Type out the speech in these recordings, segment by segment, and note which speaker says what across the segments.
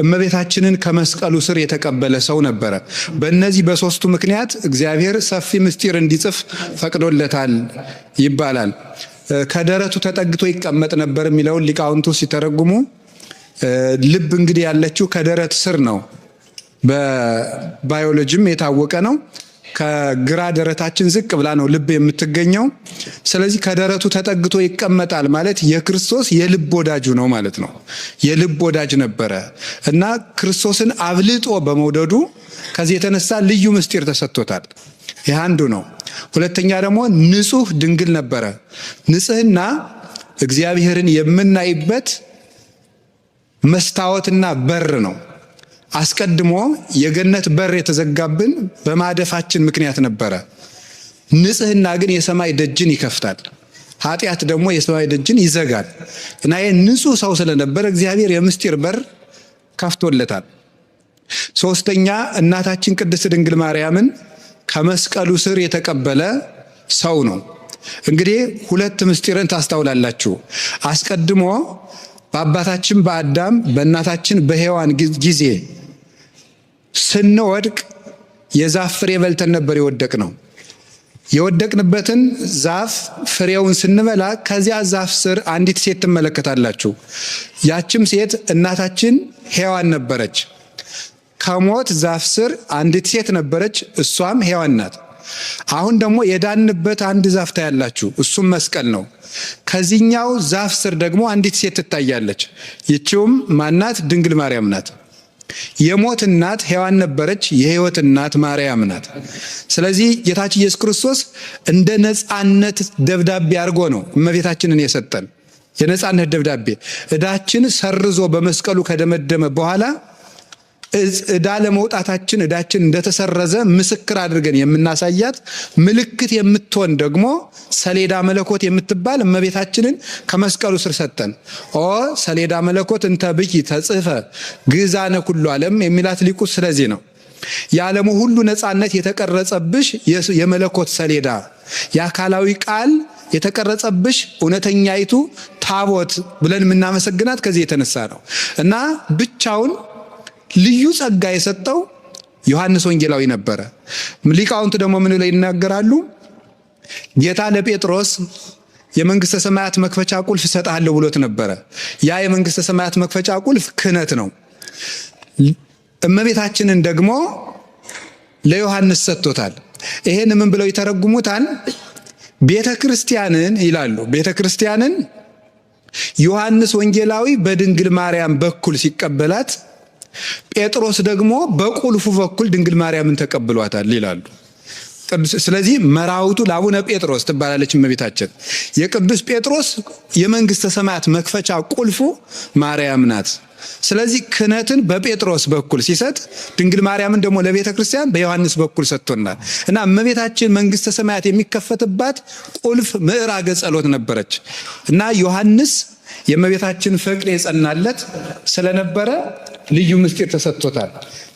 Speaker 1: እመቤታችንን ከመስቀሉ ስር የተቀበለ ሰው ነበረ። በእነዚህ በሶስቱ ምክንያት እግዚአብሔር ሰፊ ምስጢር እንዲጽፍ ፈቅዶለታል ይባላል። ከደረቱ ተጠግቶ ይቀመጥ ነበር የሚለውን ሊቃውንቱ ሲተረጉሙ ልብ እንግዲህ ያለችው ከደረት ስር ነው። በባዮሎጂም የታወቀ ነው። ከግራ ደረታችን ዝቅ ብላ ነው ልብ የምትገኘው። ስለዚህ ከደረቱ ተጠግቶ ይቀመጣል ማለት የክርስቶስ የልብ ወዳጁ ነው ማለት ነው። የልብ ወዳጅ ነበረ እና ክርስቶስን አብልጦ በመውደዱ ከዚህ የተነሳ ልዩ ምስጢር ተሰጥቶታል። ይህ አንዱ ነው። ሁለተኛ ደግሞ ንጹሕ ድንግል ነበረ። ንጽሕና እግዚአብሔርን የምናይበት መስታወትና በር ነው። አስቀድሞ የገነት በር የተዘጋብን በማደፋችን ምክንያት ነበረ። ንጽሕና ግን የሰማይ ደጅን ይከፍታል። ኃጢአት ደግሞ የሰማይ ደጅን ይዘጋል እና ይህ ንጹሕ ሰው ስለነበረ እግዚአብሔር የምስጢር በር ከፍቶለታል። ሶስተኛ እናታችን ቅድስት ድንግል ማርያምን ከመስቀሉ ስር የተቀበለ ሰው ነው። እንግዲህ ሁለት ምስጢርን ታስተውላላችሁ። አስቀድሞ በአባታችን በአዳም በእናታችን በሔዋን ጊዜ ስንወድቅ የዛፍ ፍሬ በልተን ነበር የወደቅነው። የወደቅንበትን ዛፍ ፍሬውን ስንበላ ከዚያ ዛፍ ስር አንዲት ሴት ትመለከታላችሁ። ያችም ሴት እናታችን ሔዋን ነበረች። ከሞት ዛፍ ስር አንዲት ሴት ነበረች፣ እሷም ሔዋን ናት። አሁን ደግሞ የዳንበት አንድ ዛፍ ታያላችሁ፣ እሱም መስቀል ነው። ከዚህኛው ዛፍ ስር ደግሞ አንዲት ሴት ትታያለች። ይቺውም ማናት? ድንግል ማርያም ናት። የሞት እናት ሔዋን ነበረች፣ የሕይወት እናት ማርያም ናት። ስለዚህ ጌታችን ኢየሱስ ክርስቶስ እንደ ነፃነት ደብዳቤ አድርጎ ነው እመቤታችንን የሰጠን። የነፃነት ደብዳቤ ዕዳችን ሰርዞ በመስቀሉ ከደመደመ በኋላ ዕዳ ለመውጣታችን ዕዳችን እንደተሰረዘ ምስክር አድርገን የምናሳያት ምልክት የምትሆን ደግሞ ሰሌዳ መለኮት የምትባል እመቤታችንን ከመስቀሉ ስር ሰጠን። ሰሌዳ መለኮት እንተ ብኪ ተጽፈ ግዛነ ኩሉ ዓለም የሚላት ሊቁ ስለዚህ ነው። የዓለሙ ሁሉ ነፃነት የተቀረጸብሽ የመለኮት ሰሌዳ፣ የአካላዊ ቃል የተቀረጸብሽ እውነተኛይቱ ታቦት ብለን የምናመሰግናት ከዚህ የተነሳ ነው እና ብቻውን ልዩ ጸጋ የሰጠው ዮሐንስ ወንጌላዊ ነበረ። ሊቃውንቱ ደግሞ ምን ላይ ይናገራሉ? ጌታ ለጴጥሮስ የመንግስተ ሰማያት መክፈቻ ቁልፍ እሰጥሃለሁ ብሎት ነበረ። ያ የመንግስተ ሰማያት መክፈቻ ቁልፍ ክህነት ነው። እመቤታችንን ደግሞ ለዮሐንስ ሰጥቶታል። ይሄን ምን ብለው ይተረጉሙታል? ቤተ ክርስቲያንን ይላሉ። ቤተ ክርስቲያንን ዮሐንስ ወንጌላዊ በድንግል ማርያም በኩል ሲቀበላት፣ ጴጥሮስ ደግሞ በቁልፉ በኩል ድንግል ማርያምን ተቀብሏታል ይላሉ። ስለዚህ መራውቱ ለአቡነ ጴጥሮስ ትባላለች እመቤታችን። የቅዱስ ጴጥሮስ የመንግስተ ሰማያት መክፈቻ ቁልፉ ማርያም ናት። ስለዚህ ክህነትን በጴጥሮስ በኩል ሲሰጥ፣ ድንግል ማርያምን ደግሞ ለቤተ ክርስቲያን በዮሐንስ በኩል ሰጥቶናል እና እመቤታችን መንግስተ ሰማያት የሚከፈትባት ቁልፍ ምዕራገ ጸሎት ነበረች እና ዮሐንስ የእመቤታችን ፍቅር የጸናለት ስለነበረ ልዩ ምስጢር ተሰጥቶታል።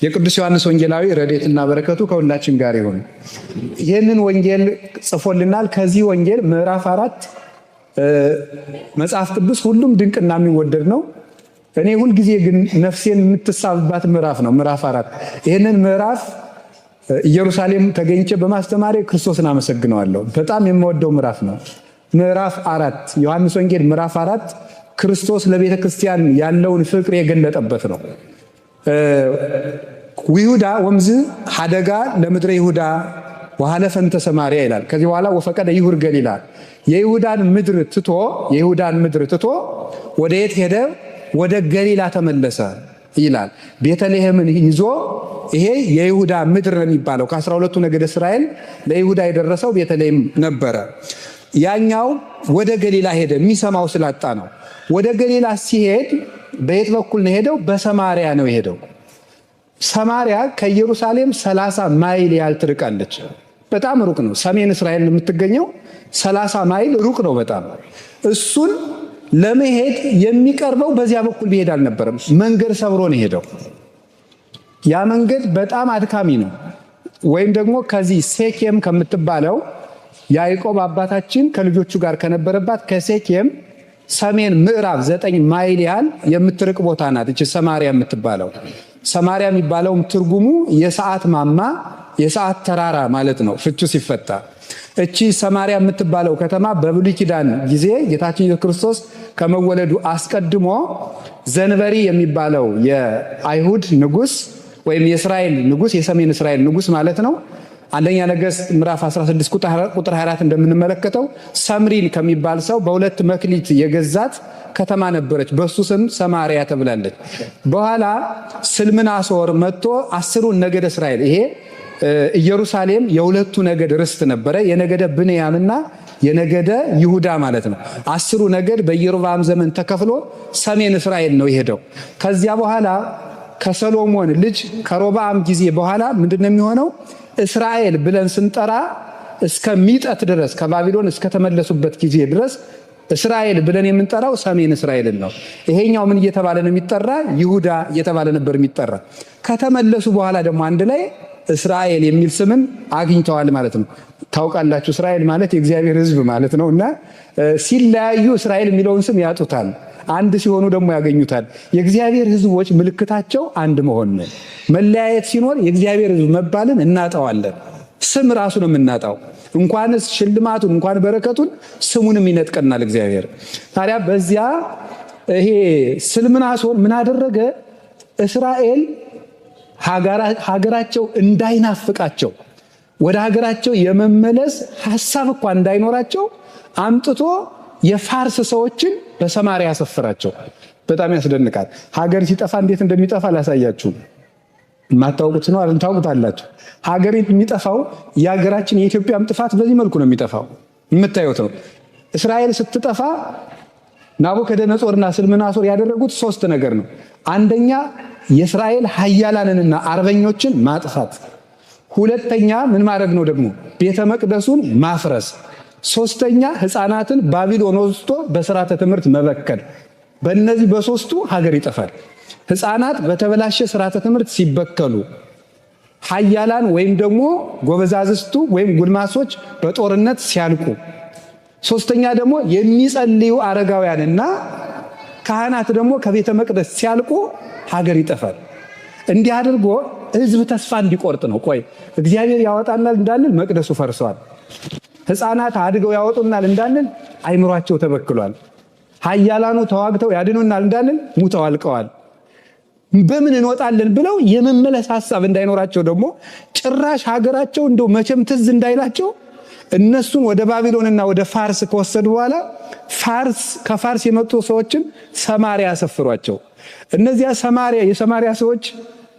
Speaker 1: የቅዱስ ዮሐንስ ወንጌላዊ ረድኤትና በረከቱ ከሁላችን ጋር ይሁን። ይህንን ወንጌል ጽፎልናል። ከዚህ ወንጌል ምዕራፍ 4 መጽሐፍ ቅዱስ ሁሉም ድንቅና የሚወደድ ነው። እኔ ሁልጊዜ ግን ነፍሴን የምትሳብባት ምዕራፍ ነው ምዕራፍ 4። ይህንን ምዕራፍ ኢየሩሳሌም ተገኝቼ በማስተማሬ ክርስቶስን አመሰግነዋለሁ። በጣም የምወደው ምዕራፍ ነው። ምዕራፍ 4 ዮሐንስ ወንጌል ምዕራፍ 4 ክርስቶስ ለቤተ ክርስቲያን ያለውን ፍቅር የገለጠበት ነው። ይሁዳ ወምዝ ሀደጋ ለምድረ ይሁዳ ወሐለፈንተ ሰማርያ ይላል። ከዚህ በኋላ ወፈቀደ ይሁር ገሊላ የይሁዳን ምድር ትቶ ወደ የት ሄደ? ወደ ገሊላ ተመለሰ ይላል። ቤተልሔምን ይዞ ይሄ የይሁዳ ምድር ነው የሚባለው። ከ12ቱ ነገደ እስራኤል ለይሁዳ የደረሰው ቤተልሔም ነበረ። ያኛው ወደ ገሊላ ሄደ፣ የሚሰማው ስላጣ ነው። ወደ ገሊላ ሲሄድ በየት በኩል ነው ሄደው? በሰማርያ ነው የሄደው። ሰማርያ ከኢየሩሳሌም 30 ማይል ያህል ትርቃለች። በጣም ሩቅ ነው። ሰሜን እስራኤል የምትገኘው 30 ማይል ሩቅ ነው በጣም። እሱን ለመሄድ የሚቀርበው በዚያ በኩል ቢሄድ አልነበረም። መንገድ ሰብሮ ነው ሄደው። ያ መንገድ በጣም አድካሚ ነው። ወይም ደግሞ ከዚህ ሴኬም ከምትባለው ያዕቆብ አባታችን ከልጆቹ ጋር ከነበረባት ከሴኬም ሰሜን ምዕራብ 9 ማይል ያህል የምትርቅ ቦታ ናት እቺ ሰማሪያ የምትባለው። ሰማሪያ የሚባለውም ትርጉሙ የሰዓት ማማ፣ የሰዓት ተራራ ማለት ነው ፍቹ ሲፈታ። እቺ ሰማሪያ የምትባለው ከተማ በብሉይ ኪዳን ጊዜ ጌታችን ኢየሱስ ክርስቶስ ከመወለዱ አስቀድሞ ዘንበሪ የሚባለው የአይሁድ ንጉስ ወይም የእስራኤል ንጉስ፣ የሰሜን እስራኤል ንጉስ ማለት ነው። አንደኛ ነገሥት ምዕራፍ 16 ቁጥር 24 እንደምንመለከተው ሰምሪን ከሚባል ሰው በሁለት መክሊት የገዛት ከተማ ነበረች። በሱ ስም ሰማሪያ ተብላለች። በኋላ ስልምናሶር መጥቶ 10ሩን ነገደ እስራኤል፣ ይሄ ኢየሩሳሌም የሁለቱ ነገድ ርስት ነበረ፣ የነገደ ብንያምና የነገደ ይሁዳ ማለት ነው። 10ሩ ነገድ በኢዮርብዓም ዘመን ተከፍሎ ሰሜን እስራኤል ነው የሄደው። ከዚያ በኋላ ከሰሎሞን ልጅ ከሮብዓም ጊዜ በኋላ ምንድነው የሚሆነው? እስራኤል ብለን ስንጠራ እስከሚጠት ድረስ ከባቢሎን እስከተመለሱበት ጊዜ ድረስ እስራኤል ብለን የምንጠራው ሰሜን እስራኤልን ነው። ይሄኛው ምን እየተባለ ነው የሚጠራ? ይሁዳ እየተባለ ነበር የሚጠራ። ከተመለሱ በኋላ ደግሞ አንድ ላይ እስራኤል የሚል ስምን አግኝተዋል ማለት ነው። ታውቃላችሁ እስራኤል ማለት የእግዚአብሔር ሕዝብ ማለት ነውና ሲለያዩ እስራኤል የሚለውን ስም ያጡታል። አንድ ሲሆኑ ደግሞ ያገኙታል። የእግዚአብሔር ሕዝቦች ምልክታቸው አንድ መሆን ነው። መለያየት ሲኖር የእግዚአብሔር ሕዝብ መባልን እናጣዋለን። ስም ራሱ ነው የምናጣው። እንኳንስ ሽልማቱን እንኳን በረከቱን ስሙንም ይነጥቀናል እግዚአብሔር። ታዲያ በዚያ ይሄ ስልምናሶር ምን አደረገ? እስራኤል ሀገራቸው እንዳይናፍቃቸው ወደ ሀገራቸው የመመለስ ሐሳብ እንኳን እንዳይኖራቸው አምጥቶ የፋርስ ሰዎችን በሰማሪያ ያሰፈራቸው። በጣም ያስደንቃል። ሀገር ሲጠፋ እንዴት እንደሚጠፋ ላሳያችሁ። የማታውቁት ነው አይደል? ታውቁታላችሁ። ሀገር የሚጠፋው የሀገራችን የኢትዮጵያም ጥፋት በዚህ መልኩ ነው የሚጠፋው። የምታዩት ነው። እስራኤል ስትጠፋ ናቡከደነጾርና ስልምናሶር ያደረጉት 3 ነገር ነው። አንደኛ የእስራኤል ኃያላንንና አርበኞችን ማጥፋት። ሁለተኛ ምን ማድረግ ነው ደግሞ? ቤተ መቅደሱን ማፍረስ። ሶስተኛ ሕፃናትን ባቢሎን ወስዶ በስርዓተ ትምህርት መበከል። በእነዚህ በሶስቱ ሀገር ይጠፋል። ሕፃናት በተበላሸ ስርዓተ ትምህርት ሲበከሉ፣ ኃያላን ወይም ደግሞ ጎበዛዝቱ ወይም ጉልማሶች በጦርነት ሲያልቁ፣ ሶስተኛ ደግሞ የሚጸልዩ አረጋውያንና ካህናት ደግሞ ከቤተ መቅደስ ሲያልቁ ሀገር ይጠፋል። እንዲህ አድርጎ ሕዝብ ተስፋ እንዲቆርጥ ነው። ቆይ እግዚአብሔር ያወጣናል እንዳንል መቅደሱ ፈርሷል። ሕፃናት አድገው ያወጡናል እንዳንል አይምሯቸው ተበክሏል። ኃያላኑ ተዋግተው ያድኑናል እንዳንል ሙተው አልቀዋል። በምን እንወጣለን ብለው የመመለስ ሐሳብ እንዳይኖራቸው ደግሞ ጭራሽ ሀገራቸው እንደው መቼም ትዝ እንዳይላቸው እነሱን ወደ ባቢሎንና ወደ ፋርስ ከወሰዱ በኋላ ከፋርስ የመጡ ሰዎችን ሰማሪያ ያሰፍሯቸው። እነዚያ የሰማሪያ ሰዎች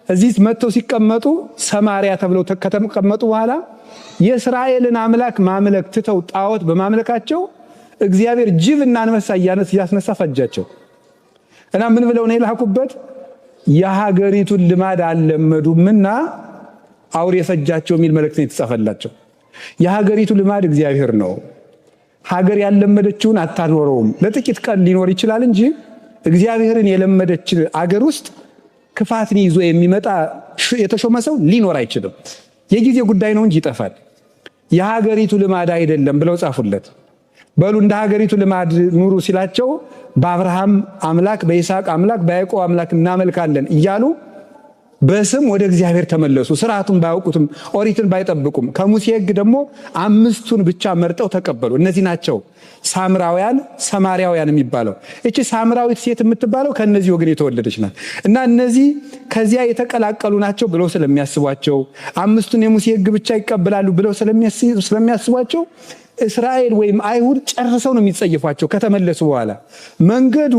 Speaker 1: እዚህ መጥተው ሲቀመጡ ሰማሪያ ተብለው ከተቀመጡ በኋላ የእስራኤልን አምላክ ማምለክ ትተው ጣዖት በማምለካቸው እግዚአብሔር ጅብና አንበሳ እያስነሳ ፈጃቸው እና ምን ብለው ነው የላኩበት? የሀገሪቱን ልማድ አልለመዱምና አውሬ ፈጃቸው የሚል መልእክት ነው የተጻፈላቸው። የሀገሪቱ ልማድ እግዚአብሔር ነው። ሀገር ያልለመደችውን አታኖረውም። ለጥቂት ቀን ሊኖር ይችላል እንጂ እግዚአብሔርን የለመደች አገር ውስጥ ክፋትን ይዞ የሚመጣ የተሾመ ሰው ሊኖር አይችልም። የጊዜ ጉዳይ ነው እንጂ ይጠፋል። የሀገሪቱ ልማድ አይደለም ብለው ጻፉለት። በሉ እንደ ሀገሪቱ ልማድ ኑሩ ሲላቸው በአብርሃም አምላክ፣ በይስሐቅ አምላክ፣ በያዕቆብ አምላክ እናመልካለን እያሉ በስም ወደ እግዚአብሔር ተመለሱ። ስርዓቱን ባያውቁትም ኦሪትን ባይጠብቁም ከሙሴ ሕግ ደግሞ 5ቱን ብቻ መርጠው ተቀበሉ። እነዚህ ናቸው ሳምራውያን፣ ሰማርያውያን የሚባለው። እቺ ሳምራዊት ሴት የምትባለው ከነዚህ ወገን የተወለደች ናት እና እነዚህ ከዚያ የተቀላቀሉ ናቸው ብለው ስለሚያስቧቸው 5ቱን የሙሴ ሕግ ብቻ ይቀበላሉ ብለው ስለሚያስቧቸው እስራኤል ወይም አይሁድ ጨርሰው ነው የሚጸየፏቸው ከተመለሱ በኋላ። መንገዱ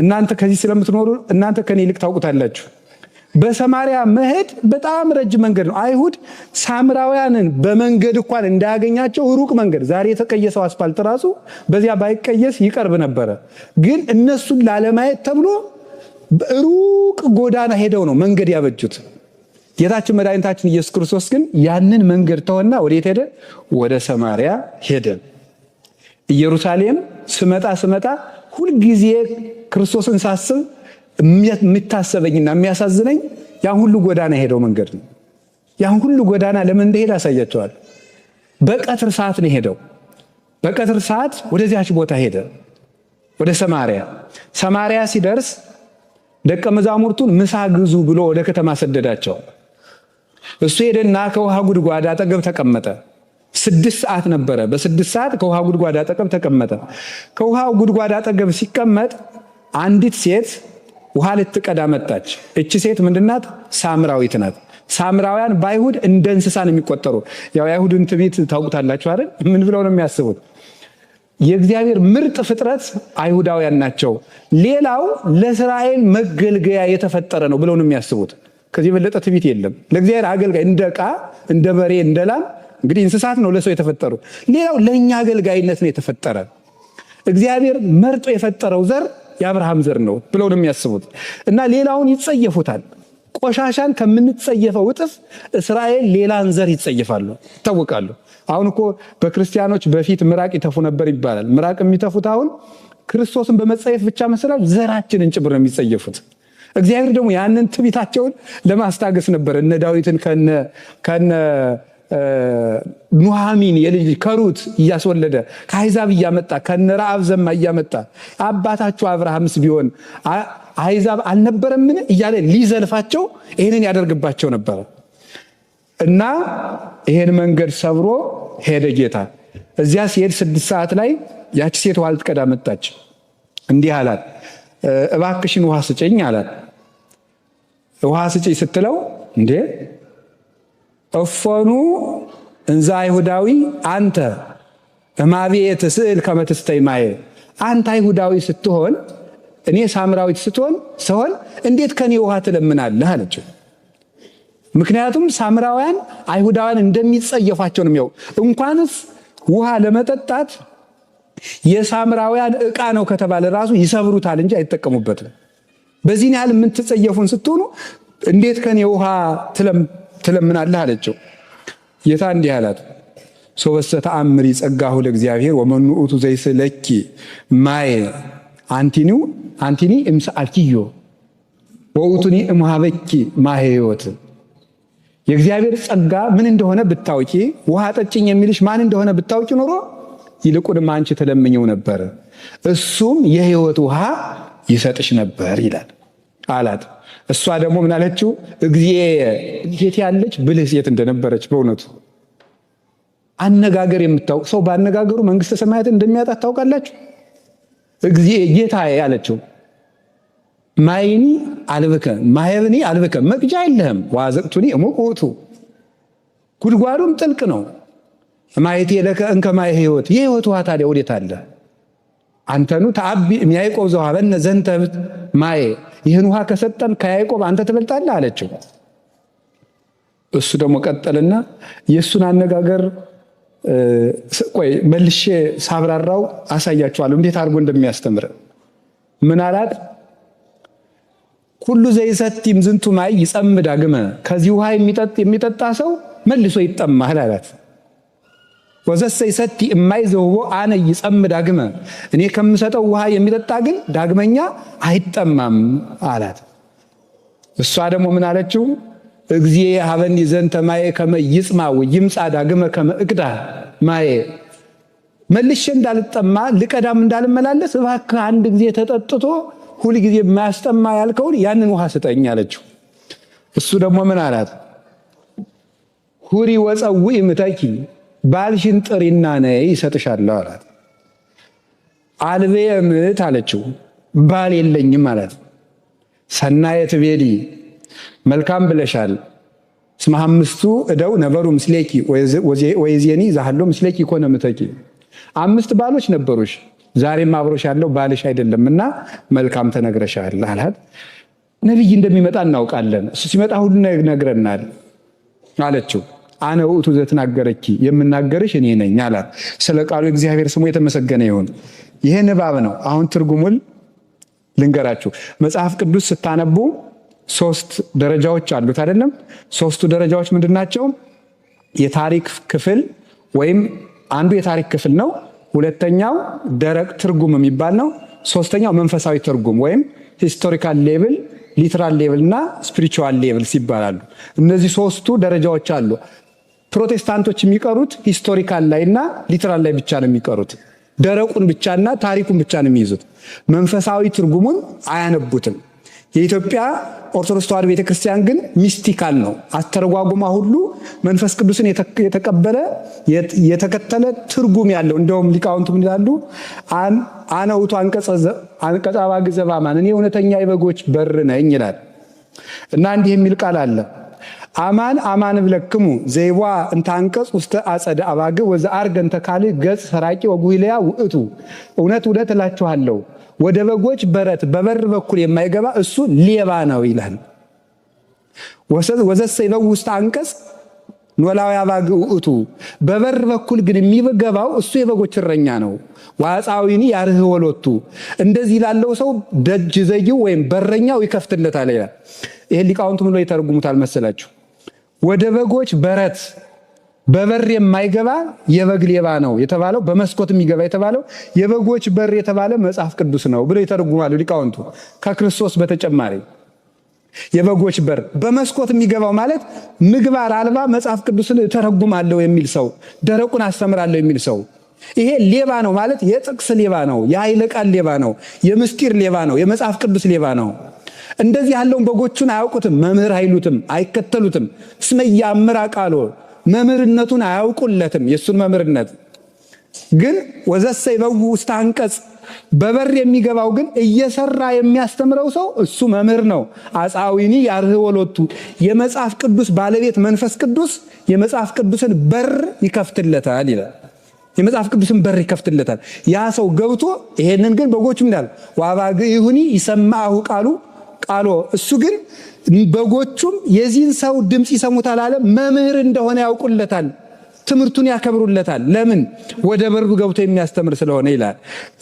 Speaker 1: እናንተ ከዚህ ስለምትኖሩ እናንተ ከኔ ይልቅ ታውቁታላችሁ። በሰማሪያ መሄድ በጣም ረጅም መንገድ ነው። አይሁድ ሳምራውያንን በመንገድ እንኳን እንዳያገኛቸው ሩቅ መንገድ፣ ዛሬ የተቀየሰው አስፋልት ራሱ በዚያ ባይቀየስ ይቀርብ ነበረ። ግን እነሱን ላለማየት ተብሎ ሩቅ ጎዳና ሄደው ነው መንገድ ያበጁት። ጌታችን መድኃኒታችን ኢየሱስ ክርስቶስ ግን ያንን መንገድ ተወና ወዴት ሄደ? ወደ ሰማሪያ ሄደ። ኢየሩሳሌም ስመጣ ሁልጊዜ ክርስቶስን ሳስብ የሚታሰበኝና የሚያሳዝነኝ ያን ሁሉ ጎዳና ሄደው መንገድ ነው። ያን ሁሉ ጎዳና ለምን እንደሄደ ያሳያቸዋል። በቀትር ሰዓት ነው ሄደው። በቀትር ሰዓት ወደዚያች ቦታ ሄደ። ወደ ሰማርያ ሲደርስ ደቀ መዛሙርቱን ምሳ ግዙ ብሎ ወደ ከተማ ሰደዳቸው። እሱ ሄደና ከውሃ ጉድጓድ አጠገብ ተቀመጠ። 6 ሰዓት ነበረ። በ6 ሰዓት ከውሃ ጉድጓድ አጠገብ ተቀመጠ። ከውሃው ጉድጓድ አጠገብ ሲቀመጥ አንዲት ሴት ውሃ ልትቀዳ መጣች። እቺ ሴት ምንድናት? ሳምራዊት ናት። ሳምራውያን በአይሁድ እንደ እንስሳ ነው የሚቆጠሩ። ያው የአይሁድን ትዕቢት ታውቁታላችሁ አይደል? ምን ብለው ነው የሚያስቡት? የእግዚአብሔር ምርጥ ፍጥረት አይሁዳውያን ናቸው፣ ሌላው ለእስራኤል መገልገያ የተፈጠረ ነው ብለው ነው የሚያስቡት። ከዚህ የበለጠ ትዕቢት የለም። ለእግዚአብሔር አገልጋይ እንደ ዕቃ፣ እንደ በሬ፣ እንደ ላም እንግዲህ እንስሳት ነው ለሰው የተፈጠሩ፣ ሌላው ለእኛ አገልጋይነት ነው የተፈጠረ። እግዚአብሔር መርጦ የፈጠረው ዘር የአብርሃም ዘር ነው ብለው ነው የሚያስቡት እና ሌላውን ይጸየፉታል። ቆሻሻን ከምንጸየፈው እጥፍ እስራኤል ሌላን ዘር ይጸየፋሉ፣ ይታወቃሉ። አሁን እኮ በክርስቲያኖች በፊት ምራቅ ይተፉ ነበር ይባላል። ምራቅ የሚተፉት አሁን ክርስቶስን በመጸየፍ ብቻ መሰላል ዘራችንን ጭምር ነው የሚጸየፉት። እግዚአብሔር ደግሞ ያንን ትዕቢታቸውን ለማስታገስ ነበር እነ ዳዊትን ከነ ኑሃሚን የልጅ ከሩት እያስወለደ ከአሕዛብ እያመጣ ከነ ረአብ ዘማ እያመጣ አባታችሁ አብርሃምስ ቢሆን አሕዛብ አልነበረምን እያለ ሊዘልፋቸው ይህንን ያደርግባቸው ነበር እና ይህን መንገድ ሰብሮ ሄደ ጌታ። እዚያ ሲሄድ 6 ሰዓት ላይ ያቺ ሴት ውሃ ልትቀዳ መጣች። እንዲህ አላት፣ እባክሽን ውሃ ስጭኝ አላት። ውሃ ስጭኝ ስትለው እንዴ እፎኑ እንዛ አይሁዳዊ አንተ እማቤት ስዕል ከመትስተይ ማየ፣ አንተ አይሁዳዊ ስትሆን እኔ ሳምራዊት ስትሆን እንዴት ከኔ ውሃ ትለምናለህ አለችው። ምክንያቱም ሳምራውያን አይሁዳውያን እንደሚጸየፋቸው ነው የሚያው። እንኳንስ ውሃ ለመጠጣት የሳምራውያን ዕቃ ነው ከተባለ ራሱ ይሰብሩታል እንጂ አይጠቀሙበትም። በዚህ ያህል የምትጸየፉን ስትሆኑ እንዴት ከኔ ውሃ ትለምናለህ አለችው። ጌታ እንዲህ አላት፣ ሶበሰ ተአምሪ ጸጋሁ ለእግዚአብሔር ወመኑ ውእቱ ዘይስለኪ ማየ አንቲኒ እምሰአልኪዮ ወውቱኒ እምሃበኪ ማየ ሕይወት። የእግዚአብሔር ጸጋ ምን እንደሆነ ብታውቂ፣ ውሃ ጠጭኝ የሚልሽ ማን እንደሆነ ብታውቂ ኖሮ ይልቁንም አንቺ ተለምኘው ነበር፣ እሱም የሕይወት ውሃ ይሰጥሽ ነበር ይላል አላት። እሷ ደግሞ ምን አለችው? እግዚአብሔር ያለች ብልህ ሴት እንደነበረች በእውነቱ አነጋገር የምታውቅ ሰው ባነጋገሩ መንግስተ ሰማያትን እንደሚያጣት ታውቃላችሁ። ጌታዬ አለችው፣ ማይኒ አልብከ ማየብኒ አልብከ፣ መቅጃ የለህም፣ ዋዘቅቱኒ እሙቅ ውእቱ፣ ጉድጓዱም ጥልቅ ነው። ማየቴ ለከ እንከ ማየ ሕይወት፣ የሕይወት ውሃ ታዲያ ወዴት አለ? አንተኑ ተአቢ ያዕቆብ ዘወሀበነ ዘንተ ማየ፣ ይህን ውሃ ከሰጠን ከያዕቆብ አንተ ትበልጣለህ አለችው። እሱ ደግሞ ቀጠልና የእሱን አነጋገር ቆይ መልሼ ሳብራራው አሳያችኋለሁ እንዴት አድርጎ እንደሚያስተምር። ምን አላት? ኩሉ ዘይሰቲም ዝንቱ ማይ ይጸም ዳግመ፣ ከዚህ ውሃ የሚጠጣ ሰው መልሶ ይጠማል አላት። ወዘሰ ይሰቲ እማይ ዘውቦ አነ ይጸም ዳግመ፣ እኔ ከምሰጠው ውሃ የሚጠጣ ግን ዳግመኛ አይጠማም አላት። እሷ ደግሞ ምን አለችው? እግዚእ ሀበኒ ዘንተ ማየ ከመ ይጽማ ወይምጻ ዳግመ ከመ እቅዳ ማየ፣ መልሼ እንዳልጠማ ልቀዳም እንዳልመላለስ እባክህ አንድ ጊዜ ተጠጥቶ ሁል ጊዜ የማያስጠማ ያልከውን ያንን ውሃ ስጠኝ አለችው። እሱ ደግሞ ምን አላት? ሁሪ ወፀውኢ እምተኪ፣ ባልሽን ጥሪና ነይ ይሰጥሻለሁ አላት። አልቤየ ምእት አለችው፣ ባል የለኝም አላት። ሰናየ ትቤሊ፣ መልካም ብለሻል። እስመ አምስቱ እደው ነበሩ ምስሌኪ ወይዜኒ ዛሃሎ ምስሌኪ ኮነ ምተኪ፣ 5 ባሎች ነበሩሽ፣ ዛሬም አብሮሽ ያለው ባልሽ አይደለምና መልካም ተነግረሻል አላት። ነቢይ እንደሚመጣ እናውቃለን፣ እሱ ሲመጣ ሁሉ ነግረናል አለችው። አነ ውእቱ ዘትናገረኪ፣ የምናገርሽ እኔ ነኝ አላት። ስለ ቃሉ እግዚአብሔር ስሙ የተመሰገነ ይሁን። ይሄ ንባብ ነው። አሁን ትርጉሙን ልንገራችሁ። መጽሐፍ ቅዱስ ስታነቡ 3 ደረጃዎች አሉት አይደለም? 3ቱ ደረጃዎች ምንድናቸው? የታሪክ ክፍል ወይም አንዱ የታሪክ ክፍል ነው። ሁለተኛው ደረቅ ትርጉም የሚባል ነው። ሶስተኛው መንፈሳዊ ትርጉም ወይም ሂስቶሪካል ሌቭል፣ ሊትራል ሌቭል እና ስፒሪቹዋል ሌቭል ይባላሉ። እነዚህ 3ቱ ደረጃዎች አሉ። ፕሮቴስታንቶች የሚቀሩት ሂስቶሪካል ላይ እና ሊትራል ላይ ብቻ ነው የሚቀሩት። ደረቁን ብቻና ታሪኩን ብቻ ነው የሚይዙት። መንፈሳዊ ትርጉሙን አያነቡትም። የኢትዮጵያ ኦርቶዶክስ ተዋሕዶ ቤተክርስቲያን ግን ሚስቲካል ነው። አስተረጓጉማ ሁሉ መንፈስ ቅዱስን የተቀበለ የተከተለ ትርጉም ያለው። እንደውም ሊቃውንቱ ምን ይላሉ? አነ ውእቱ አንቀጸ አባግዕ ዘበአማን፣ እኔ እውነተኛ የበጎች በር ነኝ ይላል። እና እንዲህ የሚል ቃል አለ። አማን አማን ብለክሙ ዘይዋ እንተ አንቀጽ ውስተ አጸደ አባግዕ ወዘአርገ እንተ ካልእ ገጽ ሰራቂ ወጉይለያ ውእቱ፣ እውነት እውነት እላችኋለሁ ወደ በጎች በረት በበር በኩል የማይገባ እሱ ሌባ ነው ይላል። ወዘሰ ይበው ውስተ አንቀጽ ኖላዊ አባግዕ ውእቱ፣ በበር በኩል ግን የሚገባው እሱ የበጎች እረኛ ነው። ወአጻዊኒ ያርህ ወሎቱ፣ እንደዚህ ላለው ሰው ደጅ ዘጊው ወይም በረኛው ይከፍትለታል ይላል። ይሄ ሊቃውንቱ ምን ይተረጉሙታል መሰላችሁ? ወደ በጎች በረት በበር የማይገባ የበግ ሌባ ነው የተባለው፣ በመስኮት የሚገባ የተባለው የበጎች በር የተባለ መጽሐፍ ቅዱስ ነው ብለው ይተረጉማሉ ሊቃውንቱ። ከክርስቶስ በተጨማሪ የበጎች በር በመስኮት የሚገባው ማለት ምግባር አልባ መጽሐፍ ቅዱስን ተረጉማለሁ የሚል ሰው፣ ደረቁን አስተምራለሁ የሚል ሰው፣ ይሄ ሌባ ነው ማለት የጥቅስ ሌባ ነው፣ የኃይለ ቃል ሌባ ነው፣ የምስጢር ሌባ ነው፣ የመጽሐፍ ቅዱስ ሌባ ነው። እንደዚህ ያለውን በጎቹን አያውቁትም፣ መምህር አይሉትም፣ አይከተሉትም። እስመ ያምራ ቃሎ፣ መምህርነቱን አያውቁለትም። የእሱን መምህርነት ግን ወዘሰ ይበው ውስተ አንቀጽ፣ በበር የሚገባው ግን እየሰራ የሚያስተምረው ሰው እሱ መምህር ነው። አጻዊኒ ያርህ ወሎቱ፣ የመጽሐፍ ቅዱስ ባለቤት መንፈስ ቅዱስ የመጽሐፍ ቅዱስን በር ይከፍትለታል ይላል። የመጽሐፍ ቅዱስን በር ይከፍትለታል። ያ ሰው ገብቶ ይሄንን ግን በጎቹ እንዳል ወአባግዕ ይሁኒ ይሰማሁ ቃሎ፣ እሱ ግን በጎቹም የዚህን ሰው ድምፅ ይሰሙታል አለ። መምህር እንደሆነ ያውቁለታል፣ ትምህርቱን ያከብሩለታል። ለምን? ወደ በሩ ገብቶ የሚያስተምር ስለሆነ ይላል።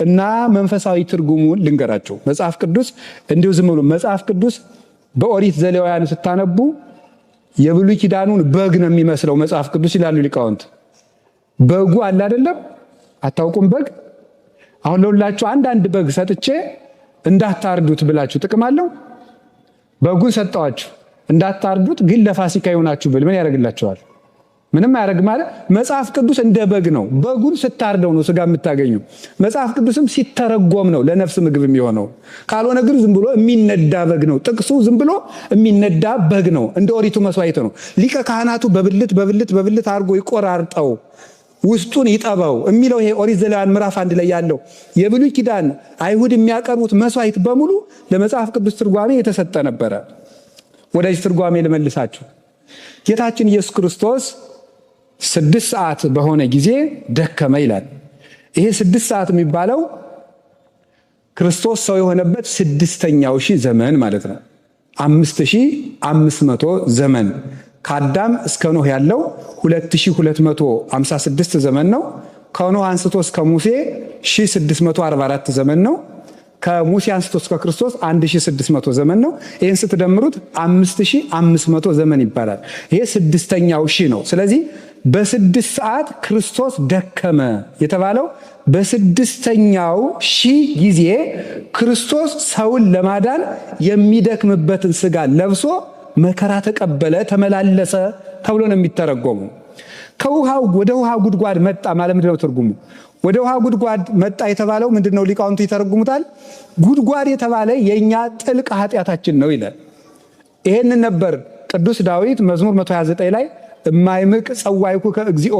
Speaker 1: እና መንፈሳዊ ትርጉሙን ልንገራቸው። መጽሐፍ ቅዱስ እንዲሁ ዝም ብሎ መጽሐፍ ቅዱስ በኦሪት ዘሌዋውያን ስታነቡ የብሉይ ኪዳኑን በግ ነው የሚመስለው መጽሐፍ ቅዱስ ይላሉ ሊቃውንት። በጉ አለ አይደለም? አታውቁም? በግ አሁን ለሁላችሁ አንድ በግ ሰጥቼ እንዳታርዱት ብላችሁ ጥቅም አለው? በጉን ሰጠዋችሁ እንዳታርዱት፣ ግን ለፋሲካ ይሆናችሁ ብል ምን ያደርግላችኋል? ምንም አያደርግ ማለት። መጽሐፍ ቅዱስ እንደ በግ ነው። በጉን ስታርደው ነው ስጋ የምታገኙ። መጽሐፍ ቅዱስም ሲተረጎም ነው ለነፍስ ምግብ የሚሆነው። ካልሆነ ግን ዝም ብሎ የሚነዳ በግ ነው። ጥቅሱ ዝም ብሎ የሚነዳ በግ ነው። እንደ ኦሪቱ መስዋዕት ነው። ሊቀ ካህናቱ በብልት አድርጎ ይቆራርጠው ውስጡን ይጠባው የሚለው ይሄ ኦሪት ዘሌዋውያን ምዕራፍ 1 ላይ ያለው የብሉይ ኪዳን አይሁድ የሚያቀርቡት መስዋዕት በሙሉ ለመጽሐፍ ቅዱስ ትርጓሜ የተሰጠ ነበረ። ወደዚህ ትርጓሜ ልመልሳችሁ። ጌታችን ኢየሱስ ክርስቶስ 6 ሰዓት በሆነ ጊዜ ደከመ ይላል። ይሄ 6 ሰዓት የሚባለው ክርስቶስ ሰው የሆነበት 6ኛው ሺህ ዘመን ማለት ነው። 5500 ዘመን ከአዳም እስከ ኖህ ያለው 2256 ዘመን ነው። ከኖህ አንስቶ እስከ ሙሴ 1644 ዘመን ነው። ከሙሴ አንስቶ እስከ ክርስቶስ 1600 ዘመን ነው። ይህን ስትደምሩት 5500 ዘመን ይባላል። ይሄ 6ኛው ሺህ ነው። ስለዚህ በ6 ሰዓት ክርስቶስ ደከመ የተባለው በ6ኛው ሺህ ጊዜ ክርስቶስ ሰውን ለማዳን የሚደክምበትን ስጋ ለብሶ መከራ ተቀበለ፣ ተመላለሰ ተብሎ ነው የሚተረጎሙ። ከውሃው ወደ ውሃ ጉድጓድ መጣ ማለት ምንድን ነው ትርጉሙ? ወደ ውሃ ጉድጓድ መጣ የተባለው ምንድነው? ሊቃውንቱ ይተረጉሙታል። ጉድጓድ የተባለ የኛ ጥልቅ ኃጢአታችን ነው ይላል። ይሄንን ነበር ቅዱስ ዳዊት መዝሙር 129 ላይ እማይምቅ ጸዋይኩ ከእግዚኦ፣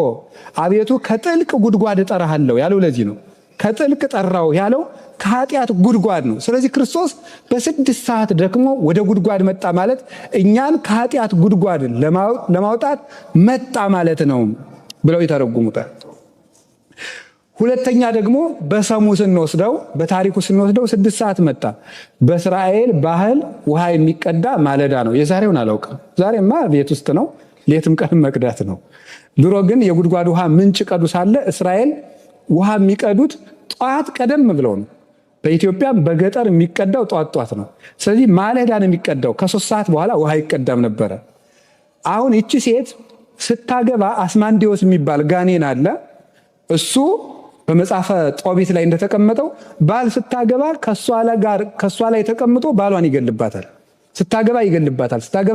Speaker 1: አቤቱ ከጥልቅ ጉድጓድ እጠራሃለሁ ያለው ለዚህ ነው። ከጥልቅ ጠራው ያለው ከኃጢአት ጉድጓድ ነው። ስለዚህ ክርስቶስ በ6 ሰዓት ደክሞ ወደ ጉድጓድ መጣ ማለት እኛን ከኃጢአት ጉድጓድ ለማውጣት መጣ ማለት ነው ብለው ይተረጉሙታል። ሁለተኛ ደግሞ በሰሙ ስንወስደው፣ በታሪኩ ስንወስደው 6 ሰዓት መጣ። በእስራኤል ባህል ውሃ የሚቀዳ ማለዳ ነው። የዛሬውን አላውቅም። ዛሬማ ቤት ውስጥ ነው፣ ሌትም ቀን መቅዳት ነው። ድሮ ግን የጉድጓድ ውሃ ምንጭ ቀዱ ሳለ እስራኤል ውሃ የሚቀዱት ጧት ቀደም ብለው ነው። በኢትዮጵያም በገጠር የሚቀዳው ጧት ነው። ስለዚህ ማለዳ ነው የሚቀዳው። ከ3 ሰዓት በኋላ ውሃ ይቀዳም ነበረ። አሁን ይቺ ሴት ስታገባ አስማንዲዎስ የሚባል ጋኔን አለ። እሱ በመጽሐፈ ጦቢት ላይ እንደተቀመጠው ባል ስታገባ ከሷ ላይ ተቀምጦ ባሏን ይገልባታል። ስታገባ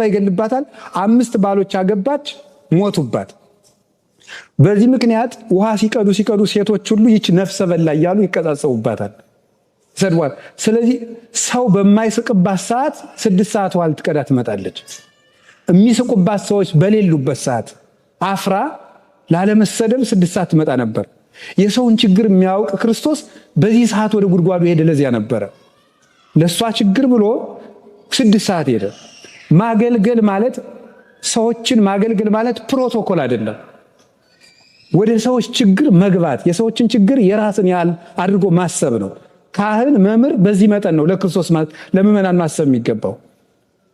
Speaker 1: ይገልባታል። 5 ባሎች አገባች፣ ሞቱባት። በዚህ ምክንያት ውሃ ሲቀዱ ሴቶች ሁሉ ይች ነፍሰ በላ እያሉ ይቀጻጸቡባታል፣ ይሰድቧል። ስለዚህ ሰው በማይስቅባት ሰዓት 6 ሰዓት ውሃ ልትቀዳ ትመጣለች። የሚስቁባት ሰዎች በሌሉበት ሰዓት አፍራ ላለመሰደብ 6 ሰዓት ትመጣ ነበር። የሰውን ችግር የሚያውቅ ክርስቶስ በዚህ ሰዓት ወደ ጉድጓዱ ሄደ። ለዚያ ነበረ ለሷ ችግር ብሎ 6 ሰዓት ሄደ። ማገልገል ማለት ሰዎችን ማገልገል ማለት ፕሮቶኮል አይደለም። ወደ ሰዎች ችግር መግባት፣ የሰዎችን ችግር የራስን ያህል አድርጎ ማሰብ ነው። ካህን መምህር በዚህ መጠን ነው ለክርስቶስ ለምእመናን ማሰብ የሚገባው።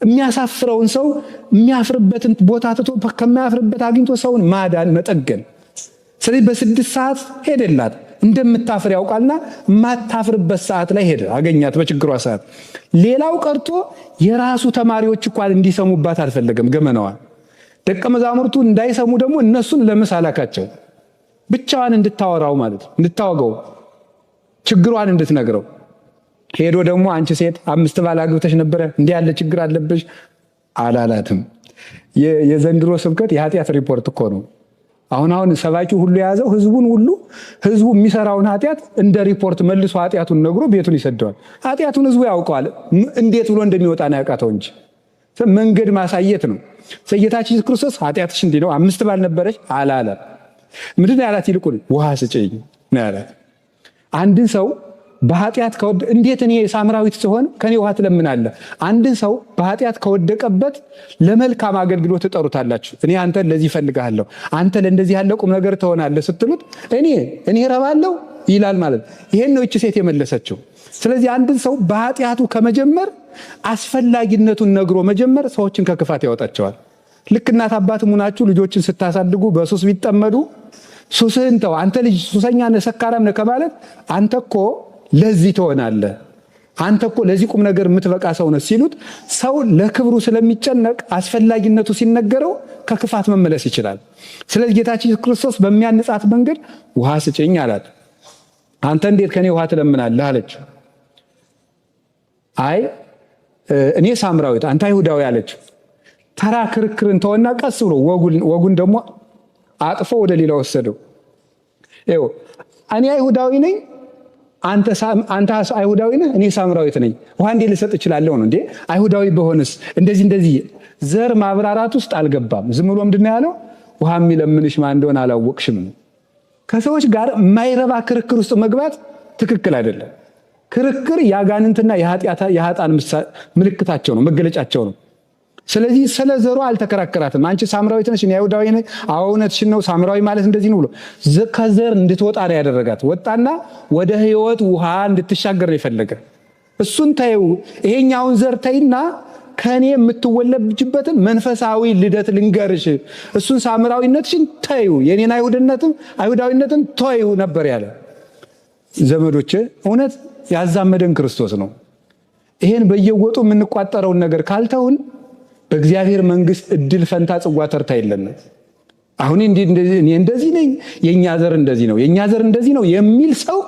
Speaker 1: የሚያሳፍረውን ሰው የሚያፍርበትን ቦታ ትቶ ከማያፍርበት አግኝቶ ሰውን ማዳን መጠገን። ስለዚህ በ6 ሰዓት ሄደላት። እንደምታፍር ያውቃልና የማታፍርበት ሰዓት ላይ ሄደ አገኛት በችግሯ ሰዓት። ሌላው ቀርቶ የራሱ ተማሪዎች እንኳን እንዲሰሙባት አልፈለገም ገመናዋ። ደቀ መዛሙርቱ እንዳይሰሙ ደግሞ እነሱን ለምሳ ላካቸው። ብቻዋን እንድታወራው ማለት እንድታወገው ችግሯን እንድትነግረው። ሄዶ ደግሞ አንቺ ሴት 5 ባል አግብተሽ ነበረ እንዲህ ያለ ችግር አለብሽ አላላትም። የዘንድሮ ስብከት የኃጢአት ሪፖርት እኮ ነው። አሁን ሰባኪው ሁሉ የያዘው ህዝቡ የሚሰራውን ኃጢአት እንደ ሪፖርት መልሶ ኃጢአቱን ነግሮ ቤቱን ይሰደዋል። ኃጢአቱን ህዝቡ ያውቀዋል፣ እንዴት ብሎ እንደሚወጣ ነው ያውቃተው እንጂ መንገድ ማሳየት ነው። ጌታችን ኢየሱስ ክርስቶስ ኃጢአትሽ እንዲህ ነው 5 ባል ነበረች አላለም። ምንድን ያላት? ይልቁን ውሃ ስጭኝ ነው ያላት። አንድን ሰው በኃጢአት እንዴት እኔ ሳምራዊት ሲሆን ከኔ ውሃ ትለምናለህ? አንድን ሰው በኃጢአት ከወደቀበት ለመልካም አገልግሎት ትጠሩታላችሁ። እኔ አንተን ለዚህ ፈልጋለሁ፣ አንተ ለእንደዚህ ያለ ቁም ነገር ትሆናለህ ስትሉት እኔ ረባለሁ ይላል ማለት። ይሄን ነው እቺ ሴት የመለሰችው። ስለዚህ አንድን ሰው በኃጢአቱ ከመጀመር አስፈላጊነቱን ነግሮ መጀመር ሰዎችን ከክፋት ያወጣቸዋል። ልክ እናት አባትም ሆናችሁ ልጆችን ስታሳድጉ በሱስ ቢጠመዱ ሱስህን ተው፣ አንተ ልጅ ሱሰኛ ነህ ሰካራም ነህ ከማለት አንተ እኮ ለዚህ ትሆናለህ፣ አንተ እኮ ለዚህ ቁም ነገር የምትበቃ ሰው ነህ ሲሉት ሰው ለክብሩ ስለሚጨነቅ አስፈላጊነቱ ሲነገረው ከክፋት መመለስ ይችላል። ስለዚህ ጌታችን ኢየሱስ ክርስቶስ በሚያንጻት መንገድ ውሃ ስጭኝ አላት። አንተ እንዴት ከኔ ውሃ ትለምናለህ አለች። አይ እኔ ሳምራዊት አንተ አይሁዳዊ አለች። ተራ ክርክርን ተወና ቀስ ብሎ ወጉን ደግሞ አጥፎ ወደ ሌላ ወሰደው። እኔ አይሁዳዊ ነኝ፣ አንተ አይሁዳዊ ነህ፣ እኔ ሳምራዊት ነኝ፣ ውሃ እንዴት ልሰጥ እችላለሁ ነው እንዴ? አይሁዳዊ በሆንስ እንደዚህ ዘር ማብራራት ውስጥ አልገባም። ዝም ብሎ ምንድን ነው ያለው? ውሃ የሚለምንሽ ማን እንደሆነ አላወቅሽም። ከሰዎች ጋር የማይረባ ክርክር ውስጥ መግባት ትክክል አይደለም። ክርክር የአጋንንትና የኃጥአን ምልክታቸው ነው፣ መገለጫቸው ነው። ስለዚህ ስለ ዘሩ አልተከራከራትም። አንቺ ሳምራዊት ነሽ እኔ አይሁዳዊ ነኝ፣ አዎ እውነትሽን ነው፣ ሳምራዊ ማለት እንደዚህ ነው ብሎ ከዘር እንድትወጣ ነው ያደረጋት። ወጣና ወደ ሕይወት ውሃ እንድትሻገር ነው የፈለገ። እሱን ተይው፣ ይሄኛውን ዘር ተይና ከኔ የምትወለጅበትን መንፈሳዊ ልደት ልንገርሽ፣ እሱን ሳምራዊነትሽን ተይው፣ የኔን አይሁዳዊነትን ተይው ነበር ያለ። ዘመዶቼ እውነት ያዛመደን ክርስቶስ ነው። ይሄን በየወጡ የምንቋጠረውን ነገር ካልተውን በእግዚአብሔር መንግስት እድል ፈንታ ጽዋ ተርታ የለንም። አሁን እኔ እንደዚህ ነኝ፣ የኛ ዘር እንደዚህ ነው፣ የኛ ዘር እንደዚህ ነው የሚል ሰው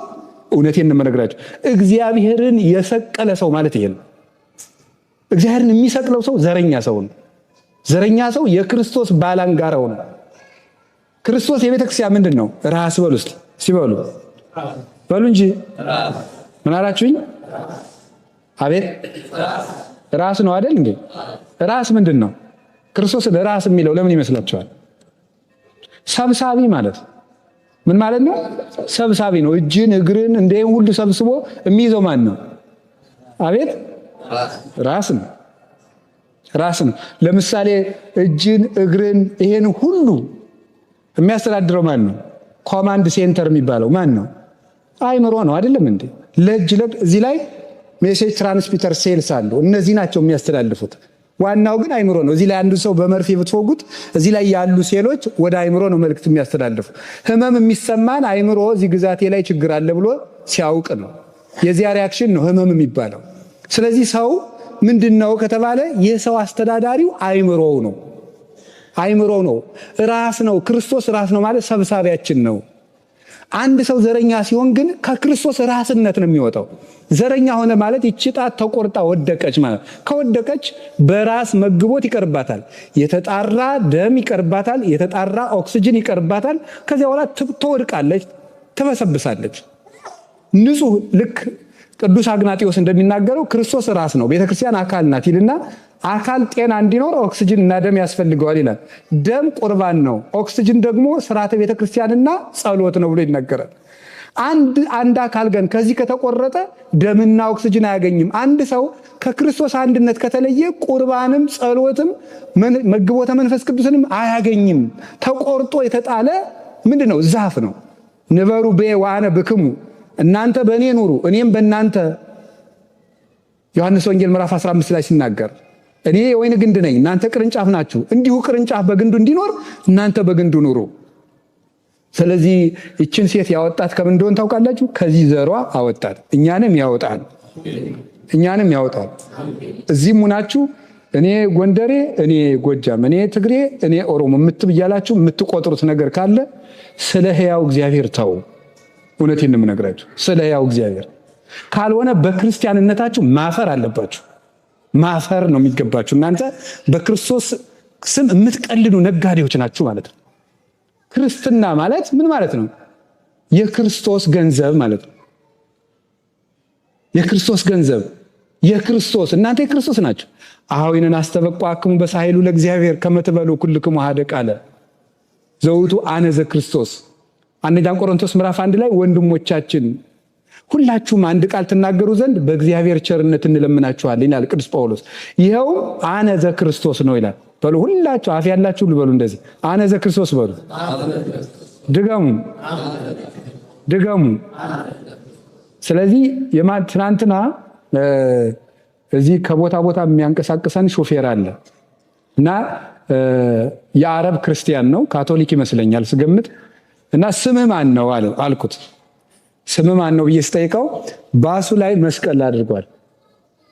Speaker 1: እውነቴን ነው የምነግራችሁ፣ እግዚአብሔርን የሰቀለ ሰው ማለት ይሄ ነው። እግዚአብሔርን የሚሰቅለው ሰው ዘረኛ ሰው ነው። ዘረኛ ሰው የክርስቶስ ባላንጋራው ነው። ክርስቶስ የቤተ ክርስቲያን ምንድን ነው? ራስ በሉ እስቲ ሲበሉ በሉ እንጂ ምን አላችሁኝ? አቤት ራስ ነው አይደል እንዴ? ራስ ምንድን ነው? ክርስቶስ ራስ የሚለው ለምን ይመስላችኋል? ሰብሳቢ ማለት ምን ማለት ነው? ሰብሳቢ ነው። እጅን እግርን እንደም ሁሉ ሰብስቦ የሚይዘው ማን ነው? አቤት ራስ ነው። ራስ ነው። ለምሳሌ እጅን እግርን ይሄን ሁሉ የሚያስተዳድረው ማን ነው? ኮማንድ ሴንተር የሚባለው ማን ነው? አይምሮ ነው አይደለም እንዴ? ለእጅ እዚህ ላይ ሜሴጅ ትራንስሚተር ሴልስ አሉ። እነዚህ ናቸው የሚያስተላልፉት። ዋናው ግን አይምሮ ነው። እዚህ ላይ አንዱ ሰው በመርፌ ብትወጉት እዚህ ላይ ያሉ ሴሎች ወደ አይምሮ ነው መልእክት የሚያስተላልፉ። ህመም የሚሰማን አይምሮ እዚህ ግዛቴ ላይ ችግር አለ ብሎ ሲያውቅ ነው። የዚያ ሪያክሽን ነው ህመም የሚባለው። ስለዚህ ሰው ምንድነው ከተባለ የሰው አስተዳዳሪው አይምሮው ነው። አይምሮ ነው፣ ራስ ነው። ክርስቶስ ራስ ነው ማለት ሰብሳቢያችን ነው። አንድ ሰው ዘረኛ ሲሆን ግን ከክርስቶስ ራስነት ነው የሚወጣው። ዘረኛ ሆነ ማለት ይህች ጣት ተቆርጣ ወደቀች ማለት፣ ከወደቀች በራስ መግቦት ይቀርባታል፣ የተጣራ ደም ይቀርባታል፣ የተጣራ ኦክሲጅን ይቀርባታል። ከዚያ በኋላ ትወድቃለች፣ ትበሰብሳለች። ንጹህ ልክ ቅዱስ አግናጢዎስ እንደሚናገረው ክርስቶስ ራስ ነው፣ ቤተክርስቲያን አካል ናት ይልና አካል ጤና እንዲኖር ኦክሲጅን እና ደም ያስፈልገዋል ይላል። ደም ቁርባን ነው፣ ኦክሲጅን ደግሞ ስርዓተ ቤተክርስቲያንና ጸሎት ነው ብሎ ይነገራል። አንድ አካል ግን ከዚህ ከተቆረጠ ደምና ኦክሲጅን አያገኝም። አንድ ሰው ከክርስቶስ አንድነት ከተለየ ቁርባንም ጸሎትም መግቦተ መንፈስ ቅዱስንም አያገኝም። ተቆርጦ የተጣለ ምንድነው? ዛፍ ነው። ንበሩ በ ወአነ ብክሙ፣ እናንተ በእኔ ኑሩ እኔም በእናንተ። ዮሐንስ ወንጌል ምዕራፍ 15 ላይ ሲናገር እኔ የወይን ግንድ ነኝ እናንተ ቅርንጫፍ ናችሁ፣ እንዲሁ ቅርንጫፍ በግንዱ እንዲኖር እናንተ በግንዱ ኑሩ። ስለዚህ ይችን ሴት ያወጣት ከምን እንደሆነ ታውቃላችሁ? ከዚህ ዘሯ አወጣት። እኛንም ያወጣል። እዚህም ሁናችሁ እኔ ጎንደሬ፣ እኔ ጎጃም፣ እኔ ትግሬ፣ እኔ ኦሮሞ የምትብያላችሁ የምትቆጥሩት ነገር ካለ ስለ ሕያው እግዚአብሔር ተው። እውነቴን ነው የምነግራችሁ፣ ስለ ሕያው እግዚአብሔር ካልሆነ በክርስቲያንነታችሁ ማፈር አለባችሁ። ማፈር ነው የሚገባችሁ። እናንተ በክርስቶስ ስም የምትቀልዱ ነጋዴዎች ናችሁ ማለት ነው። ክርስትና ማለት ምን ማለት ነው? የክርስቶስ ገንዘብ ማለት ነው። የክርስቶስ ገንዘብ፣ የክርስቶስ እናንተ የክርስቶስ ናችሁ። አኀዊነን አስተበቁአክሙ በሳህሉ ለእግዚአብሔር ከመ ትበሉ ኩልክሙ ኀደ ቃለ ዘውቱ አነ ዘክርስቶስ። አንደኛ ቆሮንቶስ ምዕራፍ 1 ላይ ወንድሞቻችን ሁላችሁም አንድ ቃል ትናገሩ ዘንድ በእግዚአብሔር ቸርነት እንለምናችኋለን ይላል ቅዱስ ጳውሎስ። ይኸው አነ ዘክርስቶስ ነው ይላል። በሉ ሁላችሁ አፍ ያላችሁ ልበሉ እንደዚህ አነ ዘክርስቶስ በሉ። ድገሙ። ስለዚህ ትናንትና እዚህ ከቦታ ቦታ የሚያንቀሳቅሰን ሾፌር አለ እና የአረብ ክርስቲያን ነው፣ ካቶሊክ ይመስለኛል ስገምት። እና ስምህ ማን ነው አልኩት። ስምህ ማን ነው ብዬ ስጠይቀው ባሱ ላይ መስቀል አድርጓል።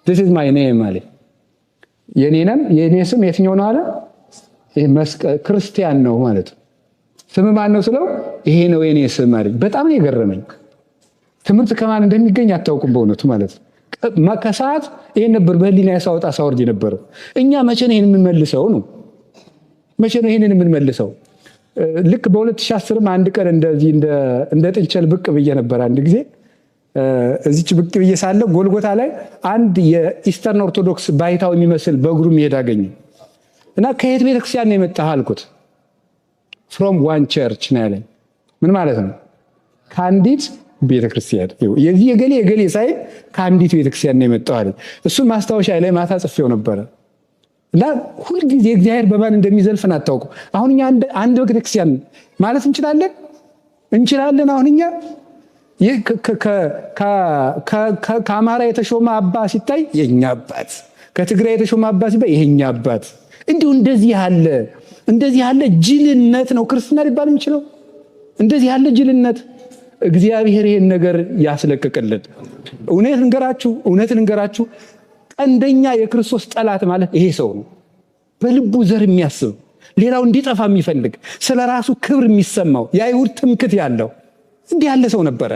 Speaker 1: this is my name አለ። የኔ ስም የትኛው ነው አለ? ይሄ መስቀል ክርስቲያን ነው ማለት ነው። ስምህ ማን ነው ስለው ይሄ ነው የኔ ስም አለ። በጣም ነው የገረመኝ። ትምህርት ከማን እንደሚገኝ አታውቁም በእውነቱ ማለት ነው። ከሰዓት ይሄን ነበር በህሊና ያሳወጣ ሳወርድ ነበር። እኛ መቼ ነው ይሄን የምንመልሰው ነው? መቼ ነው ይሄንን የምንመልሰው? ልክ በ2010 አንድ ቀን እንደዚህ እንደ ጥንቸል ብቅ ብዬ ነበር። አንድ ጊዜ እዚች ብቅ ብዬ ሳለ ጎልጎታ ላይ አንድ የኢስተርን ኦርቶዶክስ ባይታው የሚመስል በእግሩ የሚሄድ አገኘ እና ከየት ቤተክርስቲያን ነው የመጣህ አልኩት። from one church ነው ያለኝ። ምን ማለት ነው? ከአንዲት ቤተክርስቲያን። የዚህ የገሌ ሳይ ከአንዲት ቤተክርስቲያን ነው የመጣው አለኝ። እሱን ማስታወሻ ላይ ማታ ጽፌው ነበረ። እና ሁልጊዜ እግዚአብሔር በማን እንደሚዘልፈን አታውቁ። አሁን እኛ አንድ ቤተክርስቲያን ማለት እንችላለን። አሁን እኛ ከአማራ የተሾመ አባ ሲታይ የኛ አባት፣ ከትግራይ የተሾመ አባ ሲታይ የኛ አባት። እንዲሁ እንደዚህ ያለ ጅልነት ነው ክርስትና ሊባል የሚችለው። እንደዚህ ያለ ጅልነት እግዚአብሔር ይሄን ነገር ያስለቅቅልን። እውነት ልንገራችሁ አንደኛ የክርስቶስ ጠላት ማለት ይሄ ሰው ነው። በልቡ ዘር የሚያስብ ሌላው እንዲጠፋ የሚፈልግ ስለራሱ ክብር የሚሰማው የአይሁድ ትምክት ያለው እንዲህ ያለ ሰው ነበረ።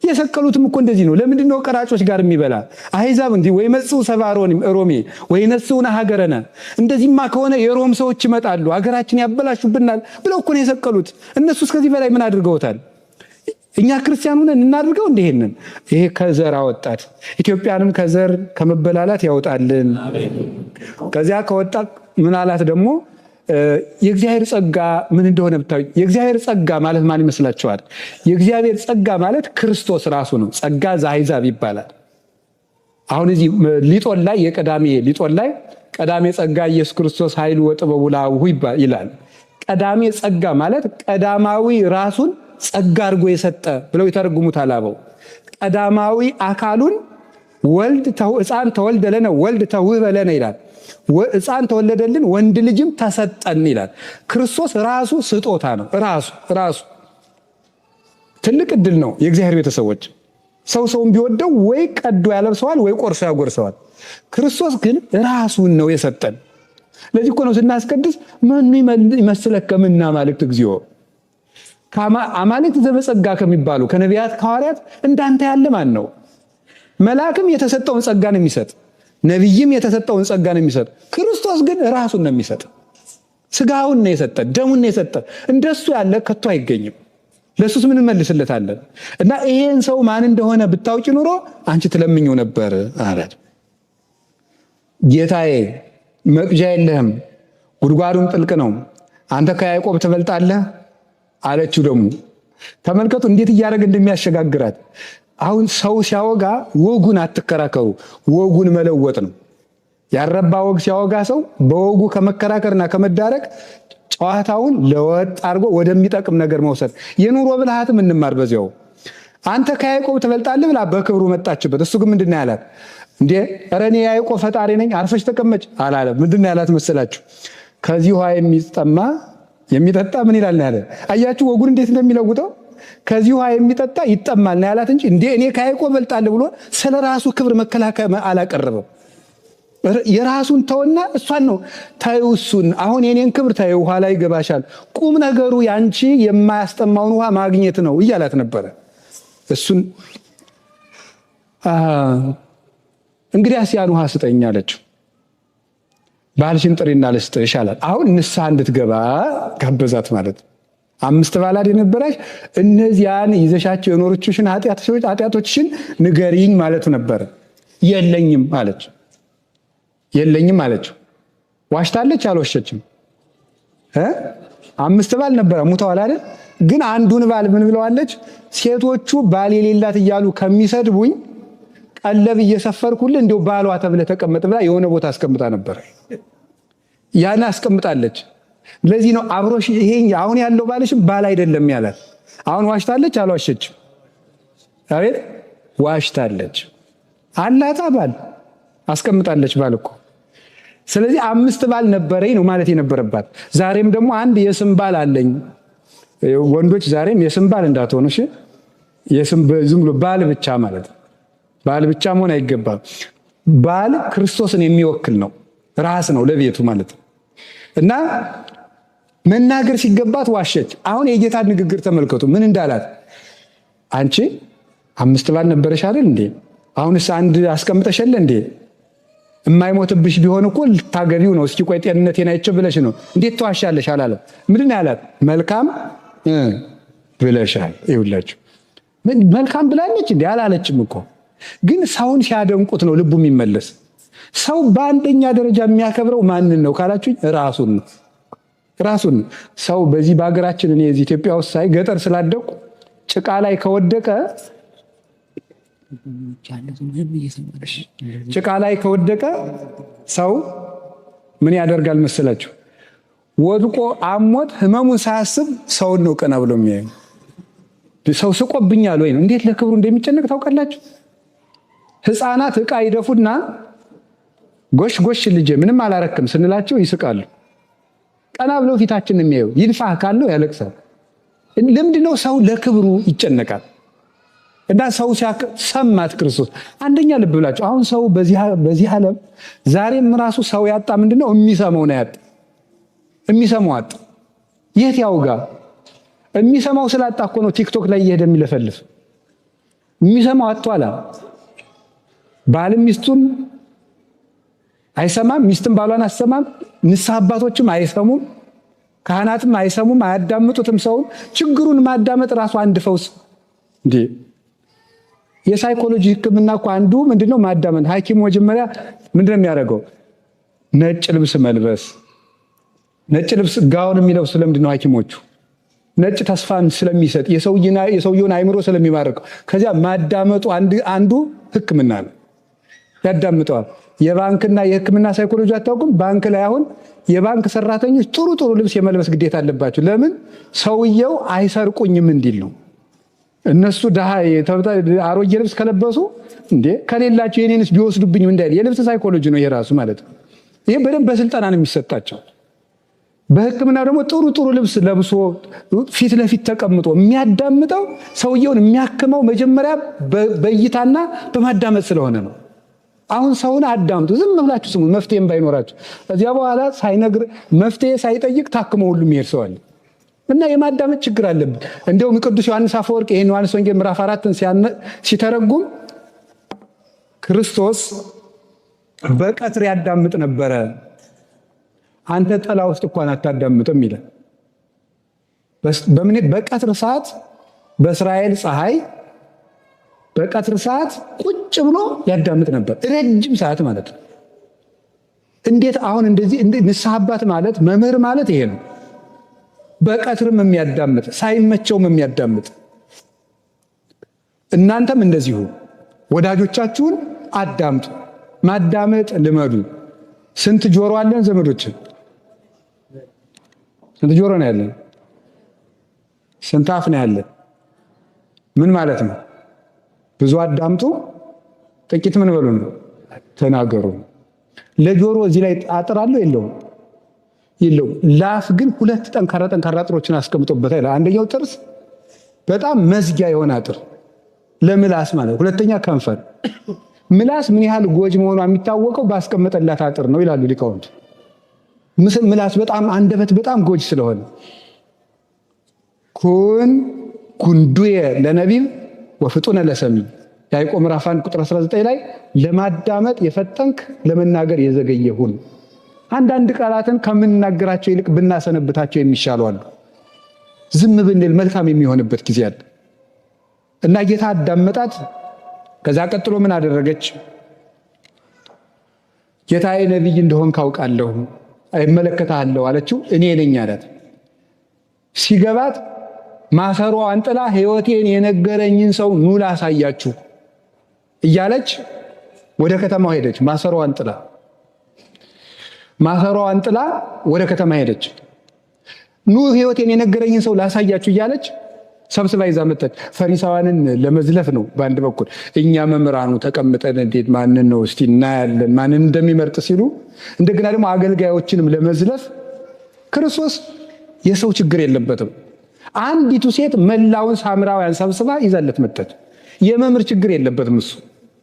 Speaker 1: የሰቀሉትም እኮ እንደዚህ ነው። ለምንድነው ቀራጮች ጋር የሚበላ አሕዛብ እንዲህ ወይ መጽኡ ሰባሮን ሮሜ ወይ ነስኡነ ሀገረነ፣ እንደዚህማ ከሆነ የሮም ሰዎች ይመጣሉ ሀገራችን ያበላሹብናል ብለው እኮ ነው የሰቀሉት። እነሱ እስከዚህ በላይ ምን አድርገውታል? እኛ ክርስቲያን ሆነን እናድርገው እንደሄንን። ይሄ ከዘር አወጣት። ኢትዮጵያንም ከዘር ከመበላላት ያወጣልን። ከዚያ ከወጣ ምን አላት ደግሞ? የእግዚአብሔር ጸጋ ምን እንደሆነ ብታዩ። የእግዚአብሔር ጸጋ ማለት ማን ይመስላችኋል? የእግዚአብሔር ጸጋ ማለት ክርስቶስ ራሱ ነው። ጸጋ ዘአሕዛብ ይባላል። አሁን እዚህ ሊጦን ላይ የቀዳሜ ሊጦን ላይ ቀዳሜ ጸጋ ኢየሱስ ክርስቶስ ኃይሉ ወጥበቡ ለአቡሁ ይላል። ቀዳሜ ጸጋ ማለት ቀዳማዊ ራሱን ጸጋ አድርጎ የሰጠ ብለው ይተረጉሙታል አበው። ቀዳማዊ አካሉን ወልድ ሕፃን ተወልደ ለነ ወልድ ተውህበ ለነ ይላል። ሕፃን ተወለደልን ወንድ ልጅም ተሰጠን ይላል። ክርስቶስ ራሱ ስጦታ ነው። ራሱ ትልቅ ዕድል ነው። የእግዚአብሔር ቤተሰቦች ሰውን ቢወደው ወይ ቀዶ ያለብሰዋል ወይ ቆርሶ ያጎርሰዋል። ክርስቶስ ግን ራሱን ነው የሰጠን። ለዚህ እኮ ነው ስናስቀድስ መኑ ይመስለከ ምና ማልክት እግዚኦ አማልክት ዘበጸጋ ከሚባሉ ከነቢያት ከሐዋርያት እንዳንተ ያለ ማን ነው? መልአክም የተሰጠውን ጸጋ ነው የሚሰጥ፣ ነቢይም የተሰጠውን ጸጋ ነው የሚሰጥ። ክርስቶስ ግን ራሱን ነው የሚሰጥ። ስጋውን ነው የሰጠ፣ ደሙን ነው የሰጠ። እንደሱ ያለ ከቶ አይገኝም። ለሱስ ምን እንመልስለታለን? እና ይሄን ሰው ማን እንደሆነ ብታውቂ ኑሮ አንቺ ትለምኚው ነበር አላት። ጌታዬ መቅጃ የለህም፣ ጉድጓዱም ጥልቅ ነው፣ አንተ ከያዕቆብ ትበልጣለህ አለችው። ደግሞ ተመልከቱ እንዴት እያደረገ እንደሚያሸጋግራት። አሁን ሰው ሲያወጋ ወጉን አትከራከሩ፣ ወጉን መለወጥ ነው። ያረባ ወግ ሲያወጋ ሰው በወጉ ከመከራከርና ከመዳረቅ ጨዋታውን ለወጥ አድርጎ ወደሚጠቅም ነገር መውሰድ። የኑሮ ብልሃትም እንማር በዚያው። አንተ ከያዕቆብ ትበልጣለህ ብላ በክብሩ መጣችበት። እሱ ግን ምንድን ነው ያላት? እንዴ ኧረ እኔ ያዕቆብ ፈጣሪ ነኝ አርፈሽ ተቀመጭ አላለም። ምንድን ነው ያላት መሰላችሁ? ከዚህ ውሃ የሚጠጣ ምን ይላል ነው ያለ። አያችሁ ወጉን እንዴት እንደሚለውጠው። ከዚህ ውሃ የሚጠጣ ይጠማል ነው ያላት እንጂ እንዴ እኔ ከያዕቆብ እበልጣለሁ ብሎ ስለ ራሱ ክብር መከላከያ አላቀረበም። የራሱን ተወና እሷን ነው ታዩ። እሱን አሁን የኔን ክብር ታዩ፣ ውሃ ላይ ይገባሻል። ቁም ነገሩ ያንቺ የማያስጠማውን ውሃ ማግኘት ነው እያላት ነበረ። እሱን እንግዲያስ ያን ውሃ ስጠኝ አለችው። ባልሽን ጥሪና ልስጥሽ አላት። አሁን ንስሐ እንድትገባ ጋበዛት ማለት ነው። 5 ባል የነበረሽ እነዚያን ይዘሻቸው የኖሮችሽን ኃጢአቶችሽን ንገሪኝ ማለት ነበረ። የለኝም አለች። የለኝም አለችው። ዋሽታለች አልዋሸችም? 5 ባል ነበረ ሙተዋል አይደል? ግን አንዱን ባል ምን ብለዋለች? ሴቶቹ ባል የሌላት እያሉ ከሚሰድቡኝ ቀለብ እየሰፈርኩልህ እንዲሁ ባሏ ተብለ ተቀመጥ ብላ የሆነ ቦታ አስቀምጣ ነበር። ያን አስቀምጣለች። ለዚህ ነው አብሮሽ ይሄ አሁን ያለው ባልሽም ባል አይደለም ያላት። አሁን ዋሽታለች አልዋሸችም? አቤት ዋሽታለች። አላታ ባል አስቀምጣለች ባል እኮ። ስለዚህ 5 ባል ነበረኝ ነው ማለት የነበረባት። ዛሬም ደግሞ አንድ የስም ባል አለኝ። ወንዶች ዛሬም የስም ባል እንዳትሆኑ እሺ። የስም ዝም ብሎ ባል ብቻ ማለት ባል ብቻ መሆን አይገባም። ባል ክርስቶስን የሚወክል ነው፣ ራስ ነው ለቤቱ ማለት ነው። እና መናገር ሲገባት ዋሸች። አሁን የጌታ ንግግር ተመልከቱ ምን እንዳላት። አንቺ 5 ባል ነበረሽ አይደል እንዴ? አሁንስ አንድ አስቀምጠሽለ እንዴ? የማይሞትብሽ ቢሆን እኮ ልታገቢው ነው። እስኪ ቆይ ጤንነቴን አይቼ ብለሽ ነው እንዴት ተዋሻለሽ አላለም። ምንድን ያላት? መልካም ብለሻል። ይኸውላችሁ መልካም ብላለች እንዴ? አላለችም እኮ። ግን ሰውን ሲያደንቁት ነው ልቡ የሚመለስ። ሰው በአንደኛ ደረጃ የሚያከብረው ማንን ነው ካላችሁኝ? ራሱን ነው። ራሱን ሰው በዚህ በሀገራችን እኔ እዚህ ኢትዮጵያ ውስጥ ሳይ ገጠር ስላደኩ ጭቃ ላይ ከወደቀ ሰው ምን ያደርጋል መሰላችሁ? ወድቆ አሞት ህመሙን ሳያስብ ሰውን ነው ቀና ብሎ የሚያዩ። ሰው ስቆብኛል ወይ ነው እንዴት ለክብሩ እንደሚጨነቅ ታውቃላችሁ? ህፃናት ዕቃ ይደፉና ጎሽ ጎሽ ልጄ ምንም አላረክም ስንላቸው ይስቃሉ። ቀና ብለው ፊታችንን የሚያዩ። ይልፋህ ካለው ያለቅሳል። ለምንድነው ሰው ለክብሩ ይጨነቃል? እና ሰው ሰማት ክርስቶስ። አንደኛ ልብ ብላችሁ አሁን ሰው በዚህ ዓለም ዛሬም ራሱ ሰው ያጣ ምንድነው? የሚሰማው ነው ያጣ። የሚሰማው አጣ። የት ያውጋ? የሚሰማው ስላጣ እኮ ነው ቲክቶክ ላይ እየሄደ የሚለፈልፍ። የሚሰማው አጥቷል። ባልም ሚስቱን አይሰማም፣ ሚስትም ባሏን አሰማም። ንስሐ አባቶችም አይሰሙም፣ ካህናትም አይሰሙም፣ አያዳምጡትም። ሰውን ችግሩን ማዳመጥ ራሱ አንድ ፈውስ እንዴ! የሳይኮሎጂ ሕክምና እኮ አንዱ ምንድነው? ማዳመጥ። ሐኪም መጀመሪያ ምንድነው የሚያደርገው? ነጭ ልብስ መልበስ። ነጭ ልብስ ጋውን የሚለብሱ ለምንድነው? ሐኪሞቹ ነጭ ተስፋን ስለሚሰጥ የሰውየውን አይምሮ ስለሚማርከው። ከዚያ ማዳመጡ አንዱ ሕክምና ነው። ያዳምጠዋል። የባንክና የሕክምና ሳይኮሎጂ አታውቁም? ባንክ ላይ አሁን የባንክ ሰራተኞች ጥሩ ልብስ የመልበስ ግዴታ አለባቸው። ለምን? ሰውየው አይሰርቁኝም እንዲል ነው። እነሱ አሮጌ ልብስ ከለበሱ እንዴ ከሌላቸው የኔንስ ቢወስዱብኝም እንዳይል የልብስ ሳይኮሎጂ ነው የራሱ ማለት ነው። ይሄ በደንብ በስልጠና ነው የሚሰጣቸው። በሕክምና ደግሞ ጥሩ ልብስ ለብሶ ፊት ለፊት ተቀምጦ የሚያዳምጠው ሰውየውን የሚያክመው መጀመሪያ በእይታና በማዳመጥ ስለሆነ ነው። አሁን ሰውን አዳምጡ፣ ዝም ብላችሁ ስሙ፣ መፍትሄም ባይኖራችሁ። ከዚያ በኋላ ሳይነግር መፍትሄ ሳይጠይቅ ታክሞ ሁሉ የሚሄድ ሰው አለ። እና የማዳመጥ ችግር አለብን። እንደውም ቅዱስ ዮሐንስ አፈወርቅ ይሄን ዮሐንስ ወንጌል ምዕራፍ 4ን ሲተረጉም ክርስቶስ በቀትር ያዳምጥ ነበረ፣ አንተ ጥላ ውስጥ እንኳን አታዳምጥም ይላል። በቀትር ሰዓት በእስራኤል ፀሐይ በቀትር ሰዓት ቁጭ ብሎ ያዳምጥ ነበር፣ ረጅም ሰዓት ማለት ነው። እንዴት አሁን እንደዚህ ንስሐ አባት ማለት መምህር ማለት ይሄ ነው። በቀትርም የሚያዳምጥ ሳይመቸውም የሚያዳምጥ። እናንተም እንደዚሁ ወዳጆቻችሁን አዳምጡ፣ ማዳመጥ ልመዱ። ስንት ጆሮ አለን ዘመዶች? ስንት ጆሮ ነው ያለን? ስንት አፍ ነው ያለን? ምን ማለት ነው? ብዙ አዳምጡ፣ ጥቂት ምን በሉ ነው? ተናገሩ። ለጆሮ እዚህ ላይ አጥር አለው የለውም? የለውም። ለአፍ ግን ሁለት ጠንካራ አጥሮችን አስቀምጦበታል። አንደኛው ጥርስ በጣም መዝጊያ የሆነ አጥር ለምላስ ማለት፣ ሁለተኛ ከንፈር። ምላስ ምን ያህል ጎጅ መሆኗ የሚታወቀው ባስቀመጠላት አጥር ነው ይላሉ ሊቃውንት። ምላስ በጣም አንደበት በጣም ጎጅ ስለሆነ ኩን ጉንዱየ ለነቢብ ወፍጡነ ለሰሚዕ ያዕቆብ ምዕራፍ 1 ቁጥር 19 ላይ ለማዳመጥ የፈጠንክ ለመናገር የዘገየ ሁን። አንዳንድ ቃላትን ከምንናገራቸው ይልቅ ብናሰነብታቸው የሚሻሉ አሉ። ዝም ብንል መልካም የሚሆንበት ጊዜ አለ እና ጌታ አዳመጣት። ከዛ ቀጥሎ ምን አደረገች? ጌታዬ ነቢይ እንደሆን ካውቃለሁ እመለከታለሁ አለችው። እኔ ነኝ አላት። ሲገባት ማሰሮዋን ጥላ ሕይወቴን የነገረኝን ሰው ኑ ላሳያችሁ እያለች ወደ ከተማው ሄደች። ማሰሮዋን ጥላ ወደ ከተማ ሄደች። ኑ ሕይወቴን የነገረኝን ሰው ላሳያችሁ እያለች ሰብስባ ይዛ መጣች። ፈሪሳውያንን ለመዝለፍ ነው በአንድ በኩል። እኛ መምህራኑ ተቀምጠን እንዴት ማንን ነው እስቲ እናያለን ማንን እንደሚመርጥ ሲሉ፣ እንደገና ደግሞ አገልጋዮችንም ለመዝለፍ። ክርስቶስ የሰው ችግር የለበትም። አንዲቱ ሴት መላውን ሳምራውያን ሰብስባ ይዛለት መጣች። የመምህር ችግር የለበትም። እሱ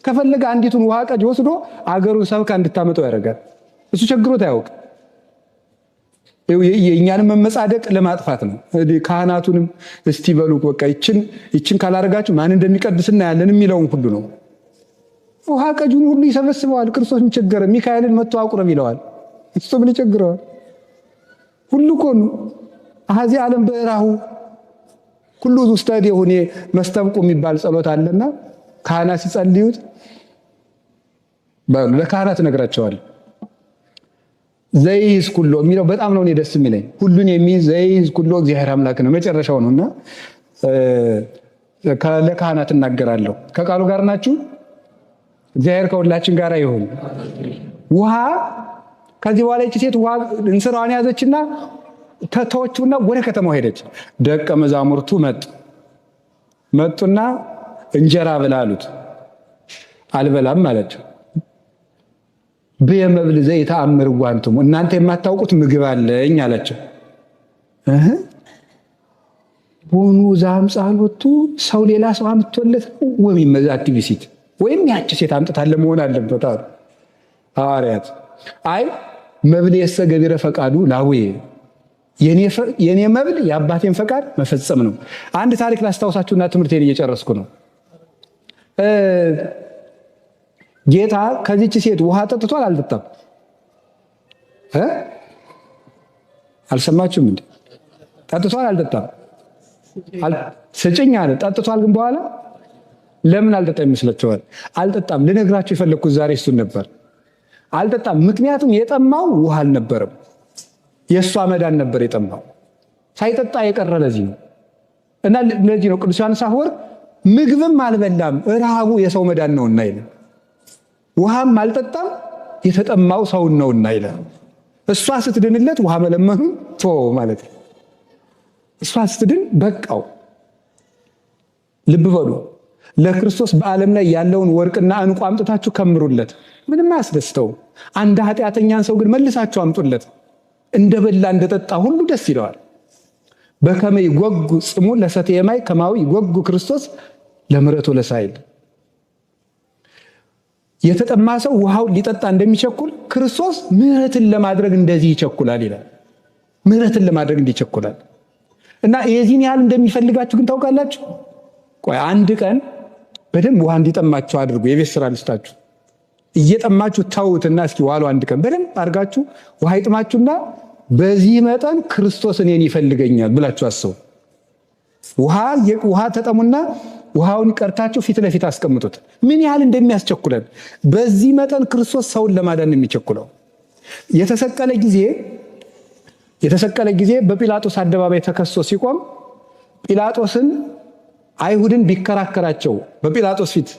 Speaker 1: ከፈለገ አንዲቱን ውሃ ቀጅ ወስዶ አገሩን ሰብካ እንድታመጣው ያደርጋል። እሱ ቸግሮት አያውቅ። የእኛንም መመጻደቅ ለማጥፋት ነው። ካህናቱንም እስቲ በሉ በቃ ይችን ካላረጋችሁ ማን እንደሚቀድስ እናያለን የሚለውን ሁሉ ነው። ውሃ ቀጁን ሁሉ ይሰበስበዋል። ክርስቶስ ምን ቸገረ? ሚካኤልን መጥቶ አቁረብ ይለዋል። እሱ ምን ይቸግረዋል? ሁሉ ኮኑ አዚ ዓለም በራሁ ሁሉ ውስጥ የሆነ መስተምቁ የሚባል ጸሎት አለና ካህናት ሲጸልዩት ለካህናት ነግራቸዋል። ዘይዝ ኩሎ የሚለው በጣም ነው ደስ የሚለኝ። ሁሉን የሚይዝ ዘይዝ ኩሎ እግዚአብሔር አምላክ ነው መጨረሻው ነውና ለካህናት እናገራለሁ። ከቃሉ ጋር ናችሁ? እግዚአብሔር ከሁላችን ጋር ይሁን። ውሃ ከዚህ በኋላ እቺ ሴት ውሃ እንስራዋን ያዘችና ተተወችውና ወደ ከተማው ሄደች። ደቀ መዛሙርቱ መጡና እንጀራ ብላ አሉት። አልበላም አላቸው። በየመብል ዘይተአምር ዋንቱም እናንተ የማታውቁት ምግብ አለኝ አላቸው። ቦኑ ዛም ጻሎቱ ሰው ሌላ ሰው አምጥቶለት ወይም መዛት ቢሲት ወይም ያቺ ሴት አምጥታለ መሆን አለበት አሉ ሐዋርያት። አይ መብል የሰገቢረ ፈቃዱ ላዌ የኔ መብል የአባቴን ፈቃድ መፈጸም ነው። አንድ ታሪክ ላስታውሳችሁና ትምህርቴን እየጨረስኩ ነው። ጌታ ከዚች ሴት ውሃ ጠጥቷል አልጠጣም? አልሰማችሁም እንዴ? ጠጥቷል አልጠጣም? ስጭኝ አለ። ጠጥቷል። ግን በኋላ ለምን አልጠጣም ይመስላችኋል? አልጠጣም። ልነግራችሁ የፈለግኩት ዛሬ እሱን ነበር። አልጠጣም። ምክንያቱም የጠማው ውሃ አልነበረም፣ የእሷ መዳን ነበር የጠማው። ሳይጠጣ የቀረ ለዚህ ነው። እና ለዚህ ነው ቅዱስ ዮሐንስ አፈወርቅ ምግብም አልበላም ረሃቡ የሰው መዳን ነውና ይላል። ውሃም አልጠጣም የተጠማው ሰውን ነውና ይላል። እሷ ስትድንለት ውሃ መለመኑ ተወው ማለት ነው። እሷ ስትድን በቃው። ልብ በሉ፣ ለክርስቶስ በዓለም ላይ ያለውን ወርቅና ዕንቁ አምጥታችሁ ከምሩለት፣ ምንም አያስደስተው። አንድ ኃጢአተኛን ሰው ግን መልሳችሁ አምጡለት፣ እንደበላ እንደጠጣ ሁሉ ደስ ይለዋል። በከመ ይጎጉ ጽሙ ለሰትየ ማይ ከማዊ ይጎጉ ክርስቶስ ለምሕረቱ ለሳይል። የተጠማ ሰው ውሃው ሊጠጣ እንደሚቸኩል ክርስቶስ ምሕረትን ለማድረግ እንደዚህ ይቸኩላል ይላል። ምሕረትን ለማድረግ እንዲቸኩላል እና የዚህን ያህል እንደሚፈልጋችሁ ግን ታውቃላችሁ። ቆይ አንድ ቀን በደንብ ውሃ እንዲጠማችሁ አድርጉ። የቤት ስራ ልስጣችሁ። እየጠማችሁ ታውትና እስኪ ዋሉ አንድ ቀን በደንብ አድርጋችሁ ውሃ ይጥማችሁና በዚህ መጠን ክርስቶስ እኔን ይፈልገኛል ብላችሁ አስቡ። ውሃ ተጠሙና ውሃውን ቀርታችሁ ፊት ለፊት አስቀምጡት። ምን ያህል እንደሚያስቸኩለን በዚህ መጠን ክርስቶስ ሰውን ለማዳን የሚቸኩለው። የተሰቀለ ጊዜ በጲላጦስ አደባባይ ተከሶ ሲቆም ጲላጦስን አይሁድን ቢከራከራቸው በጲላጦስ ፊት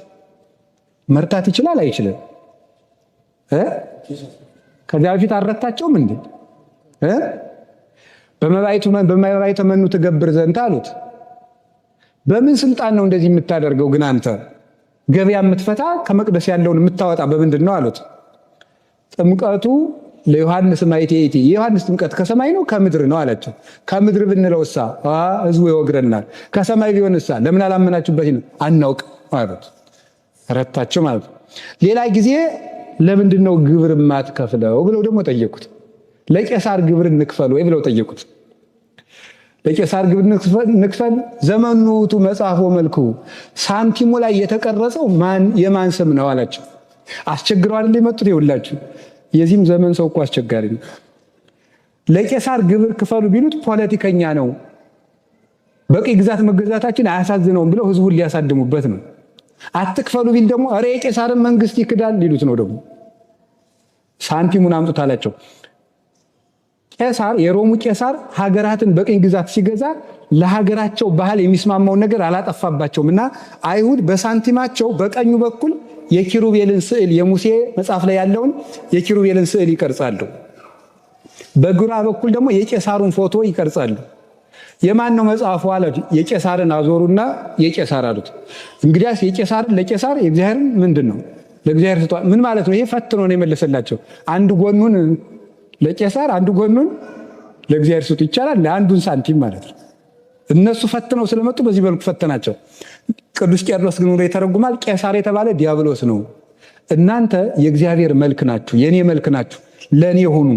Speaker 1: መርታት ይችላል አይችልም? ከዚያ በፊት አልረታቸውም እንዴ? በመባይቱ መኑ ትገብር ዘንድ አሉት። በምን ስልጣን ነው እንደዚህ የምታደርገው? ግን አንተ ገበያ የምትፈታ ከመቅደስ ያለውን የምታወጣ በምንድን ነው አሉት። ጥምቀቱ ለዮሐንስ ማይቴቲ፣ የዮሐንስ ጥምቀት ከሰማይ ነው ከምድር ነው አላቸው። ከምድር ብንለውሳ ህዝቡ ይወግረናል፣ ከሰማይ ቢሆንሳ ለምን አላመናችሁበት? አናውቅ አሉት። ረታቸው ማለት ነው። ሌላ ጊዜ ለምንድን ነው ግብር የማትከፍለው ብለው ደግሞ ጠየቁት። ለቄሳር ግብር እንክፈል ወይ ብለው ጠየቁት። ለቄሳር ግብር እንክፈል፣ ዘመኑ ውእቱ መጽሐፎ መልኩ፣ ሳንቲሙ ላይ የተቀረጸው የማን ስም ነው አላቸው። አስቸግረው አይደል የመጡት? ይኸውላችሁ የዚህም ዘመን ሰው እኮ አስቸጋሪ ነው። ለቄሳር ግብር ክፈሉ ቢሉት ፖለቲከኛ ነው፣ በቅኝ ግዛት መገዛታችን አያሳዝነውም ብለው ህዝቡን ሊያሳድሙበት ነው። አትክፈሉ ቢል ደግሞ ኧረ የቄሳርን መንግስት ይክዳል ሊሉት ነው። ደግሞ ሳንቲሙን አምጡት አላቸው። ቄሳር፣ የሮሙ ቄሳር ሀገራትን በቅኝ ግዛት ሲገዛ ለሀገራቸው ባህል የሚስማማውን ነገር አላጠፋባቸውም እና አይሁድ በሳንቲማቸው በቀኙ በኩል የኪሩቤልን ስዕል፣ የሙሴ መጽሐፍ ላይ ያለውን የኪሩቤልን ስዕል ይቀርጻሉ። በግራ በኩል ደግሞ የቄሳሩን ፎቶ ይቀርጻሉ። የማን ነው መጽሐፉ አሉት። የቄሳርን አዞሩና የቄሳር አሉት። እንግዲያስ የቄሳርን ለቄሳር የእግዚአብሔርን ምንድን ነው ለእግዚአብሔር ስጧል። ምን ማለት ነው? ይሄ ፈትኖ ነው የመለሰላቸው። አንድ ጎኑን ለቄሳር አንድ ጎኑን ለእግዚአብሔር ስጡ ይቻላል? ለአንዱን ሳንቲም ማለት ነው። እነሱ ፈትነው ስለመጡ በዚህ መልኩ ፈተናቸው። ቅዱስ ቄርሎስ ግን ይተረጉማል። ቄሳር የተባለ ዲያብሎስ ነው። እናንተ የእግዚአብሔር መልክ ናችሁ፣ የኔ መልክ ናችሁ፣ ለኔ ሆኑ፣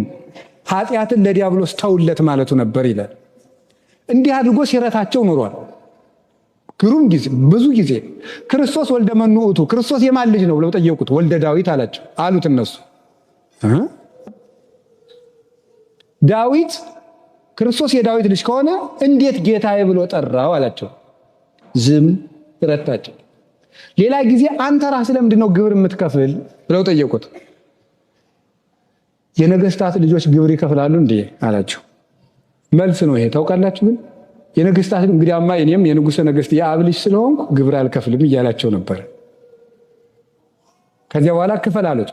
Speaker 1: ኃጢአትን ለዲያብሎስ ተውለት ማለቱ ነበር ይላል። እንዲህ አድርጎ ሲረታቸው ኖሯል። ግሩም ጊዜ፣ ብዙ ጊዜ ክርስቶስ ወልደ መኑ ውእቱ፣ ክርስቶስ የማን ልጅ ነው ብለው ጠየቁት። ወልደ ዳዊት አላቸው አሉት። እነሱ ዳዊት ክርስቶስ የዳዊት ልጅ ከሆነ እንዴት ጌታዬ ብሎ ጠራው አላቸው። ዝም ረታቸው። ሌላ ጊዜ አንተ ራስህ ለምንድን ነው ግብር የምትከፍል ብለው ጠየቁት። የነገስታት ልጆች ግብር ይከፍላሉ እንዴ አላቸው። መልስ ነው ይሄ ታውቃላችሁ። ግን የነገስታት እንግዲያማ እኔም የንጉሠ ነገስት የአብ ልጅ ስለሆንኩ ግብር አልከፍልም እያላቸው ነበር። ከዚያ በኋላ ክፈል አሉት።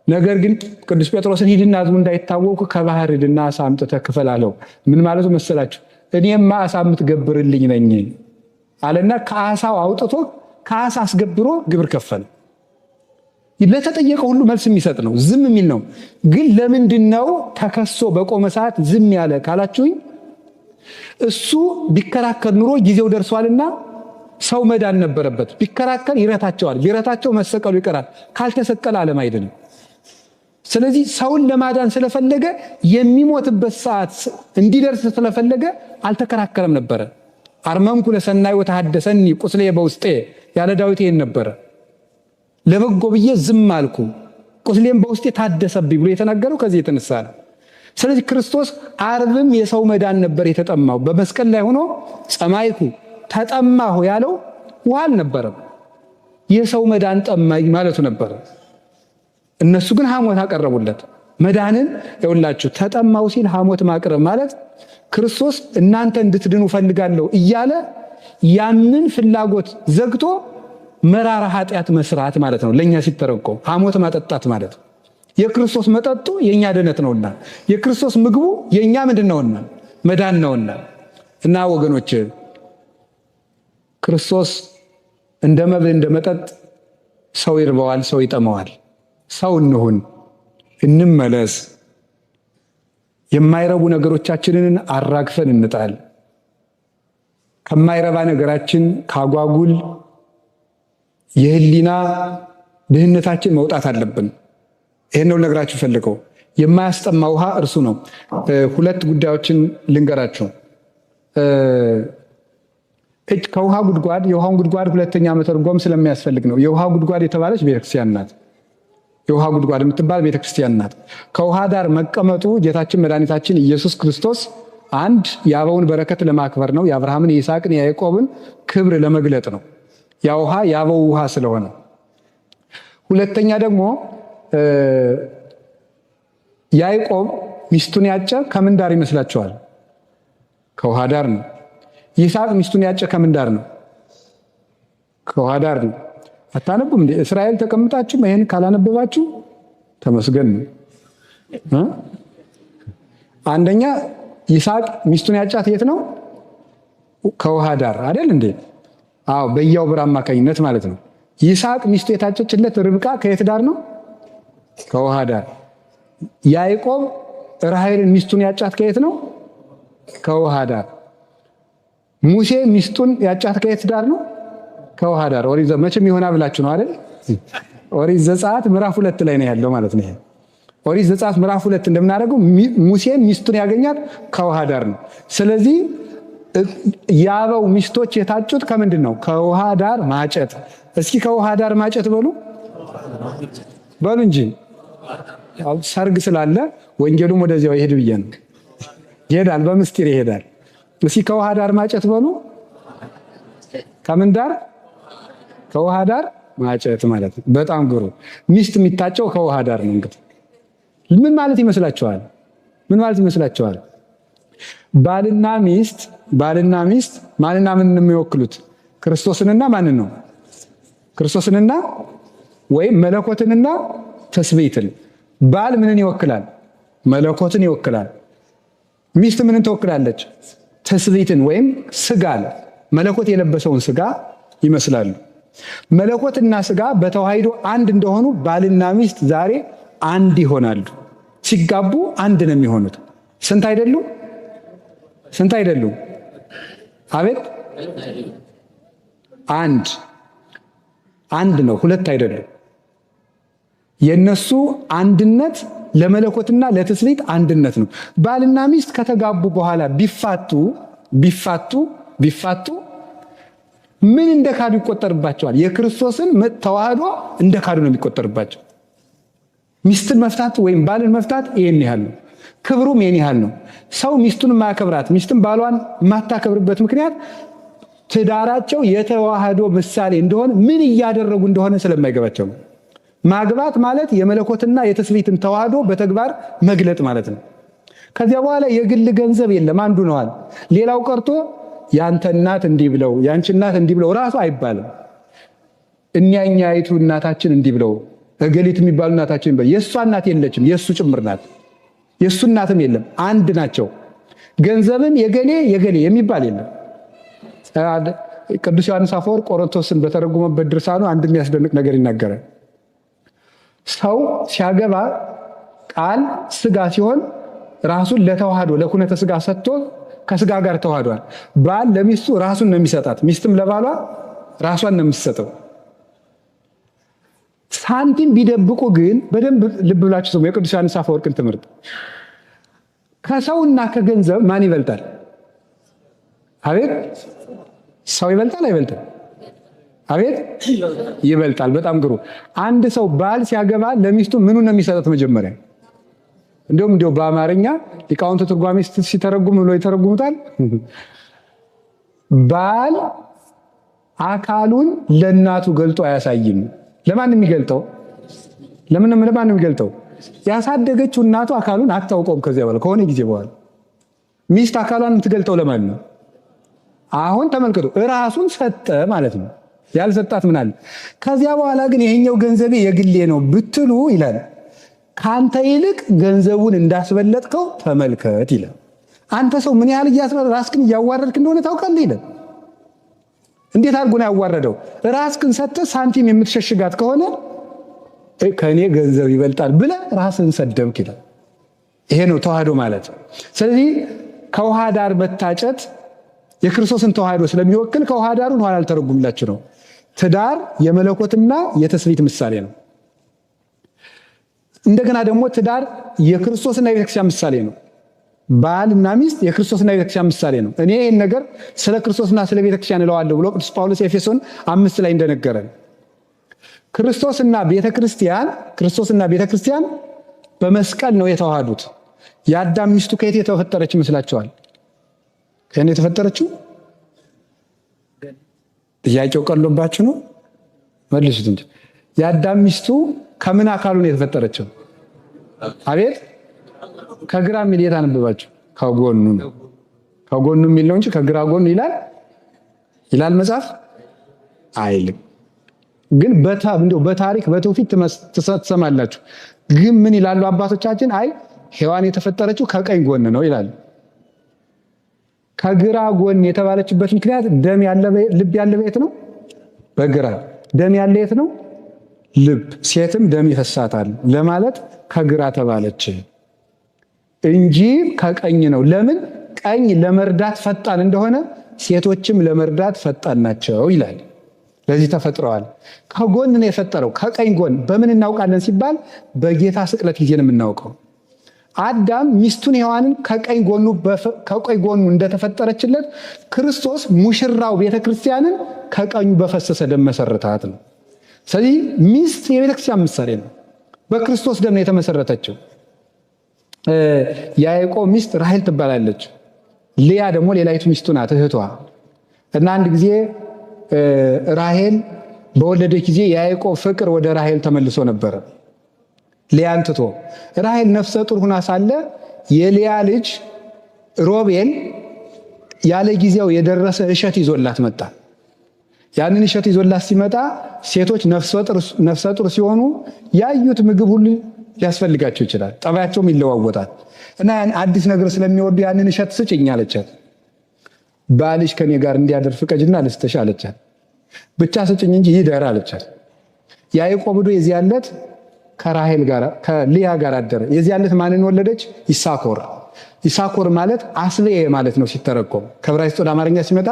Speaker 1: ነገር ግን ቅዱስ ጴጥሮስን ሂድና ሕዝቡ እንዳይታወቁ ከባህር ሂድና ዓሣ አምጥተህ ክፈል አለው። ምን ማለቱ መሰላችሁ? እኔማ ዓሣ የምትገብርልኝ ነኝ አለና ከዓሣው አውጥቶ ከዓሣ አስገብሮ ግብር ከፈለ። ለተጠየቀው ሁሉ መልስ የሚሰጥ ነው፣ ዝም የሚል ነው። ግን ለምንድን ነው ተከሶ በቆመ ሰዓት ዝም ያለ ካላችሁኝ፣ እሱ ቢከራከር ኑሮ ጊዜው ደርሷልና ሰው መዳን ነበረበት። ቢከራከር ይረታቸዋል። ቢረታቸው መሰቀሉ ይቀራል። ካልተሰቀለ ዓለም አይድንም። ስለዚህ ሰውን ለማዳን ስለፈለገ የሚሞትበት ሰዓት እንዲደርስ ስለፈለገ አልተከራከረም ነበረ። አርመምኩ ለሰናይ ወተሐደሰኒ ቁስሌ በውስጤ ያለ ዳዊት ይሄን ነበረ። ለበጎ ብዬ ዝም አልኩ ቁስሌም በውስጤ ታደሰብኝ ብሎ የተናገረው ከዚህ የተነሳ ነው። ስለዚህ ክርስቶስ ዓርብም የሰው መዳን ነበር የተጠማው። በመስቀል ላይ ሆኖ ጸማይኩ ተጠማሁ ያለው ውሃ አልነበረም፣ የሰው መዳን ጠማኝ ማለቱ ነበረ። እነሱ ግን ሐሞት አቀረቡለት። መዳንን ይውላችሁ ተጠማው ሲል ሐሞት ማቅረብ ማለት ክርስቶስ እናንተ እንድትድኑ ፈልጋለሁ እያለ ያንን ፍላጎት ዘግቶ መራራ ኃጢአት መስራት ማለት ነው። ለኛ ሲተረጎም ሐሞት ማጠጣት ማለት ነው። የክርስቶስ መጠጡ የኛ ድነት ነውና፣ የክርስቶስ ምግቡ የኛ ምንድን ነውና መዳን ነውና። እና ወገኖች ክርስቶስ እንደ መብል እንደ መጠጥ ሰው ይርበዋል፣ ሰው ይጠመዋል። ሰው እንሁን፣ እንመለስ። የማይረቡ ነገሮቻችንን አራግፈን እንጣል። ከማይረባ ነገራችን ካጓጉል የህሊና ድህነታችን መውጣት አለብን። ይሄን ነው ልነግራችሁ ፈልገው። የማያስጠማ ውሃ እርሱ ነው። ሁለት ጉዳዮችን ልንገራችሁ። ከውሃ ጉድጓድ የውሃውን ጉድጓድ ሁለተኛ መተርጎም ስለሚያስፈልግ ነው። የውሃ ጉድጓድ የተባለች ቤተክርስቲያን ናት። የውሃ ጉድጓድ የምትባል ቤተክርስቲያን ናት። ከውሃ ዳር መቀመጡ ጌታችን መድኃኒታችን ኢየሱስ ክርስቶስ አንድ የአበውን በረከት ለማክበር ነው። የአብርሃምን፣ የይስሐቅን፣ የያዕቆብን ክብር ለመግለጥ ነው። ያ ውሃ የአበው ውሃ ስለሆነ፣ ሁለተኛ ደግሞ ያዕቆብ ሚስቱን ያጨ ከምን ዳር ይመስላችኋል? ከውሃ ዳር ነው። ይስሐቅ ሚስቱን ያጨ ከምን ዳር ነው? ከውሃ ዳር ነው። አታነቡም እንዴ? እስራኤል ተቀምጣችሁ ይሄን ካላነበባችሁ ተመስገን ነው። አንደኛ ይስሐቅ ሚስቱን ያጫት የት ነው? ከውሃ ዳር አይደል እንዴ? አዎ፣ በያው ብር አማካኝነት ማለት ነው። ይስሐቅ ሚስቱ የታጨችለት ርብቃ ከየት ዳር ነው? ከውሃ ዳር። ያዕቆብ ራሔልን ሚስቱን ያጫት ከየት ነው? ከውሃ ዳር። ሙሴ ሚስቱን ያጫት ከየት ዳር ነው? ከውሃ ዳር። ኦሪት መቼም ይሆናል ብላችሁ ነው አይደል? ኦሪት ዘጸአት ምዕራፍ 2 ላይ ነው ያለው ማለት ነው። ኦሪት ዘጸአት ምዕራፍ 2 እንደምናደርገው ሙሴ ሚስቱን ያገኛት ከውሃ ዳር ነው። ስለዚህ የአበው ሚስቶች የታጩት ከምንድን ነው? ከውሃ ዳር ማጨት። እስኪ ከውሃ ዳር ማጨት በሉ በሉ እንጂ ሰርግ ስላለ ወንጌሉም ወደዚያው ይሄድ ብዬ ነው። ይሄዳል፣ በምስጢር ይሄዳል። እስኪ ከውሃ ዳር ማጨት በሉ። ከምን ዳር? ከውሃ ዳር ማጨት ማለት ነው። በጣም ግሩ። ሚስት የሚታጨው ከውሃ ዳር ነው። እንግዲህ ምን ማለት ይመስላችኋል? ምን ማለት ይመስላችኋል? ባልና ሚስት ማንና ምን የሚወክሉት? ክርስቶስንና ማንን ነው? ክርስቶስንና ወይም መለኮትንና ተስቤትን። ባል ምንን ይወክላል? መለኮትን ይወክላል። ሚስት ምንን ትወክላለች? ተስቤትን ወይም ስጋን፣ መለኮት የለበሰውን ስጋ ይመስላሉ። መለኮትና ስጋ በተዋሂዶ አንድ እንደሆኑ ባልና ሚስት ዛሬ አንድ ይሆናሉ። ሲጋቡ አንድ ነው የሚሆኑት። ስንት አይደሉም? ስንት አይደሉም? አቤት፣ አንድ ነው፣ ሁለት አይደሉም። የነሱ አንድነት ለመለኮትና ለትስብእት አንድነት ነው። ባልና ሚስት ከተጋቡ በኋላ ቢፋቱ ምን እንደካዱ ይቆጠርባቸዋል? የክርስቶስን ተዋህዶ እንደካዱ ነው የሚቆጠርባቸው። ሚስትን መፍታት ወይም ባልን መፍታት ይሄን ያህል ነው። ክብሩም ይሄን ያህል ነው። ሰው ሚስቱን ማያከብራት፣ ሚስትን ባሏን የማታከብርበት ምክንያት ትዳራቸው የተዋህዶ ምሳሌ እንደሆነ ምን እያደረጉ እንደሆነ ስለማይገባቸው ነው። ማግባት ማለት የመለኮትና የትስብእትን ተዋህዶ በተግባር መግለጥ ማለት ነው። ከዚያ በኋላ የግል ገንዘብ የለም፣ አንዱ ነዋል። ሌላው ቀርቶ ያንተ እናት እንዲህ ብለው፣ ያንቺ እናት እንዲህ ብለው ራሱ አይባልም። እኛኛይቱ እናታችን እንዲህ ብለው፣ እገሊት የሚባሉ እናታችን እንዲህ ብለው። የእሷ እናት የለችም፣ የእሱ ጭምር ናት። የእሱ እናትም የለም፣ አንድ ናቸው። ገንዘብን የገሌ የሚባል የለም። ቅዱስ ዮሐንስ አፈወርቅ ቆሮንቶስን በተረጎመበት ድርሳኑ አንድ የሚያስደንቅ ነገር ይናገራል። ሰው ሲያገባ ቃል ስጋ ሲሆን ራሱን ለተዋህዶ ለኩነተ ስጋ ሰጥቶ ከስጋ ጋር ተዋህዷል። ባል ለሚስቱ ራሱን ነው የሚሰጣት፣ ሚስትም ለባሏ ራሷን ነው የምትሰጠው። ሳንቲም ቢደብቁ ግን በደንብ ልብ ብላችሁ ስሙ የቅዱስ ዮሐንስ አፈወርቅን ትምህርት። ከሰውና ከገንዘብ ማን ይበልጣል? አቤት፣ ሰው ይበልጣል አይበልጥም? አቤት፣ ይበልጣል። በጣም ግሩ። አንድ ሰው ባል ሲያገባ ለሚስቱ ምኑን ነው የሚሰጣት? መጀመሪያ እንዲሁም በአማርኛ ሊቃውንቱ ትርጓሜ ሲተረጉም ብሎ ይተረጉሙታል። ባል አካሉን ለእናቱ ገልጦ አያሳይም። ለማን የሚገልጠው? ለማን የሚገልጠው? ያሳደገችው እናቱ አካሉን አታውቀውም። ከዚያ በኋላ ከሆነ ጊዜ በኋላ ሚስት አካሏን የምትገልጠው ለማን ነው? አሁን ተመልከቱ፣ ራሱን ሰጠ ማለት ነው። ያልሰጣት ምን አለ? ከዚያ በኋላ ግን ይሄኛው ገንዘቤ የግሌ ነው ብትሉ ይላል፣ ካንተ ይልቅ ገንዘቡን እንዳስበለጥከው ተመልከት ይላል። አንተ ሰው ምን ያህል ራስክን እያዋረድክ እንደሆነ ታውቃለህ ይላል። እንዴት አድርጎ ነው ያዋረደው? ራስክን ሰጥተህ ሳንቲም የምትሸሽጋት ከሆነ ከእኔ ገንዘብ ይበልጣል ብለህ ራስን ሰደብክ ይላል። ይሄ ነው ተዋህዶ ማለት። ስለዚህ ከውሃ ዳር መታጨት የክርስቶስን ተዋህዶ ስለሚወክል ከውሃ ዳሩን ኋላ አልተረጉምላችሁ ነው። ትዳር የመለኮትና የትስብእት ምሳሌ ነው። እንደገና ደግሞ ትዳር የክርስቶስና የቤተክርስቲያን ምሳሌ ነው። ባልና ሚስት የክርስቶስና ቤተክርስቲያን ምሳሌ ነው። እኔ ይህን ነገር ስለ ክርስቶስና ስለ ቤተክርስቲያን እለዋለሁ ብሎ ቅዱስ ጳውሎስ ኤፌሶን 5 ላይ እንደነገረን ክርስቶስና ቤተክርስቲያን በመስቀል ነው የተዋሃዱት። የአዳም ሚስቱ ከየት የተፈጠረች ይመስላችኋል? ከእኔ የተፈጠረችው? ጥያቄው ቀሎባችሁ ነው? መልሱት እንጂ። የአዳም ሚስቱ ከምን አካሉ ነው የተፈጠረችው? አቤት ከግራ የሚል የት አነበባችሁ? ከጎኑ ነው። ከጎኑ የሚል ነው እንጂ ከግራ ጎኑ ይላል መጽሐፍ አይልም። ግን በታሪክ በትውፊት ትሰማላችሁ። ግን ምን ይላሉ አባቶቻችን? አይ ሔዋን የተፈጠረችው ከቀኝ ጎን ነው ይላሉ። ከግራ ጎን የተባለችበት ምክንያት ልብ ያለ የት ነው? በግራ። ደም ያለ የት ነው? ልብ። ሴትም ደም ይፈሳታል ለማለት ከግራ ተባለች እንጂ ከቀኝ ነው። ለምን? ቀኝ ለመርዳት ፈጣን እንደሆነ ሴቶችም ለመርዳት ፈጣን ናቸው ይላል። ለዚህ ተፈጥረዋል። ከጎን ነው የፈጠረው፣ ከቀኝ ጎን። በምን እናውቃለን ሲባል በጌታ ስቅለት ጊዜ ነው የምናውቀው። አዳም ሚስቱን ሔዋንን ከቀኝ ጎኑ እንደተፈጠረችለት ክርስቶስ ሙሽራው ቤተክርስቲያንን ከቀኙ በፈሰሰ ደም መሰረታት ነው። ስለዚህ ሚስት የቤተክርስቲያን ምሳሌ ነው። በክርስቶስ ደም ነው የተመሰረተችው። የያዕቆብ ሚስት ራሔል ትባላለች። ልያ ደግሞ ሌላይቱ ሚስቱ ናት፣ እህቷ። እና አንድ ጊዜ ራሔል በወለደች ጊዜ የያዕቆብ ፍቅር ወደ ራሔል ተመልሶ ነበረ፣ ልያን ትቶ። ራሔል ነፍሰ ጡር ሁና ሳለ የልያ ልጅ ሮቤል ያለ ጊዜው የደረሰ እሸት ይዞላት መጣ። ያንን እሸት ይዞላት ሲመጣ ሴቶች ነፍሰ ጡር ሲሆኑ ያዩት ምግብ ሁሉ ሊያስፈልጋቸው ይችላል፣ ጠባያቸውም ይለዋወጣል። እና አዲስ ነገር ስለሚወዱ ያንን እሸት ስጭኝ አለቻት። ባልሽ ከኔ ጋር እንዲያደር ፍቀጅና ልስጥሽ አለቻት። ብቻ ስጭኝ እንጂ ይደር አለቻት። ያዕቆብ ዶ የዚያን ዕለት ከራሔል ጋር ከልያ ጋር አደረ። የዚያን ዕለት ማንን ወለደች? ይሳኮር ማለት አስብኤ ማለት ነው ሲተረጎም። ከዕብራይስጥ ወደ አማርኛ ሲመጣ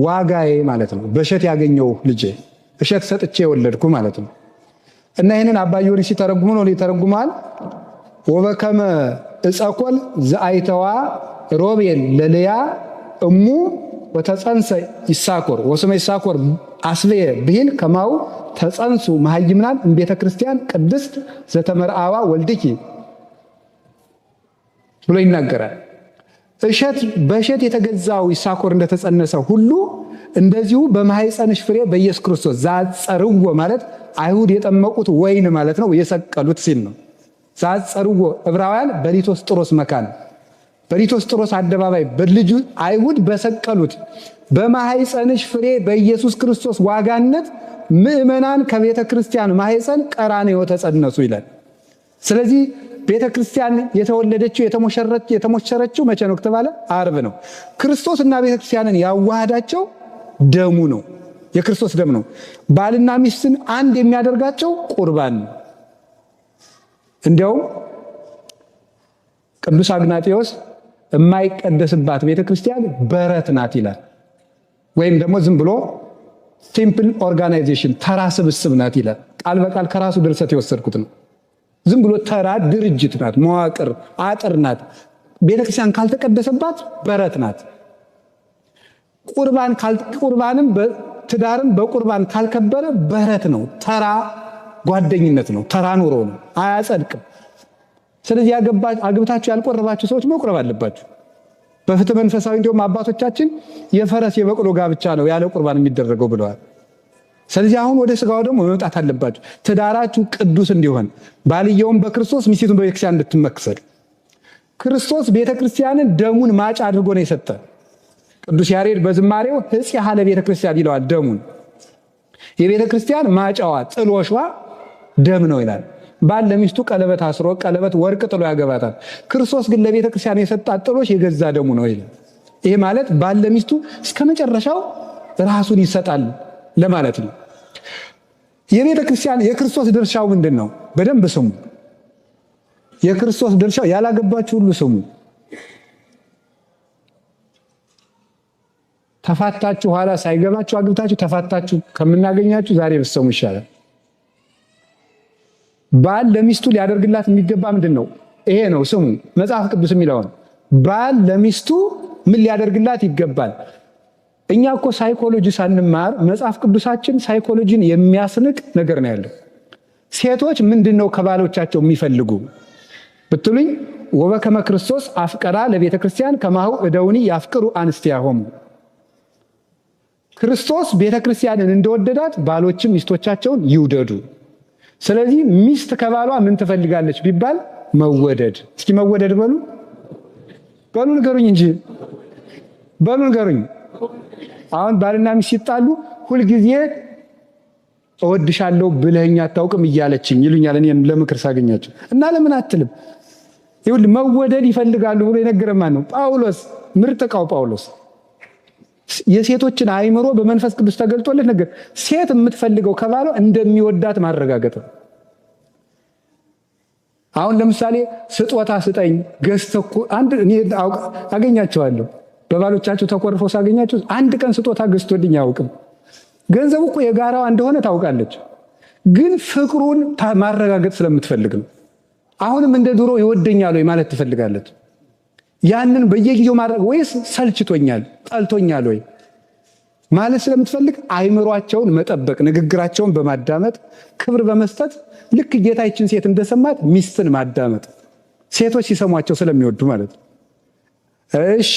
Speaker 1: ዋጋዬ ማለት ነው። በእሸት ያገኘው ልጄ፣ እሸት ሰጥቼ የወለድኩ ማለት ነው። እና ይህንን አባ ጊዮርጊስ ሲተረጉሙ ነው ሊተረጉማል። ወበከመ እጸኮል ዘአይተዋ ሮቤል ለልያ እሙ ወተጸንሰ ይሳኮር ወስመ ይሳኮር አስብኤ ብሂል ከማው ተጸንሱ መሃይምናን እምቤተ ክርስቲያን ቅድስት ዘተመርአዋ ወልድኪ ብሎ ይናገራል። በእሸት የተገዛው ይሳኮር እንደተጸነሰ ሁሉ እንደዚሁ በማኅፀንሽ ፍሬ በኢየሱስ ክርስቶስ ዛጸርዎ ማለት አይሁድ የጠመቁት ወይን ማለት ነው፣ የሰቀሉት ሲል ነው። ዛጸርዎ ዕብራውያን በሊቶስጥሮስ መካን በሊቶስጥሮስ አደባባይ በልጁ አይሁድ በሰቀሉት በማኅፀንሽ ፍሬ በኢየሱስ ክርስቶስ ዋጋነት ምእመናን ከቤተ ክርስቲያን ማኅፀን ቀራንዮ ተጸነሱ ይላል። ስለዚህ ቤተ ክርስቲያን የተወለደችው የተሞሸረችው መቼ ነው ከተባለ ዓርብ ነው። ክርስቶስ እና ቤተ ክርስቲያንን ያዋሃዳቸው ደሙ ነው፣ የክርስቶስ ደም ነው። ባልና ሚስትን አንድ የሚያደርጋቸው ቁርባን ነው። እንዲያውም ቅዱስ አግናጤዎስ የማይቀደስባት ቤተ ክርስቲያን በረት ናት ይላል። ወይም ደግሞ ዝም ብሎ ሲምፕል ኦርጋናይዜሽን ተራ ስብስብ ናት ይላል። ቃል በቃል ከራሱ ድርሰት የወሰድኩት ነው። ዝም ብሎ ተራ ድርጅት ናት፣ መዋቅር አጥር ናት። ቤተክርስቲያን ካልተቀደሰባት በረት ናት። ቁርባንም ትዳርም በቁርባን ካልከበረ በረት ነው፣ ተራ ጓደኝነት ነው፣ ተራ ኑሮ ነው፣ አያጸድቅም። ስለዚህ አግብታችሁ ያልቆረባችሁ ሰዎች መቁረብ አለባችሁ። በፍትህ መንፈሳዊ እንዲሁም አባቶቻችን የፈረስ የበቅሎ ጋብቻ ነው ያለ ቁርባን የሚደረገው ብለዋል። ስለዚህ አሁን ወደ ስጋው ደግሞ መምጣት አለባችሁ። ትዳራችሁ ቅዱስ እንዲሆን ባልየውም በክርስቶስ ሚስቱን በቤተክርስቲያን እንድትመክሰል ክርስቶስ ቤተክርስቲያንን ደሙን ማጭ አድርጎ ነው የሰጠ። ቅዱስ ያሬድ በዝማሬው ሕጽ ያለ ቤተክርስቲያን ይለዋል። ደሙን የቤተክርስቲያን ማጫዋ ጥሎሿ ደም ነው ይላል። ባል ለሚስቱ ቀለበት አስሮ ቀለበት ወርቅ ጥሎ ያገባታል። ክርስቶስ ግን ለቤተክርስቲያን የሰጣት ጥሎሽ የገዛ ደሙ ነው ይላል። ይሄ ማለት ባል ለሚስቱ እስከ መጨረሻው ራሱን ይሰጣል ለማለት ነው። የቤተ ክርስቲያን የክርስቶስ ድርሻው ምንድን ነው? በደንብ ስሙ። የክርስቶስ ድርሻው ያላገባችሁ ሁሉ ስሙ። ተፋታችሁ ኋላ ሳይገባችሁ አግብታችሁ ተፋታችሁ ከምናገኛችሁ ዛሬ ብትሰሙ ይሻላል። ባል ለሚስቱ ሊያደርግላት የሚገባ ምንድን ነው? ይሄ ነው ስሙ። መጽሐፍ ቅዱስ የሚለውን ባል ለሚስቱ ምን ሊያደርግላት ይገባል? እኛ እኮ ሳይኮሎጂ ሳንማር መጽሐፍ ቅዱሳችን ሳይኮሎጂን የሚያስንቅ ነገር ነው ያለው። ሴቶች ምንድነው ከባሎቻቸው የሚፈልጉ ብትሉኝ ወበከመ ክርስቶስ አፍቀራ ለቤተ ክርስቲያን ከማሁ እደውኒ ያፍቅሩ አንስቲያሆሙ። ክርስቶስ ቤተ ክርስቲያንን እንደወደዳት ባሎችም ሚስቶቻቸውን ይውደዱ። ስለዚህ ሚስት ከባሏ ምን ትፈልጋለች ቢባል መወደድ። እስኪ መወደድ በሉ ንገሩኝ እንጂ በሉ ንገሩኝ። አሁን ባልና ሚስት ሲጣሉ ሁልጊዜ እወድሻለሁ ብለኸኝ አታውቅም እያለችኝ ይሉኛል እኔም ለምክር ሳገኛቸው እና ለምን አትልም? ይሁን መወደድ ይፈልጋሉ ብሎ የነገረ ማን ነው? ጳውሎስ። ምርጥቃው ጳውሎስ የሴቶችን አእምሮ በመንፈስ ቅዱስ ተገልጦለት ነገር ሴት የምትፈልገው ከባሏ እንደሚወዳት ማረጋገጥ ነው። አሁን ለምሳሌ ስጦታ ስጠኝ ገዝተኩ አንድ እኔ አገኛቸዋለሁ በባሎቻቸው ተቆርፈው ሳገኛቸው አንድ ቀን ስጦታ ገዝቶልኝ አያውቅም። ገንዘቡ እኮ የጋራዋ እንደሆነ ታውቃለች፣ ግን ፍቅሩን ማረጋገጥ ስለምትፈልግ ነው። አሁንም እንደ ድሮ ይወደኛል ወይ ማለት ትፈልጋለች። ያንን በየጊዜው ማድረግ ወይስ ሰልችቶኛል ጠልቶኛል ወይ ማለት ስለምትፈልግ አእምሯቸውን መጠበቅ፣ ንግግራቸውን በማዳመጥ ክብር በመስጠት ልክ ጌታችን ሴት እንደሰማት ሚስትን ማዳመጥ፣ ሴቶች ሲሰሟቸው ስለሚወዱ ማለት ነው። እሺ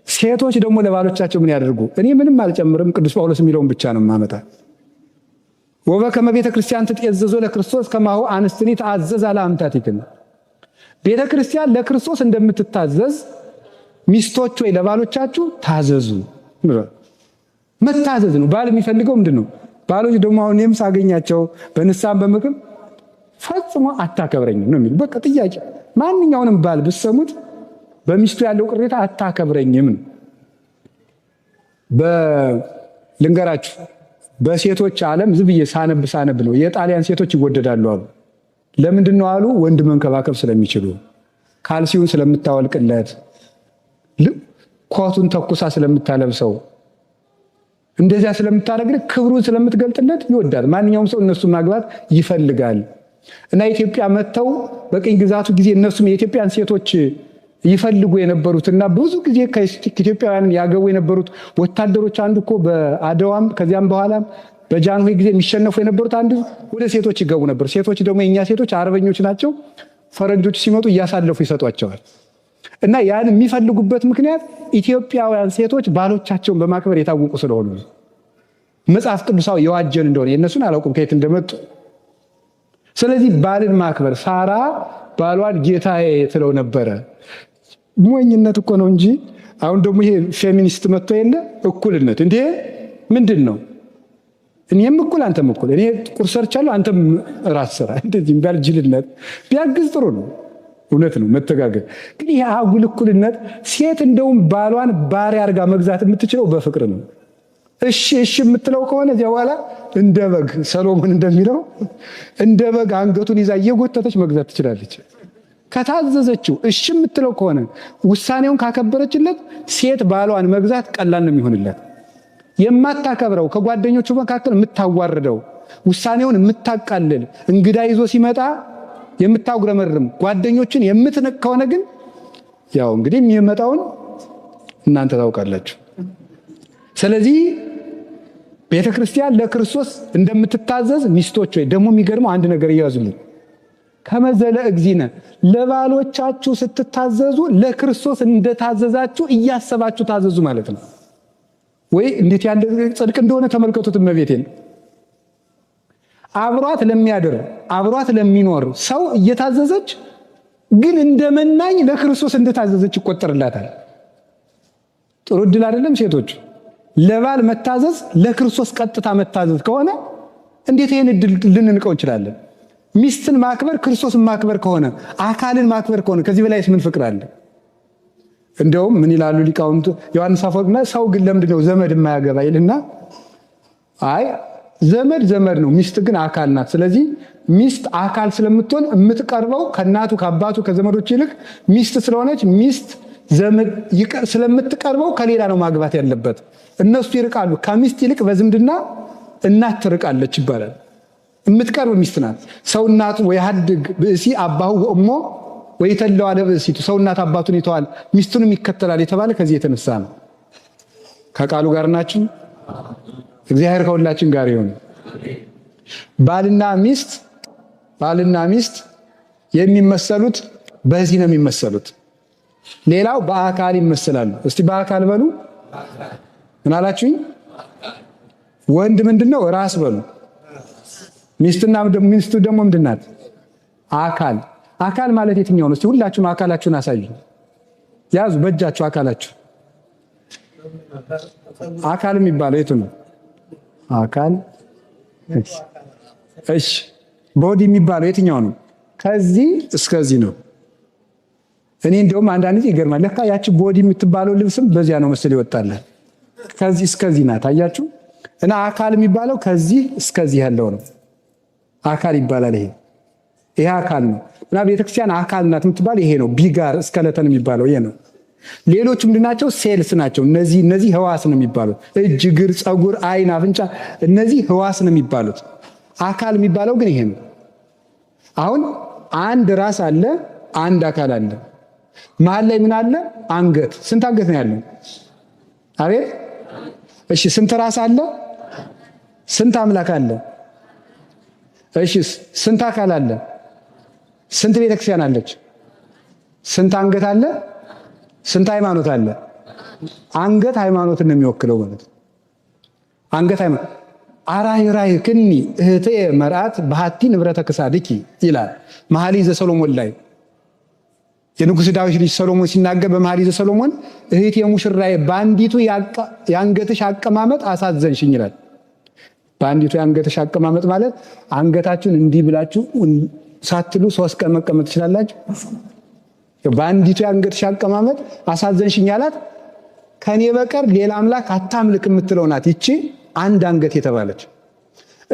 Speaker 1: ሴቶች ደግሞ ለባሎቻቸው ምን ያደርጉ? እኔ ምንም አልጨምርም፣ ቅዱስ ጳውሎስ የሚለውን ብቻ ነው ማመጣ። ወበከመ ቤተ ክርስቲያን ትትዔዘዞ ለክርስቶስ ከማሁ አንስትኒ ተአዘዛ ለአምታቲክን። ቤተ ክርስቲያን ለክርስቶስ እንደምትታዘዝ ሚስቶች ወይ ለባሎቻችሁ ታዘዙ። መታዘዝ ነው። ባል የሚፈልገው ምንድን ነው? ባሎች ደግሞ አሁን እኔም ሳገኛቸው በንስሐም በምክርም ፈጽሞ አታከብረኝም ነው የሚሉ። በቃ ጥያቄ ማንኛውንም ባል ብትሰሙት በሚስቱ ያለው ቅሬታ አታከብረኝም ነው። ልንገራችሁ በሴቶች ዓለም ዝም ብዬ ሳነብ ነው የጣሊያን ሴቶች ይወደዳሉ አሉ። ለምንድን ነው አሉ? ወንድ መንከባከብ ስለሚችሉ፣ ካልሲውን ስለምታወልቅለት፣ ኮቱን ተኩሳ ስለምታለብሰው፣ እንደዚያ ስለምታደርግ ክብሩን ስለምትገልጥለት ይወዳል። ማንኛውም ሰው እነሱን ማግባት ይፈልጋል። እና ኢትዮጵያ መጥተው በቅኝ ግዛቱ ጊዜ እነሱም የኢትዮጵያን ሴቶች ይፈልጉ የነበሩትና ብዙ ጊዜ ከኢትዮጵያውያን ያገቡ የነበሩት ወታደሮች አንዱ እኮ በአድዋም ከዚያም በኋላም በጃንሆይ ጊዜ የሚሸነፉ የነበሩት አንዱ ወደ ሴቶች ይገቡ ነበር። ሴቶች ደግሞ የኛ ሴቶች አርበኞች ናቸው። ፈረንጆች ሲመጡ እያሳለፉ ይሰጧቸዋል። እና ያን የሚፈልጉበት ምክንያት ኢትዮጵያውያን ሴቶች ባሎቻቸውን በማክበር የታወቁ ስለሆኑ መጽሐፍ ቅዱሳዊ የዋጀን እንደሆነ የእነሱን አላውቅም ከየት እንደመጡ። ስለዚህ ባልን ማክበር ሳራ ባሏን ጌታዬ ትለው ነበረ። ሞኝነት እኮ ነው እንጂ አሁን ደግሞ ይሄ ፌሚኒስት መጥቶ የለ እኩልነት እንዴ ምንድን ነው? እኔም እኩል አንተም እኩል፣ እኔ ጥቁር ሰርቻለሁ አንተም ራስ ስራ። እንደዚህ ባልጅልነት ቢያግዝ ጥሩ ነው። እውነት ነው መተጋገር። ግን ይሄ አጉል እኩልነት ሴት እንደውም ባሏን ባሪያ አድርጋ መግዛት የምትችለው በፍቅር ነው። እሺ የምትለው ከሆነ እዚያ በኋላ እንደ በግ ሰሎሞን እንደሚለው እንደ በግ አንገቱን ይዛ እየጎተተች መግዛት ትችላለች። ከታዘዘችው እሺ የምትለው ከሆነ ውሳኔውን ካከበረችለት ሴት ባሏን መግዛት ቀላል ነው የሚሆንላት። የማታከብረው ከጓደኞቹ መካከል የምታዋርደው፣ ውሳኔውን የምታቃልል፣ እንግዳ ይዞ ሲመጣ የምታጉረመርም፣ ጓደኞችን የምትንቅ ከሆነ ግን ያው እንግዲህ የሚመጣውን እናንተ ታውቃላችሁ። ስለዚህ ቤተክርስቲያን ለክርስቶስ እንደምትታዘዝ ሚስቶች ወይ ደግሞ የሚገርመው አንድ ነገር ይያዙልኝ። ከመዘለ እግዚእነ ለባሎቻችሁ ስትታዘዙ ለክርስቶስ እንደታዘዛችሁ እያሰባችሁ ታዘዙ ማለት ነው። ወይ እንዴት ያለ ጽድቅ እንደሆነ ተመልከቱት። እመቤቴን አብሯት ለሚያድር አብሯት ለሚኖር ሰው እየታዘዘች ግን እንደመናኝ ለክርስቶስ እንደታዘዘች ይቆጠርላታል። ጥሩ ዕድል አይደለም? ሴቶች ለባል መታዘዝ ለክርስቶስ ቀጥታ መታዘዝ ከሆነ እንዴት ይሄን ዕድል ልንንቀው እንችላለን? ሚስትን ማክበር ክርስቶስን ማክበር ከሆነ አካልን ማክበር ከሆነ ከዚህ በላይስ ምን ፍቅር አለ? እንደውም ምን ይላሉ ሊቃውንቱ ዮሐንስ አፈወርቅና ሰው ግን ለምንድነው ዘመድ የማያገባ ይልና አይ ዘመድ ነው፣ ሚስት ግን አካል ናት። ስለዚህ ሚስት አካል ስለምትሆን የምትቀርበው ከእናቱ ከአባቱ ከዘመዶች ይልቅ ሚስት ስለሆነች ሚስት ዘመድ ስለምትቀርበው ከሌላ ነው ማግባት ያለበት። እነሱ ይርቃሉ። ከሚስት ይልቅ በዝምድና እናት ትርቃለች ይባላል። የምትቀርብ ሚስት ናት። ሰው እናቱ ወይሃድግ ብእሲ አባሁ ወእሞ ወይተለዋ ለብእሲቱ ሰው እናት አባቱን ይተዋል ሚስቱንም ይከተላል የተባለ ከዚህ የተነሳ ነው። ከቃሉ ጋር ናችሁ? እግዚአብሔር ከሁላችን ጋር ይሁን። ባልና ሚስት የሚመሰሉት በዚህ ነው የሚመሰሉት። ሌላው በአካል ይመሰላሉ። እስቲ በአካል በሉ። ምን አላችሁኝ? ወንድ ምንድነው? ራስ በሉ። ሚስቱ ደግሞ ምንድናት? አካል። አካል ማለት የትኛው ነው? እስቲ ሁላችሁም አካላችሁን አሳዩ። ያዙ በእጃችሁ አካላችሁ። አካል የሚባለው የቱ ነው? አካል። እሺ ቦዲ የሚባለው የትኛው ነው? ከዚህ እስከዚህ ነው። እኔ እንደውም አንዳንድ ጊዜ ይገርማል። ለካ ያቺ ቦዲ የምትባለው ልብስም በዚያ ነው መሰል ይወጣላል። ከዚህ እስከዚህ ናት። አያችሁ? እና አካል የሚባለው ከዚህ እስከዚህ ያለው ነው። አካል ይባላል። ይሄ አካል ነው። እና ቤተክርስቲያን አካል ናት የምትባል ይሄ ነው። ቢጋር እስከለተን የሚባለው ይሄ ነው። ሌሎች ምንድናቸው? ሴልስ ናቸው። እነዚህ ህዋስ ነው የሚባሉት። እጅ፣ እግር፣ ፀጉር፣ አይን፣ አፍንጫ እነዚህ ህዋስ ነው የሚባሉት። አካል የሚባለው ግን ይሄ ነው። አሁን አንድ ራስ አለ፣ አንድ አካል አለ። መሀል ላይ ምን አለ? አንገት። ስንት አንገት ነው ያለው? አቤት። እሺ ስንት ራስ አለ? ስንት አምላክ አለ? እሺ ስንት አካል አለ? ስንት ቤተክርስቲያን አለች? ስንት አንገት አለ? ስንት ሃይማኖት አለ? አንገት ሃይማኖትን ነው የሚወክለው ማለት ነው። አንገት ሃይማኖት አራይ ክኒ እህቴ መርአት በሃቲ ንብረተ ክሳድኪ ይላል መኃልየ ዘሰሎሞን ላይ። የንጉሥ ዳዊት ልጅ ሰሎሞን ሲናገር በመኃልየ ዘሰሎሞን እህቴ ሙሽራዬ በአንዲቱ የአንገትሽ አቀማመጥ አሳዘንሽኝ ይላል። በአንዲቱ የአንገትሽ አቀማመጥ ማለት አንገታችሁን እንዲህ ብላችሁ ሳትሉ 3 ቀን መቀመጥ ትችላላችሁ። በአንዲቱ የአንገትሽ አቀማመጥ አሳዘንሽኝ አላት። ከኔ በቀር ሌላ አምላክ አታምልክ የምትለው ናት ይቺ አንድ አንገት የተባለች።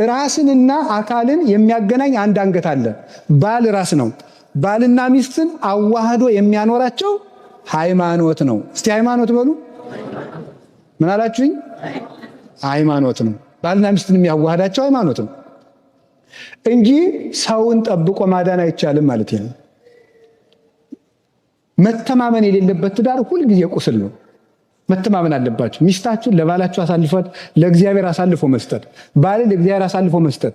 Speaker 1: ራስንና አካልን የሚያገናኝ አንድ አንገት አለ። ባል ራስ ነው። ባልና ሚስትን አዋህዶ የሚያኖራቸው ሃይማኖት ነው። እስቲ ሃይማኖት በሉ። ምን አላችሁኝ? ሃይማኖት ነው። ባልና ሚስትን የሚያዋህዳቸው ሃይማኖት ነው እንጂ ሰውን ጠብቆ ማዳን አይቻልም ማለት ነው። መተማመን የሌለበት ትዳር ሁልጊዜ ቁስል ነው። መተማመን አለባችሁ። ሚስታችሁን ለባላችሁ አሳልፏት ለእግዚአብሔር አሳልፎ መስጠት፣ ባል ለእግዚአብሔር አሳልፎ መስጠት።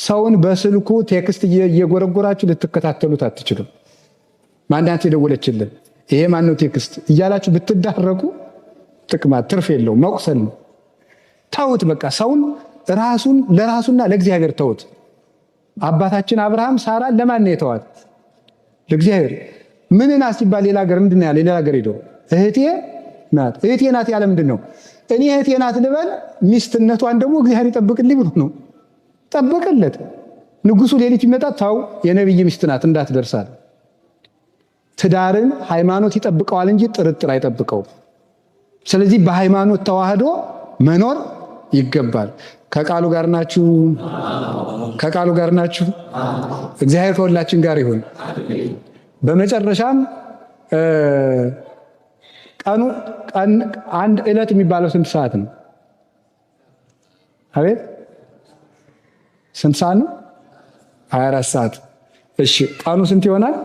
Speaker 1: ሰውን በስልኩ ቴክስት እየጎረጎራችሁ ልትከታተሉት አትችሉም። ማንዳንት የደወለችልን ይሄ ማነው ቴክስት እያላችሁ ብትዳረቁ ጥቅማ ትርፍ የለው፣ መቁሰል ነው። ተውት በቃ። ሰውን ራሱን ለራሱና ለእግዚአብሔር ተውት። አባታችን አብርሃም ሳራን ለማን ነው የተዋት? ለእግዚአብሔር። ምንና ሲባል ሌላ ሀገር ምንድን ነው ያለ? ሌላ ሀገር ሄዶ እህቴ ናት። እህቴ ናት ያለ ምንድን ነው? እኔ እህቴ ናት ልበል፣ ሚስትነቷን ደግሞ እግዚአብሔር ይጠብቅልኝ ብሎ ነው። ጠበቀለት። ንጉሱ ሌሊት ይመጣ ታው የነብይ ሚስት ናት እንዳትደርሳል። ትዳርን ሃይማኖት ይጠብቀዋል እንጂ ጥርጥር አይጠብቀው። ስለዚህ በሃይማኖት ተዋህዶ መኖር ይገባል። ከቃሉ ጋር ናችሁ? ከቃሉ ጋር ናችሁ? እግዚአብሔር ከሁላችን ጋር ይሁን። በመጨረሻም አንድ ዕለት የሚባለው ስንት ሰዓት ነው? አቤት ስንት ሰዓት ነው? 24 ሰዓት። እሺ ቀኑ ስንት ይሆናል?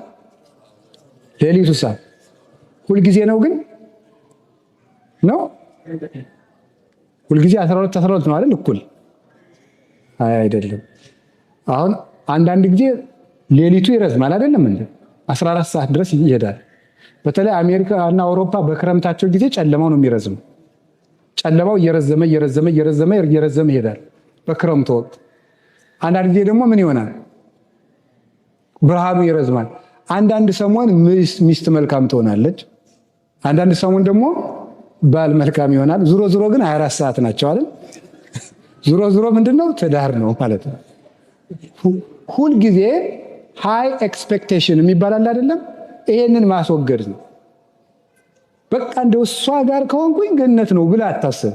Speaker 1: ሌሊቱ ሰዓት ሁልጊዜ ነው ግን ነው? ሁልጊዜ 12 ነው አይደል? እኩል አይደለም። አሁን አንዳንድ ጊዜ ሌሊቱ ይረዝማል አይደለም እንዴ? 14 ሰዓት ድረስ ይሄዳል። በተለይ አሜሪካ እና አውሮፓ በክረምታቸው ጊዜ ጨለማው ነው የሚረዝመው። ጨለማው እየረዘመ ይሄዳል በክረምቱ ወቅት። አንዳንድ ጊዜ ደግሞ ምን ይሆናል? ብርሃኑ ይረዝማል። አንዳንድ ሰሞን ሚስት መልካም ትሆናለች፣ አንዳንድ ሰሞን ደግሞ ባል መልካም ይሆናል። ዙሮ ግን 24 ሰዓት ናቸው አይደል? ዙሮ ምንድነው? ትዳር ነው ማለት ነው። ሁል ጊዜ ሃይ ኤክስፔክቴሽን የሚባል አይደለም? ይሄንን ማስወገድ ነው። በቃ እንደው እሷ ጋር ከሆንኩኝ ገነት ነው ብላ አታስብ።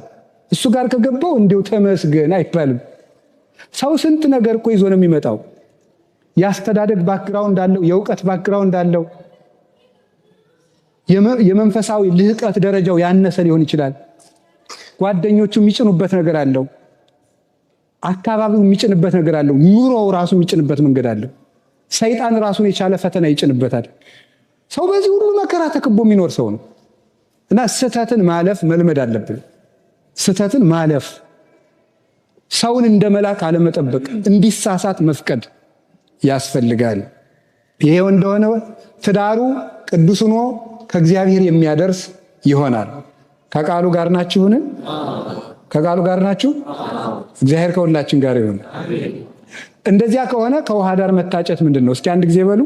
Speaker 1: እሱ ጋር ከገባው እንደው ተመስገን አይባልም። ሰው ስንት ነገር እኮ ይዞ ነው የሚመጣው። ያስተዳደግ ባክግራውንድ አለው፣ የእውቀት ባክግራውንድ አለው፣ የመንፈሳዊ ልህቀት ደረጃው ያነሰ ሊሆን ይችላል። ጓደኞቹ የሚጭኑበት ነገር አለው፣ አካባቢው የሚጭንበት ነገር አለው፣ ኑሮው ራሱ የሚጭንበት መንገድ አለው። ሰይጣን ራሱን የቻለ ፈተና ይጭንበታል። ሰው በዚህ ሁሉ መከራ ተከቦ የሚኖር ሰው ነው እና ስህተትን ማለፍ መልመድ አለብን። ስህተትን ማለፍ፣ ሰውን እንደ መልአክ አለመጠበቅ፣ እንዲሳሳት መፍቀድ ያስፈልጋል። ይሄው እንደሆነ ትዳሩ ቅዱስ ሆኖ ከእግዚአብሔር የሚያደርስ ይሆናል። ከቃሉ ጋር ናችሁን? ከቃሉ ጋር ናችሁ? እግዚአብሔር ከሁላችን ጋር ይሁን። እንደዚያ ከሆነ ከውሃ ዳር መታጨት ምንድን ነው? እስኪ አንድ ጊዜ በሉ።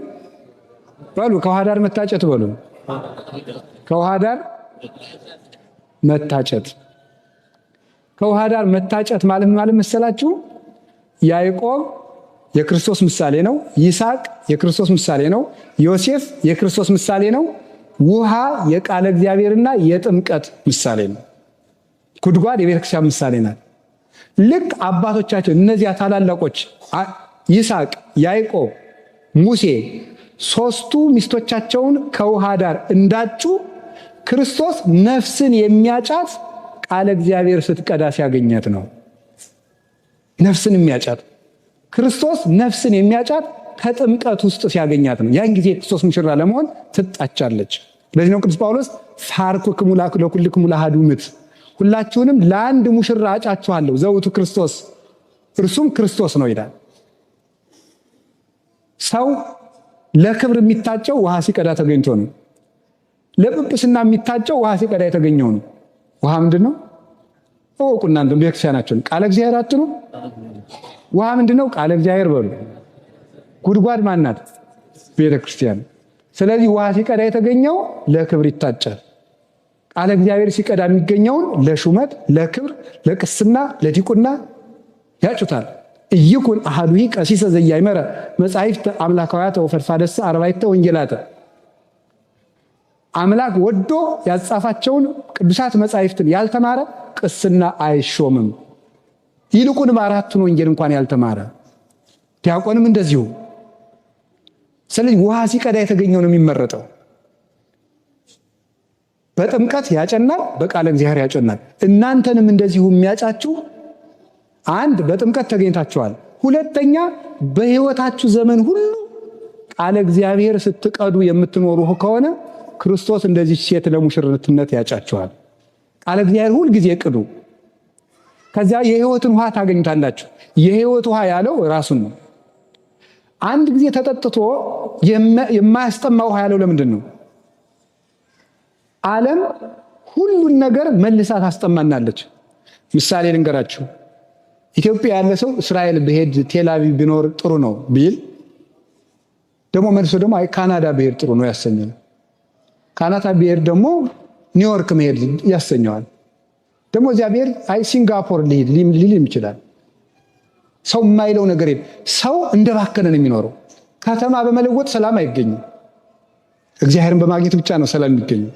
Speaker 1: ከውሃ ዳር መታጨት በሉ። ከውሃ ዳር መታጨት። ከውሃ ዳር መታጨት ማለት መሰላችሁ? ያዕቆብ የክርስቶስ ምሳሌ ነው። ይስሐቅ የክርስቶስ ምሳሌ ነው። ዮሴፍ የክርስቶስ ምሳሌ ነው። ውሃ የቃለ እግዚአብሔርና የጥምቀት ምሳሌ ነው። ጉድጓድ የቤተክርስቲያን ምሳሌ ናት። ልክ አባቶቻችን እነዚያ ታላላቆች ይስሐቅ፣ ያዕቆብ፣ ሙሴ ሶስቱ ሚስቶቻቸውን ከውሃ ዳር እንዳጩ ክርስቶስ ነፍስን የሚያጫት ቃለ እግዚአብሔር ስትቀዳ ሲያገኛት ነው። ነፍስን የሚያጫት ክርስቶስ ነፍስን የሚያጫት ከጥምቀት ውስጥ ሲያገኛት ነው። ያን ጊዜ ክርስቶስ ሙሽራ ለመሆን ትጣቻለች። ለዚህ ነው ቅዱስ ጳውሎስ ፋርኩክሙ ለኩልክሙ ለአሐዱ ምት፣ ሁላችሁንም ለአንድ ሙሽራ አጫችኋለሁ ዘውቱ ክርስቶስ፣ እርሱም ክርስቶስ ነው ይላል። ሰው ለክብር የሚታጨው ውሃ ሲቀዳ ተገኝቶ ነው። ለጵጵስና የሚታጨው ውሃ ሲቀዳ የተገኘው ነው። ውሃ ምንድን ነው? እወቁ እናንተ ቤተክርስቲያናችሁን። ቃለ እግዚአብሔር አትሉ? ውሃ ምንድን ነው? ቃለ እግዚአብሔር በሉ። ጉድጓድ ማናት? ቤተክርስቲያን። ስለዚህ ውሃ ሲቀዳ የተገኘው ለክብር ይታጫል። ቃለ እግዚአብሔር ሲቀዳ የሚገኘውን ለሹመት፣ ለክብር፣ ለቅስና፣ ለዲቁና ያጩታል። እይኩን አሐዱሂ ቀሲሰ ዘያይመረ መጻሕፍተ አምላካውያተ ወፈድፋደሰ አርባዕተ ወንጌላተ። አምላክ ወዶ ያጻፋቸውን ቅዱሳት መጻሕፍትን ያልተማረ ቅስና አይሾምም። ይልቁንም አራቱን ወንጌል እንኳን ያልተማረ ዲያቆንም እንደዚሁ። ስለዚህ ውሃ ሲቀዳ የተገኘው ነው የሚመረጠው። በጥምቀት ያጨናል፣ በቃለ እግዚአብሔር ያጨናል። እናንተንም እንደዚሁ የሚያጫችሁ አንድ በጥምቀት ተገኝታችኋል። ሁለተኛ በሕይወታችሁ ዘመን ሁሉ ቃለ እግዚአብሔር ስትቀዱ የምትኖሩ ከሆነ ክርስቶስ እንደዚህ ሴት ለሙሽርትነት ያጫችኋል። ቃለ እግዚአብሔር ሁል ጊዜ ቅዱ። ከዚያ የሕይወትን ውሃ ታገኙታላችሁ። የሕይወት ውሃ ያለው ራሱን ነው። አንድ ጊዜ ተጠጥቶ የማያስጠማ ውሃ ያለው ለምንድን ነው? ዓለም ሁሉን ነገር መልሳ ታስጠማናለች። ምሳሌ ልንገራችሁ። ኢትዮጵያ ያለ ሰው እስራኤል ብሄድ ቴል አቪቭ ቢኖር ጥሩ ነው ቢል ደግሞ መልሶ ደግሞ አይ ካናዳ ብሄድ ጥሩ ነው ያሰኛል። ካናዳ ብሄድ ደግሞ ኒውዮርክ መሄድ ያሰኘዋል። ደግሞ እዚያ ብሄድ አይ ሲንጋፖር ሊልም ይችላል። ሰው የማይለው ነገር የለም። ሰው እንደባከነ ነው የሚኖረው። ከተማ በመለወጥ ሰላም አይገኝም። እግዚአብሔርን በማግኘት ብቻ ነው ሰላም የሚገኘው።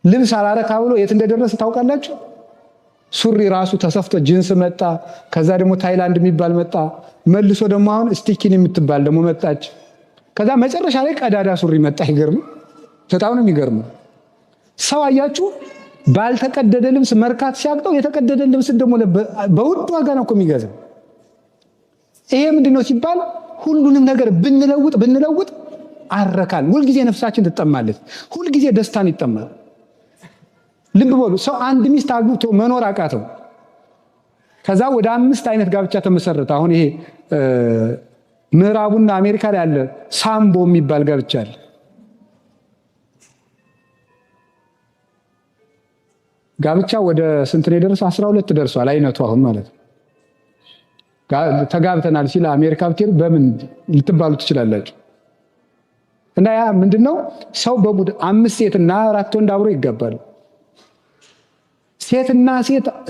Speaker 1: ልብስ አላረካ ብሎ የት እንደደረሰ ታውቃላችሁ? ሱሪ ራሱ ተሰፍቶ ጂንስ መጣ። ከዛ ደግሞ ታይላንድ የሚባል መጣ። መልሶ ደግሞ አሁን ስቲኪን የምትባል ደግሞ መጣች። ከዛ መጨረሻ ላይ ቀዳዳ ሱሪ መጣ። ይገርም፣ በጣም ነው የሚገርም። ሰው አያችሁ ባልተቀደደ ልብስ መርካት ሲያቅተው የተቀደደ ልብስ ደግሞ በውድ ዋጋ ነው እኮ የሚገዛው። ይሄ ምንድነው ሲባል ሁሉንም ነገር ብንለውጥ አረካል። ሁልጊዜ ነፍሳችን ትጠማለች። ሁልጊዜ ደስታን ይጠማል። ልብ በሉ። ሰው አንድ ሚስት አግብቶ መኖር አቃተው። ከዛ ወደ 5 አይነት ጋብቻ ተመሰረተ። አሁን ይሄ ምዕራቡና አሜሪካ ላይ ያለ ሳምቦ የሚባል ጋብቻ አለ። ጋብቻ ወደ ስንት ነው የደረሰው? 12 ደርሷል አይነቱ አሁን ማለት ነው። ተጋብተናል ሲል አሜሪካ ብትሄዱ በምን ልትባሉ ትችላላችሁ? እና ያ ምንድነው? ሰው በቡድን 5 ሴትና 4 ወንድ አብሮ ይጋባሉ።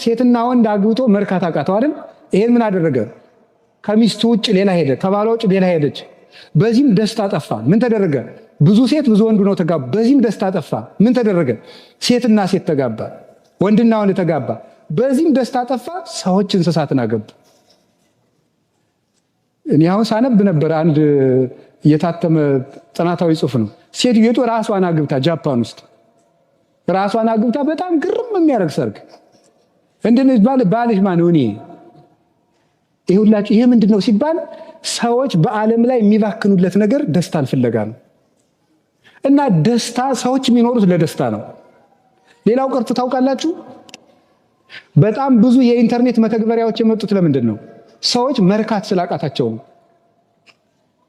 Speaker 1: ሴትና ወንድ አግብቶ መርካት አቃተው አይደል? ይሄን ምን አደረገ? ከሚስቱ ውጭ ሌላ ሄደ፣ ከባሏ ውጭ ሌላ ሄደች። በዚህም ደስታ ጠፋ። ምን ተደረገ? ብዙ ሴት ብዙ ወንድ ነው ተጋባ። በዚህም ደስታ ጠፋ። ምን ተደረገ? ሴትና ሴት ተጋባ፣ ወንድና ወንድ ተጋባ። በዚህም ደስታ ጠፋ። ሰዎች እንስሳትን አገቡ። እኔ አሁን ሳነብ ነበር አንድ የታተመ ጥናታዊ ጽሑፍ ነው። ሴትዮቱ ራሷን አግብታ ጃፓን ውስጥ ራሷን አግብታ በጣም ግርም የሚያደርግ ሰርግ እንደዚህ ባልሽ ማን ነው? እኔ ይሄ ምንድነው ሲባል ሰዎች በዓለም ላይ የሚባክኑለት ነገር ደስታን ፍለጋ ነው። እና ደስታ ሰዎች የሚኖሩት ለደስታ ነው። ሌላው ቀርቶ ታውቃላችሁ፣ በጣም ብዙ የኢንተርኔት መተግበሪያዎች የመጡት ለምንድን ነው? ሰዎች መርካት ስላቃታቸው ነው።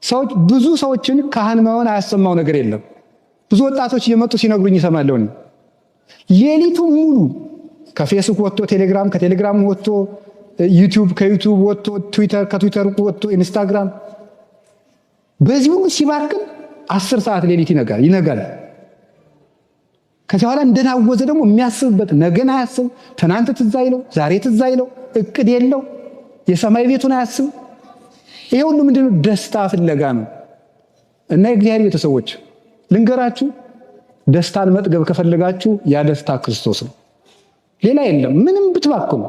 Speaker 1: ሰዎች ብዙ ሰዎችን ካህን መሆን አያሰማው ነገር የለም። ብዙ ወጣቶች እየመጡ ሲነግሩኝ ይሰማለሁ። ሌሊቱን ሙሉ ከፌስቡክ ወጥቶ ቴሌግራም፣ ከቴሌግራም ወጥቶ ዩቲዩብ፣ ከዩቲዩብ ወጥቶ ትዊተር፣ ከትዊተር ወጥቶ ኢንስታግራም፣ በዚህ ሁሉ ሲባክን 10 ሰዓት ሌሊት ይነጋል። ከዚያ በኋላ እንደናወዘ ደግሞ የሚያስብበት ነገን አያስብ፣ ትናንት ትዝ አይለው፣ ዛሬ ትዝ አይለው፣ እቅድ የለው፣ የሰማይ ቤቱን አያስብ። ይሄ ሁሉ ምንድነው? ደስታ ፍለጋ ነው። እና የእግዚአብሔር ቤተሰቦች ልንገራችሁ፣ ደስታን መጥገብ ከፈለጋችሁ ያ ደስታ ክርስቶስ ነው፣ ሌላ የለም። ምንም ብትባክኑ፣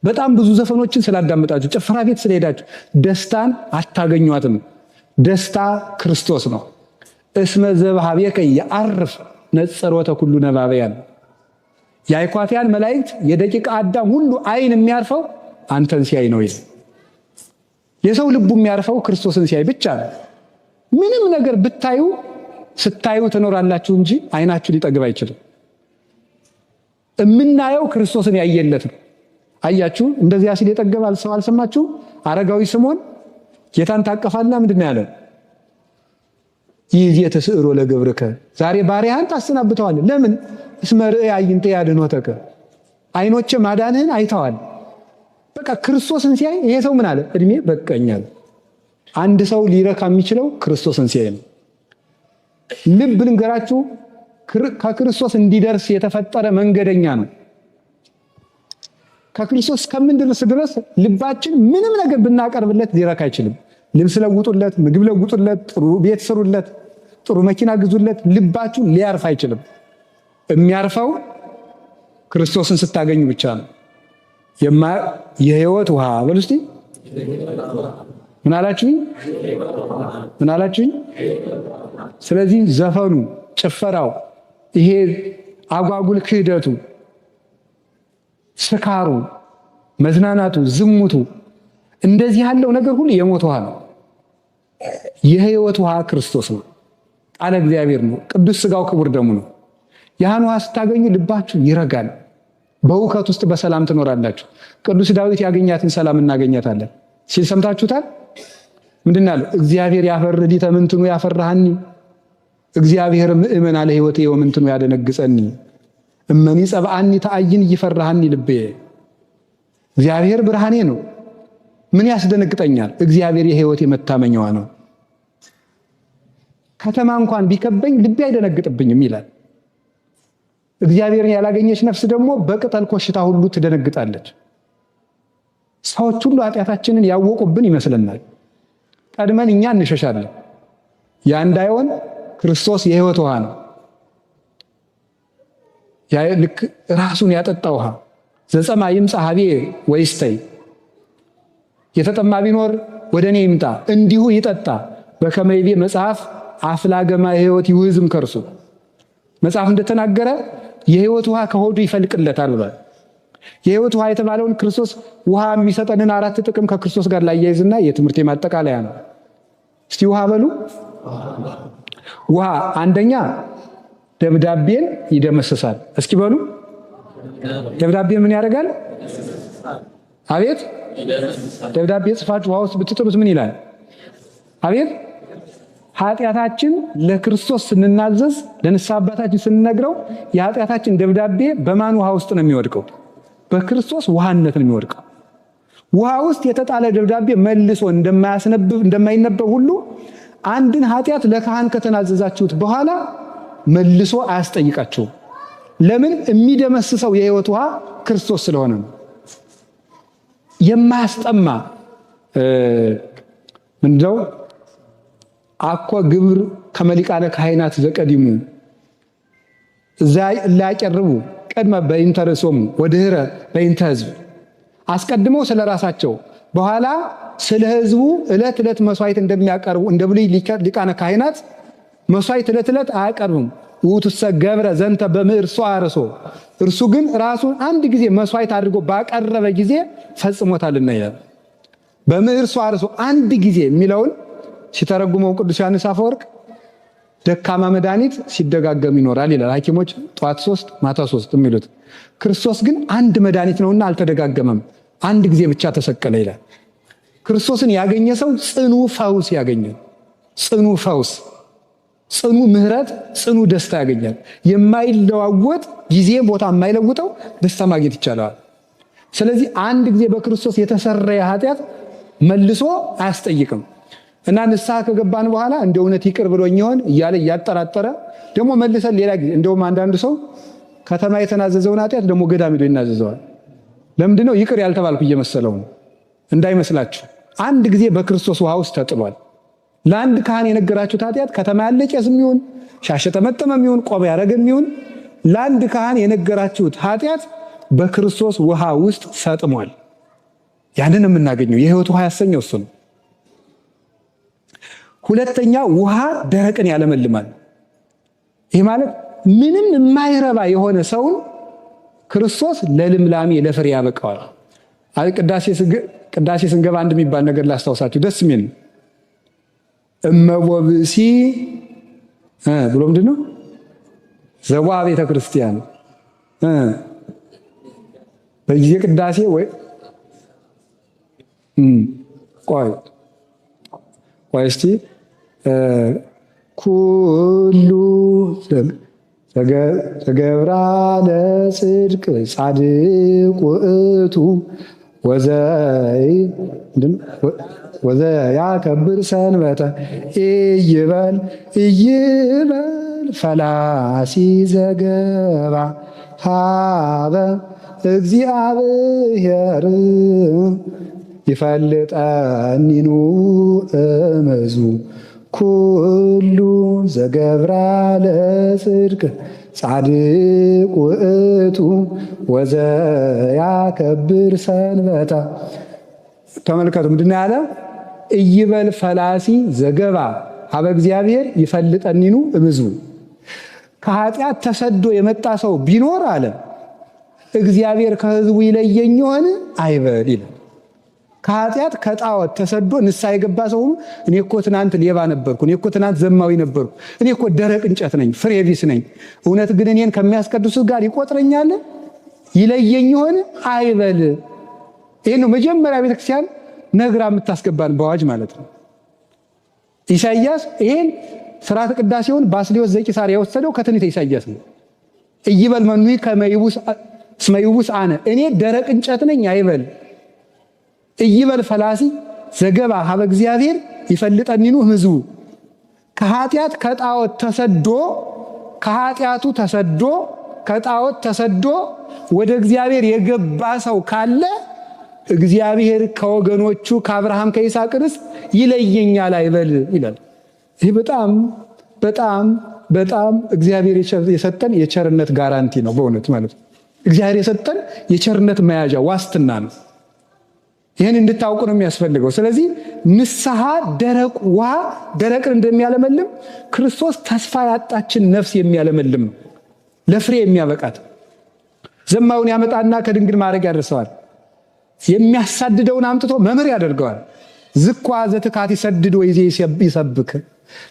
Speaker 1: በጣም ብዙ ዘፈኖችን ስላዳመጣችሁ፣ ጭፈራ ቤት ስለሄዳችሁ ደስታን አታገኟትም። ደስታ ክርስቶስ ነው። እስመ ዘበኀቤከ የዐርፍ ነጸሮተ ኩሉ ነባብያን። የአይኳትያን መላእክት የደቂቀ አዳም ሁሉ አይን የሚያርፈው አንተን ሲያይ ነው ይላል። የሰው ልቡ የሚያርፈው ክርስቶስን ሲያይ ብቻ ነው። ምንም ነገር ብታዩ ስታዩ ትኖራላችሁ እንጂ አይናችሁ ሊጠግብ አይችልም። የምናየው ክርስቶስን ያየለት ነው። አያችሁ፣ እንደዚያ ሲል የጠገባል ሰው አልሰማችሁ? አረጋዊ ስምዖን ጌታን ታቀፋልና ምንድን ነው ያለው? ይህ የተስዕሮ ለገብርከ፣ ዛሬ ባሪያህን ታሰናብተዋል። ለምን? እስመ ርእየ አዕይንተ ያድኅኖተከ፣ አይኖቼ ማዳንህን አይተዋል። በቃ ክርስቶስን ሲያይ ይሄ ሰው ምን አለ? እድሜ በቀኛል። አንድ ሰው ሊረካ የሚችለው ክርስቶስን ሲያይ ነው። ልብ ልንገራችሁ፣ ከክርስቶስ እንዲደርስ የተፈጠረ መንገደኛ ነው። ከክርስቶስ እስከምንደርስ ድረስ ልባችን ምንም ነገር ብናቀርብለት ሊረካ አይችልም። ልብስ ለውጡለት፣ ምግብ ለውጡለት፣ ጥሩ ቤት ስሩለት፣ ጥሩ መኪና ግዙለት፣ ልባችሁ ሊያርፍ አይችልም። የሚያርፈው ክርስቶስን ስታገኙ ብቻ ነው። የህይወት ውሃ በሉ እስቲ። ምን አላችሁኝ? ምን አላችሁኝ? ስለዚህ ዘፈኑ፣ ጭፈራው፣ ይሄ አጓጉል ክህደቱ፣ ስካሩ፣ መዝናናቱ፣ ዝሙቱ፣ እንደዚህ ያለው ነገር ሁሉ የሞት ውሃ ነው። የህይወት ውሃ ክርስቶስ ነው። ቃለ እግዚአብሔር ነው። ቅዱስ ሥጋው ክቡር ደሙ ነው። ያን ውሃ ስታገኙ ልባችሁ ይረጋል። በእውከት ውስጥ በሰላም ትኖራላችሁ። ቅዱስ ዳዊት ያገኛትን ሰላም እናገኛታለን ሲል ሰምታችሁታል። ምንድን አለው? እግዚአብሔር ያፈርህ ሊተ ምንትኑ ያፈራሃኒ፣ እግዚአብሔር ምእመን አለ ህይወቴ ወምንትኑ ያደነግጸኒ፣ እመኒ ጸብአኒ ተአይን ይፈራሃኒ ልቤ። እግዚአብሔር ብርሃኔ ነው፣ ምን ያስደነግጠኛል? እግዚአብሔር የህይወቴ መታመኛዋ ነው። ከተማ እንኳን ቢከበኝ ልቤ አይደነግጥብኝም ይላል። እግዚአብሔርን ያላገኘች ነፍስ ደግሞ በቅጠል ኮሽታ ሁሉ ትደነግጣለች። ሰዎች ሁሉ ኃጢአታችንን ያወቁብን ይመስለናል። ቀድመን እኛ እንሸሻለን። ያ እንዳይሆን ክርስቶስ የህይወት ውሃ ነው። ልክ ራሱን ያጠጣ ውሃ። ዘጸማ ይምጻ ሀቤ ወይስተይ፣ የተጠማ ቢኖር ወደ እኔ ይምጣ እንዲሁ ይጠጣ። በከመ ይቤ መጽሐፍ አፍላገማ የህይወት ይውዝም ከርሱ። መጽሐፍ እንደተናገረ የህይወት ውሃ ከሆዱ ይፈልቅለታል ብሏል። የህይወት ውሃ የተባለውን ክርስቶስ ውሃ የሚሰጠንን 4 ጥቅም ከክርስቶስ ጋር ላያይዝና የትምህርት ማጠቃለያ ነው። እስቲ ውሃ በሉ። ውሃ አንደኛ ደብዳቤን ይደመስሳል። እስኪ በሉ። ደብዳቤን ምን ያደርጋል? አቤት። ደብዳቤ ጽፋችሁ ውሃ ውስጥ ብትጥሉት ምን ይላል? አቤት። ኃጢአታችን ለክርስቶስ ስንናዘዝ፣ ለንስሐ አባታችን ስንነግረው የኃጢአታችን ደብዳቤ በማን ውሃ ውስጥ ነው የሚወድቀው? በክርስቶስ ውሃነት ነው የሚወድቀው። ውሃ ውስጥ የተጣለ ደብዳቤ መልሶ እንደማይነበብ ሁሉ አንድን ኃጢአት ለካህን ከተናዘዛችሁት በኋላ መልሶ አያስጠይቃችሁም። ለምን? የሚደመስሰው የህይወት ውሃ ክርስቶስ ስለሆነ ነው። የማያስጠማ ምንድነው? አኮ ግብር ከመሊቃነ ካህናት ዘቀዲሙ ላያቀርቡ ቀድመ በእንተ ርእሶሙ ወድኅረ በእንተ ሕዝብ። አስቀድመው ስለ ራሳቸው በኋላ ስለ ህዝቡ ዕለት ዕለት መስዋዕት እንደሚያቀርቡ እንደ ብሉይ ሊቃነ ካህናት መስዋዕት ዕለት ዕለት አያቀርቡም። ውእቱሰ ገብረ ዘንተ በምዕርሶ አርሶ፣ እርሱ ግን ራሱን አንድ ጊዜ መስዋዕት አድርጎ ባቀረበ ጊዜ ፈጽሞታልና ይላል። በምዕርሶ አርሶ አንድ ጊዜ የሚለውን ሲተረጉመው ቅዱስ ዮሐንስ አፈወርቅ ደካማ መድኃኒት ሲደጋገም ይኖራል ይላል። ሐኪሞች ጧት 3 ማታ 3 የሚሉት ክርስቶስ ግን አንድ መድኃኒት ነውና አልተደጋገመም፣ አንድ ጊዜ ብቻ ተሰቀለ ይላል። ክርስቶስን ያገኘ ሰው ጽኑ ፈውስ ያገኛል። ጽኑ ፈውስ፣ ጽኑ ምሕረት፣ ጽኑ ደስታ ያገኛል። የማይለዋወጥ ጊዜ ቦታ የማይለውጠው ደስታ ማግኘት ይቻላል። ስለዚህ አንድ ጊዜ በክርስቶስ የተሰረየ ኃጢአት መልሶ አያስጠይቅም እና ንስሐ ከገባን በኋላ እንደ እውነት ይቅር ብሎኝ ይሆን እያለ እያጠራጠረ ደግሞ መልሰን ሌላ ጊዜ እንደውም አንዳንዱ ሰው ከተማ የተናዘዘውን ኃጢአት ደግሞ ገዳም ሄዶ ይናዘዘዋል። ለምንድነው? ይቅር ያልተባልኩ እየመሰለው ነው። እንዳይመስላችሁ አንድ ጊዜ በክርስቶስ ውሃ ውስጥ ተጥሏል። ለአንድ ካህን የነገራችሁት ኃጢአት ከተማ ያለ ቄስም ይሁን ሻሽ የተመጠመም ይሁን ቆብ ያደረገም ይሁን ለአንድ ካህን የነገራችሁት ኃጢአት በክርስቶስ ውሃ ውስጥ ሰጥሟል። ያንን የምናገኘው የሕይወት ውሃ ያሰኘው እሱ ነው። ሁለተኛ ውሃ ደረቅን ያለመልማል። ይህ ማለት ምንም የማይረባ የሆነ ሰውን ክርስቶስ ለልምላሜ ለፍሬ ያበቃዋል። ቅዳሴ ስንገባ አንድ የሚባል ነገር ላስታውሳችሁ ደስ የሚል እመቦብሲ ብሎ ምንድን ነው ዘዋ ቤተ ክርስቲያን በጊዜ ቅዳሴ ወይ ቆይ እስቲ ኩሉ ተገብራ ለጽድቅ ጻድቅ ውእቱ ወዘያከብር ሰንበተ ኢይበል ፈላሲ ዘገባ ሀበ እግዚአብሔር ይፈልጠኒኑ እምዙ ኩሉ ዘገብራ ለጽድቅ ጻድቅ ውእቱ ወዘያከብር ሰንበታ። ተመልከቱ ምንድን ነው ያለው? ኢይበል ፈላሲ ዘገባ ሀበ እግዚአብሔር ይፈልጠኒኑ እምዙ። ከኃጢአት ተሰዶ የመጣ ሰው ቢኖር አለ እግዚአብሔር ከሕዝቡ ይለየኝ ይሆን አይበል ይላል። ከኃጢአት ከጣዖት ተሰዶ ንስሐ የገባ ሰው እኔ እኮ ትናንት ሌባ ነበርኩ፣ እኔ እኮ ትናንት ዘማዊ ነበርኩ፣ እኔ እኮ ደረቅ እንጨት ነኝ፣ ፍሬ ቢስ ነኝ፣ እውነት ግን እኔን ከሚያስቀድሱት ጋር ይቆጥረኛል ይለየኝ ይሆን አይበል። ይሄን ነው መጀመሪያ ቤተክርስቲያን ነግራ የምታስገባን በአዋጅ ማለት ነው። ኢሳይያስ ይሄን ስርዓተ ቅዳሴውን ባስልዮስ ዘቂሳርያ የወሰደው ከትንቢተ ኢሳይያስ ነው። ኢይበል መኑይ ከመ ይቡስ አነ፣ እኔ ደረቅ እንጨት ነኝ አይበል። ኢይበል ፈላሲ ዘገባ ሀበ እግዚአብሔር ይፈልጠኒኑ እምሕዝቡ። ከኃጢአት ከጣዖት ተሰዶ ከኃጢአቱ ተሰዶ ከጣዖት ተሰዶ ወደ እግዚአብሔር የገባ ሰው ካለ እግዚአብሔር ከወገኖቹ ከአብርሃም ከይስሐቅ ርስት ይለየኛል አይበል ይላል። ይህ በጣም በጣም በጣም እግዚአብሔር የሰጠን የቸርነት ጋራንቲ ነው። በእውነት ማለት ነው እግዚአብሔር የሰጠን የቸርነት መያዣ ዋስትና ነው። ይህን እንድታውቁ ነው የሚያስፈልገው። ስለዚህ ንስሐ ደረቅ ውሃ ደረቅን እንደሚያለመልም ክርስቶስ ተስፋ ያጣችን ነፍስ የሚያለመልም ነው፣ ለፍሬ የሚያበቃት። ዘማውን ያመጣና ከድንግል ማዕረግ ያደርሰዋል። የሚያሳድደውን አምጥቶ መምህር ያደርገዋል። ዝኳ ዘትካት ይሰድድ ወይዜ ይሰብክ።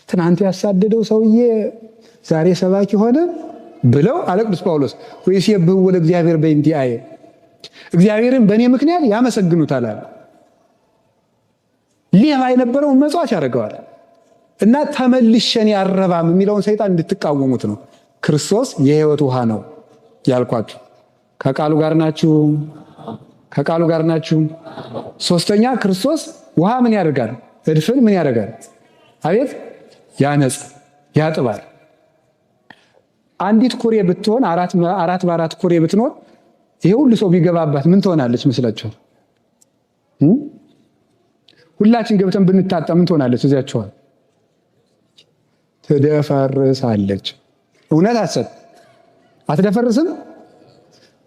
Speaker 1: ትናንት ያሳደደው ሰውዬ ዛሬ ሰባኪ ሆነ ብለው አለ ቅዱስ ጳውሎስ። ወይስ የብህው ለእግዚአብሔር በእንቲአየ፣ እግዚአብሔርን በእኔ ምክንያት ያመሰግኑታል አለ። ሌባ የነበረውን መጽዋች ያደርገዋል። እና ተመልሸን ያረባም የሚለውን ሰይጣን እንድትቃወሙት ነው። ክርስቶስ የሕይወት ውሃ ነው ያልኳችሁ። ከቃሉ ጋር ናችሁ? ከቃሉ ጋር ናችሁ? ሶስተኛ ክርስቶስ ውሃ ምን ያደርጋል? እድፍን ምን ያደርጋል? አቤት ያነጻ፣ ያጥባል። አንዲት ኩሬ ብትሆን አራት በአራት ኩሬ ብትኖር ይሄ ሁሉ ሰው ቢገባባት ምን ትሆናለች መስላችኋል? ሁላችን ገብተን ብንታጣ ምን ትሆናለች? እዚያችኋል ትደፈርሳለች። እውነት አሰብ አትደፈርስም?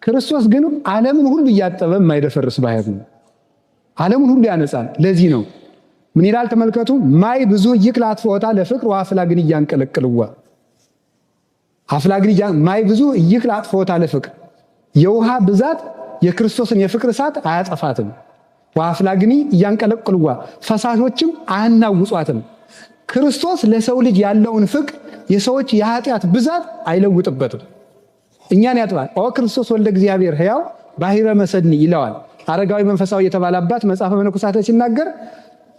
Speaker 1: ክርስቶስ ግን ዓለምን ሁሉ እያጠበ የማይደፈርስ ባህር ነው። ዓለምን ሁሉ ያነጻል። ለዚህ ነው ምን ይላል ተመልከቱ። ማይ ብዙ ይክል አጥፎታ ለፍቅር ወአፍላግን እያንቀለቅልዋ። አፍላግን ማይ ብዙ ይክል አጥፎታ ለፍቅር፣ የውሃ ብዛት የክርስቶስን የፍቅር እሳት አያጠፋትም። ወአፍላግን እያንቀለቅልዋ፣ ፈሳሾችም አያናውጧትም። ክርስቶስ ለሰው ልጅ ያለውን ፍቅር የሰዎች የኃጢአት ብዛት አይለውጥበትም። እኛን ያጥባል። ኦ ክርስቶስ ወልደ እግዚአብሔር ሕያው ባሕረ መሰኒ ይለዋል አረጋዊ መንፈሳዊ የተባለ አባት መጽሐፈ መነኮሳት ሲናገር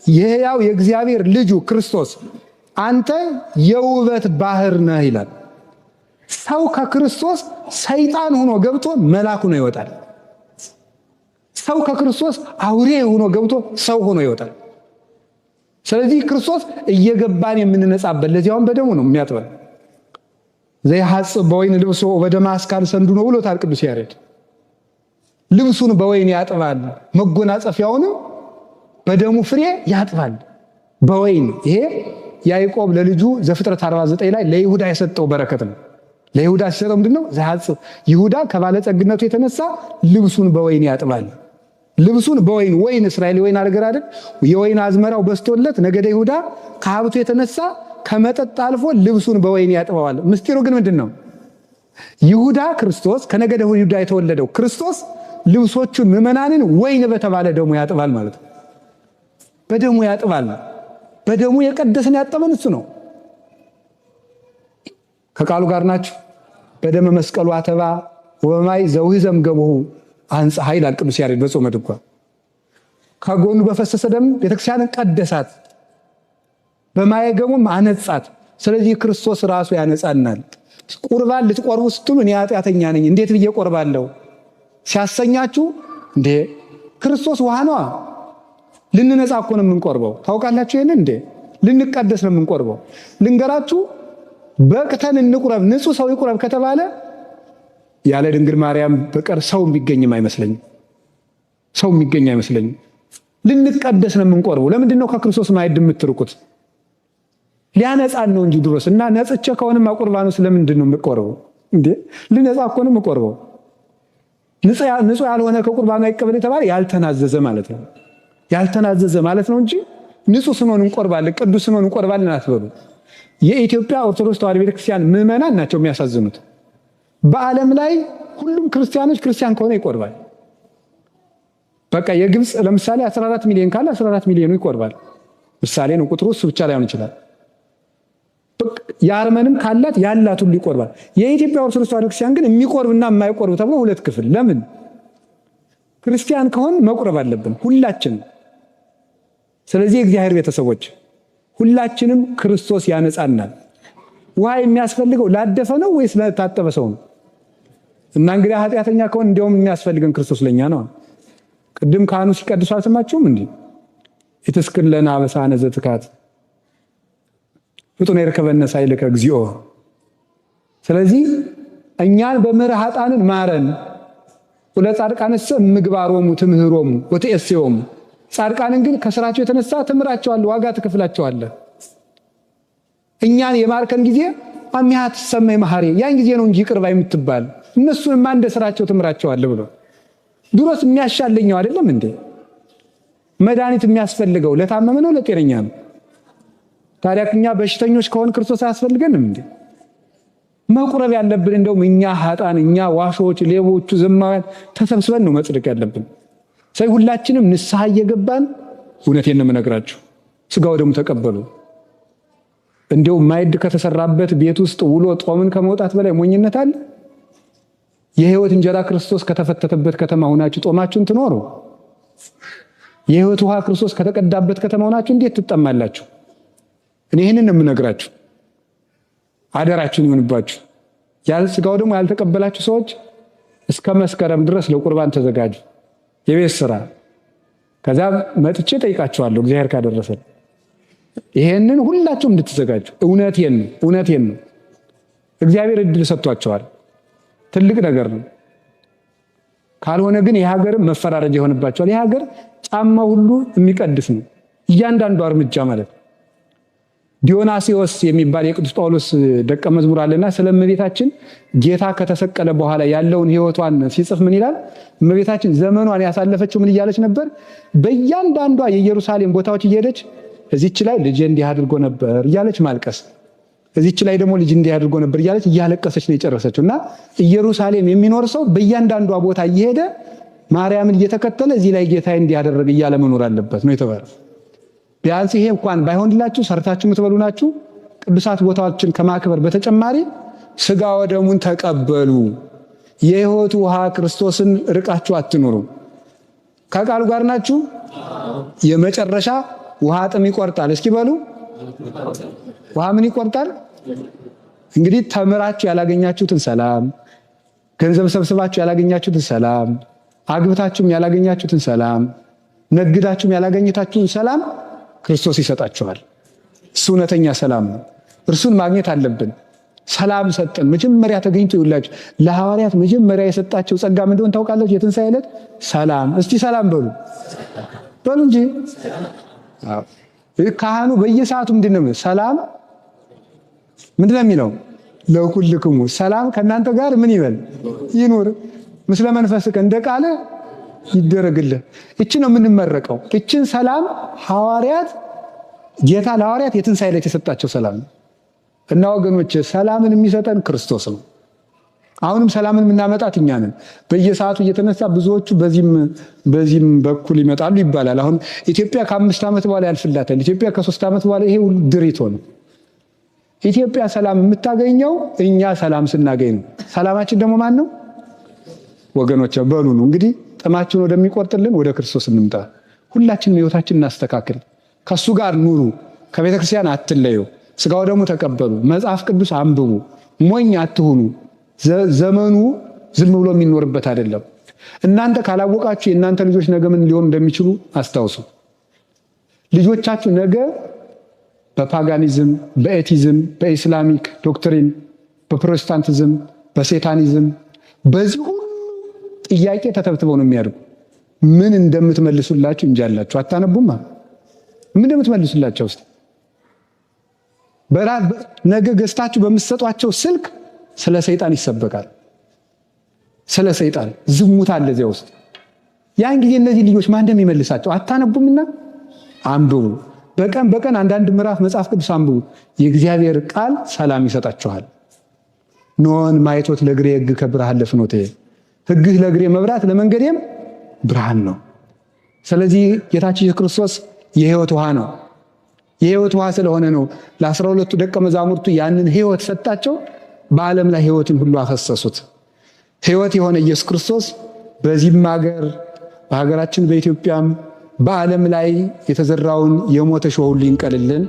Speaker 1: የሕያው የእግዚአብሔር ልጁ ክርስቶስ አንተ የውበት ባህር ነህ ይላል። ሰው ከክርስቶስ ሰይጣን ሆኖ ገብቶ መልአክ ሆኖ ይወጣል። ሰው ከክርስቶስ አውሬ ሆኖ ገብቶ ሰው ሆኖ ይወጣል። ስለዚህ ክርስቶስ እየገባን የምንነጻበት ለዚያውም በደሙ ነው የሚያጥበን። ዘይሐጽብ በወይን ልብሶ በደመ አስካል ሰንዱ ነው ብሎታል ቅዱስ ያሬድ። ልብሱን በወይን ያጥባል፣ መጎናጸፊያውንም በደሙ ፍሬ ያጥባል በወይን። ይሄ ያዕቆብ ለልጁ ዘፍጥረት 49 ላይ ለይሁዳ የሰጠው በረከት ነው። ለይሁዳ ሲሰጠው ምንድነው? ዘይሐጽብ ይሁዳ ከባለጸግነቱ የተነሳ ልብሱን በወይን ያጥባል። ልብሱን በወይን ወይን እስራኤል ወይን አገር አይደል? የወይን አዝመራው በስቶለት ነገደ ይሁዳ ከሀብቱ የተነሳ ከመጠጥ አልፎ ልብሱን በወይን ያጥበዋል። ምስጢሩ ግን ምንድነው? ይሁዳ ክርስቶስ ከነገደ ይሁዳ የተወለደው ክርስቶስ ልብሶቹን ምዕመናንን ወይን በተባለ ደሙ ያጥባል ማለት ነው። በደሙ ያጥባል። በደሙ የቀደሰን ያጠበን እሱ ነው። ከቃሉ ጋር ናችሁ። በደመ መስቀሉ አተባ ወማይ ዘውህዘም ገበሁ አንጽሐ ይላል ቅዱስ ያሬድ በጾመ ድጓ። ከጎኑ በፈሰሰ ደም ቤተክርስቲያንን ቀደሳት፣ በማየ ገሙም አነጻት። ስለዚህ ክርስቶስ ራሱ ያነጻናል። ቁርባን ልትቆርቡ ስትሉ እኔ ኃጢአተኛ ነኝ እንዴት ብዬ ቆርባለሁ ሲያሰኛችሁ፣ እንዴ ክርስቶስ ውሃ ነዋ። ልንነጻ እኮ ነው የምንቆርበው። ታውቃላችሁ ይሄን እንዴ? ልንቀደስ ነው የምንቆርበው። ልንገራችሁ፣ በቅተን እንቁረብ ንጹህ ሰው ይቁረብ ከተባለ ያለ ድንግል ማርያም በቀር ሰው የሚገኝም አይመስለኝም። ሰው የሚገኝ አይመስለኝም። ልንቀደስ ነው የምንቆርበው። ለምንድን ነው ከክርስቶስ ማዕድ የምትርቁት? ሊያነጻን ነው እንጂ ድሮስ እና ነጽቼ ከሆነማ ቁርባኑ ስለምንድን ነው የምቆርበው እንዴ? ልነጻ እኮ ነው የምቆርበው። ንጹህ ያልሆነ ከቁርባኑ አይቀበል የተባለ ያልተናዘዘ ማለት ነው። ያልተናዘዘ ማለት ነው እንጂ ንጹህ ስንሆን እንቆርባለን፣ ቅዱስ ስንሆን እንቆርባለን አትበሉ። የኢትዮጵያ ኦርቶዶክስ ተዋሕዶ ቤተክርስቲያን ምዕመናን ናቸው የሚያሳዝኑት። በዓለም ላይ ሁሉም ክርስቲያኖች ክርስቲያን ከሆነ ይቆርባል። በቃ የግብፅ ለምሳሌ 14 ሚሊዮን ካለ 14 ሚሊዮኑ ይቆርባል። ምሳሌ ነው፣ ቁጥሩ እሱ ብቻ ላይሆን ይችላል። የአርመንም ካላት ያላት ሁሉ ይቆርባል። የኢትዮጵያ ኦርቶዶክስ ተዋሕዶ ክርስቲያን ግን የሚቆርብና የማይቆርብ ተብሎ ሁለት ክፍል። ለምን? ክርስቲያን ከሆን መቁረብ አለብን ሁላችን። ስለዚህ የእግዚአብሔር ቤተሰቦች ሁላችንም ክርስቶስ ያነጻናል። ውሃ የሚያስፈልገው ላደፈ ነው ወይስ ለታጠበ ሰው ነው? እና እንግዲህ ኃጢአተኛ ከሆን እንዲያውም የሚያስፈልገን ክርስቶስ ለኛ ነው። ቅድም ካህኑ ሲቀድሱ አልሰማችሁም እንዴ? ኢትስክር ለነ አበሳነ ዘትካት ፍጡነ ይርከበነ ሳይልከ እግዚኦ። ስለዚህ እኛን በምሕረት ኃጥአንን ማረን። ወለጻድቃንሰ ምግባሮሙ ትምህሮሙ ወትእሴዮሙ። ጻድቃንን ግን ከስራቸው የተነሳ ትምራቸዋለህ፣ ዋጋ ትከፍላቸዋለህ። እኛን የማርከን ጊዜ አሚሃ ትሰመይ መሐሪ፣ ያን ጊዜ ነው እንጂ ይቅር ባይ የምትባል። እነሱንማ እንደ ስራቸው ትምራቸዋለህ ብሎ ድሮስ የሚያሻለኛው አይደለም እንዴ? መድኃኒት የሚያስፈልገው ለታመመ ነው ለጤነኛ ነው? ታዲያ እኛ በሽተኞች ከሆን ክርስቶስ አያስፈልገንም እንዴ? መቁረብ ያለብን እንደውም እኛ ኃጥአን፣ እኛ ዋሾች፣ ሌቦቹ፣ ዘማውያን ተሰብስበን ነው መጽደቅ ያለብን። ስለዚህ ሁላችንም ንስሐ እየገባን እውነቴን ነው የምነግራችሁ፣ ስጋው ደግሞ ተቀበሉ። እንደው ማዕድ ከተሰራበት ቤት ውስጥ ውሎ ጦምን ከመውጣት በላይ ሞኝነት አለ? የሕይወት እንጀራ ክርስቶስ ከተፈተተበት ከተማ ሆናችሁ ጦማችሁን ትኖሩ? የሕይወት ውሃ ክርስቶስ ከተቀዳበት ከተማ ሆናችሁ እንዴት ትጠማላችሁ? እኔ ይህንን ነው የምነግራችሁ። አደራችሁን ይሁንባችሁ። ስጋው ደግሞ ያልተቀበላችሁ ሰዎች እስከ መስከረም ድረስ ለቁርባን ተዘጋጁ። የቤት ስራ ከዛ መጥቼ ጠይቃችኋለሁ እግዚአብሔር ካደረሰን። ይሄንን ሁላችሁም እንድትዘጋጁ እውነቴን ነው። እግዚአብሔር እድል ሰጥቷቸዋል። ትልቅ ነገር ነው። ካልሆነ ግን የሀገርም መፈራረጃ ይሆንባቸዋል። የሀገር ጫማ ሁሉ የሚቀድስ ነው እያንዳንዱ እርምጃ ማለት ነው። ዲዮናሲዎስ የሚባል የቅዱስ ጳውሎስ ደቀ መዝሙር አለና ስለ እመቤታችን ጌታ ከተሰቀለ በኋላ ያለውን ሕይወቷን ሲጽፍ ምን ይላል? እመቤታችን ዘመኗን ያሳለፈችው ምን እያለች ነበር? በእያንዳንዷ የኢየሩሳሌም ቦታዎች እየሄደች እዚች ላይ ልጄ እንዲህ አድርጎ ነበር እያለች ማልቀስ፣ እዚች ላይ ደግሞ ልጅ እንዲህ አድርጎ ነበር እያለች እያለቀሰች ነው የጨረሰችው። እና ኢየሩሳሌም የሚኖር ሰው በእያንዳንዷ ቦታ እየሄደ ማርያምን እየተከተለ እዚህ ላይ ጌታዬ እንዲህ አደረገ እያለ መኖር አለበት ነው የተባለው። ቢያንስ ይሄ እንኳን ባይሆንላችሁ ሰርታችሁ የምትበሉ ናችሁ፣ ቅዱሳት ቦታዎችን ከማክበር በተጨማሪ ሥጋ ወደሙን ተቀበሉ። የሕይወት ውሃ ክርስቶስን ርቃችሁ አትኑሩ። ከቃሉ ጋር ናችሁ? የመጨረሻ ውሃ ጥም ይቆርጣል። እስኪ በሉ ውሃ ምን ይቆርጣል? እንግዲህ ተምራችሁ ያላገኛችሁትን ሰላም፣ ገንዘብ ሰብስባችሁ ያላገኛችሁትን ሰላም፣ አግብታችሁም ያላገኛችሁትን ሰላም፣ ነግዳችሁም ያላገኘታችሁን ሰላም ክርስቶስ ይሰጣችኋል። እሱ እውነተኛ ሰላም ነው። እርሱን ማግኘት አለብን። ሰላም ሰጠን። መጀመሪያ ተገኝቶ ይውላችሁ ለሐዋርያት መጀመሪያ የሰጣቸው ጸጋ ምን እንደሆነ ታውቃላችሁ? የትንሣኤ ዕለት ሰላም። እስቲ ሰላም በሉ በሉ እንጂ። ካህኑ በየሰዓቱ ምንድነው ሰላም ምንድነው የሚለው? ለኩልክሙ ሰላም ከእናንተ ጋር ምን ይበል ይኑር ምስለ መንፈስከ እንደ ቃለ ይደረግልህ። እቺ ነው የምንመረቀው። እቺን ሰላም ሐዋርያት ጌታ ለሐዋርያት የትንሣኤ ዕለት የሰጣቸው ሰላም ነው። እና ወገኖች ሰላምን የሚሰጠን ክርስቶስ ነው። አሁንም ሰላምን የምናመጣት እኛ ነን። በየሰዓቱ እየተነሳ ብዙዎቹ በዚህም በኩል ይመጣሉ ይባላል። አሁን ኢትዮጵያ ከ5 ዓመት በኋላ ያልፍላታል። ኢትዮጵያ ከ3 ዓመት በኋላ ይሄ ሁሉ ድሪቶ ነው። ኢትዮጵያ ሰላም የምታገኘው እኛ ሰላም ስናገኝ ነው። ሰላማችን ደግሞ ማን ነው ወገኖች? በሉ ነው እንግዲህ ጥማችን ወደሚቆርጥልን ወደ ክርስቶስ እንምጣ። ሁላችንም ሕይወታችን እናስተካክል። ከሱ ጋር ኑሩ። ከቤተ ክርስቲያን አትለዩ። ሥጋው ደግሞ ተቀበሉ። መጽሐፍ ቅዱስ አንብቡ። ሞኝ አትሁኑ። ዘመኑ ዝም ብሎ የሚኖርበት አይደለም። እናንተ ካላወቃችሁ የእናንተ ልጆች ነገ ምን ሊሆኑ እንደሚችሉ አስታውሱ። ልጆቻችሁ ነገ በፓጋኒዝም፣ በኤቲዝም፣ በኢስላሚክ ዶክትሪን፣ በፕሮቴስታንቲዝም፣ በሴታኒዝም በዚህ ሁሉ ጥያቄ ተተብትበው ነው የሚያድጉ። ምን እንደምትመልሱላችሁ እንጃላችሁ። አታነቡማ? ምን እንደምትመልሱላቸው እስቲ ነገ ገዝታችሁ በምትሰጧቸው ስልክ ስለ ሰይጣን ይሰበካል። ስለ ሰይጣን ዝሙት አለ እዚያ ውስጥ። ያን ጊዜ እነዚህ ልጆች ማን እንደሚመልሳቸው አታነቡምና አንብቡ። በቀን አንዳንድ ምዕራፍ መጽሐፍ ቅዱስ አንብቡ። የእግዚአብሔር ቃል ሰላም ይሰጣችኋል። ኖን ማይቶት ለእግሬ ሕግ ከብርሃን ለፍኖቴ፣ ሕግህ ለእግሬ መብራት ለመንገዴም ብርሃን ነው። ስለዚህ ጌታችን ኢየሱስ ክርስቶስ የሕይወት ውሃ ነው። የሕይወት ውሃ ስለሆነ ነው ለ12ቱ ደቀ መዛሙርቱ ያንን ሕይወት ሰጣቸው። በዓለም ላይ ሕይወትን ሁሉ አፈሰሱት። ሕይወት የሆነ ኢየሱስ ክርስቶስ በዚህም ሀገር በሀገራችን በኢትዮጵያም በዓለም ላይ የተዘራውን የሞተ እሾህ ሁሉ ይንቀልልን።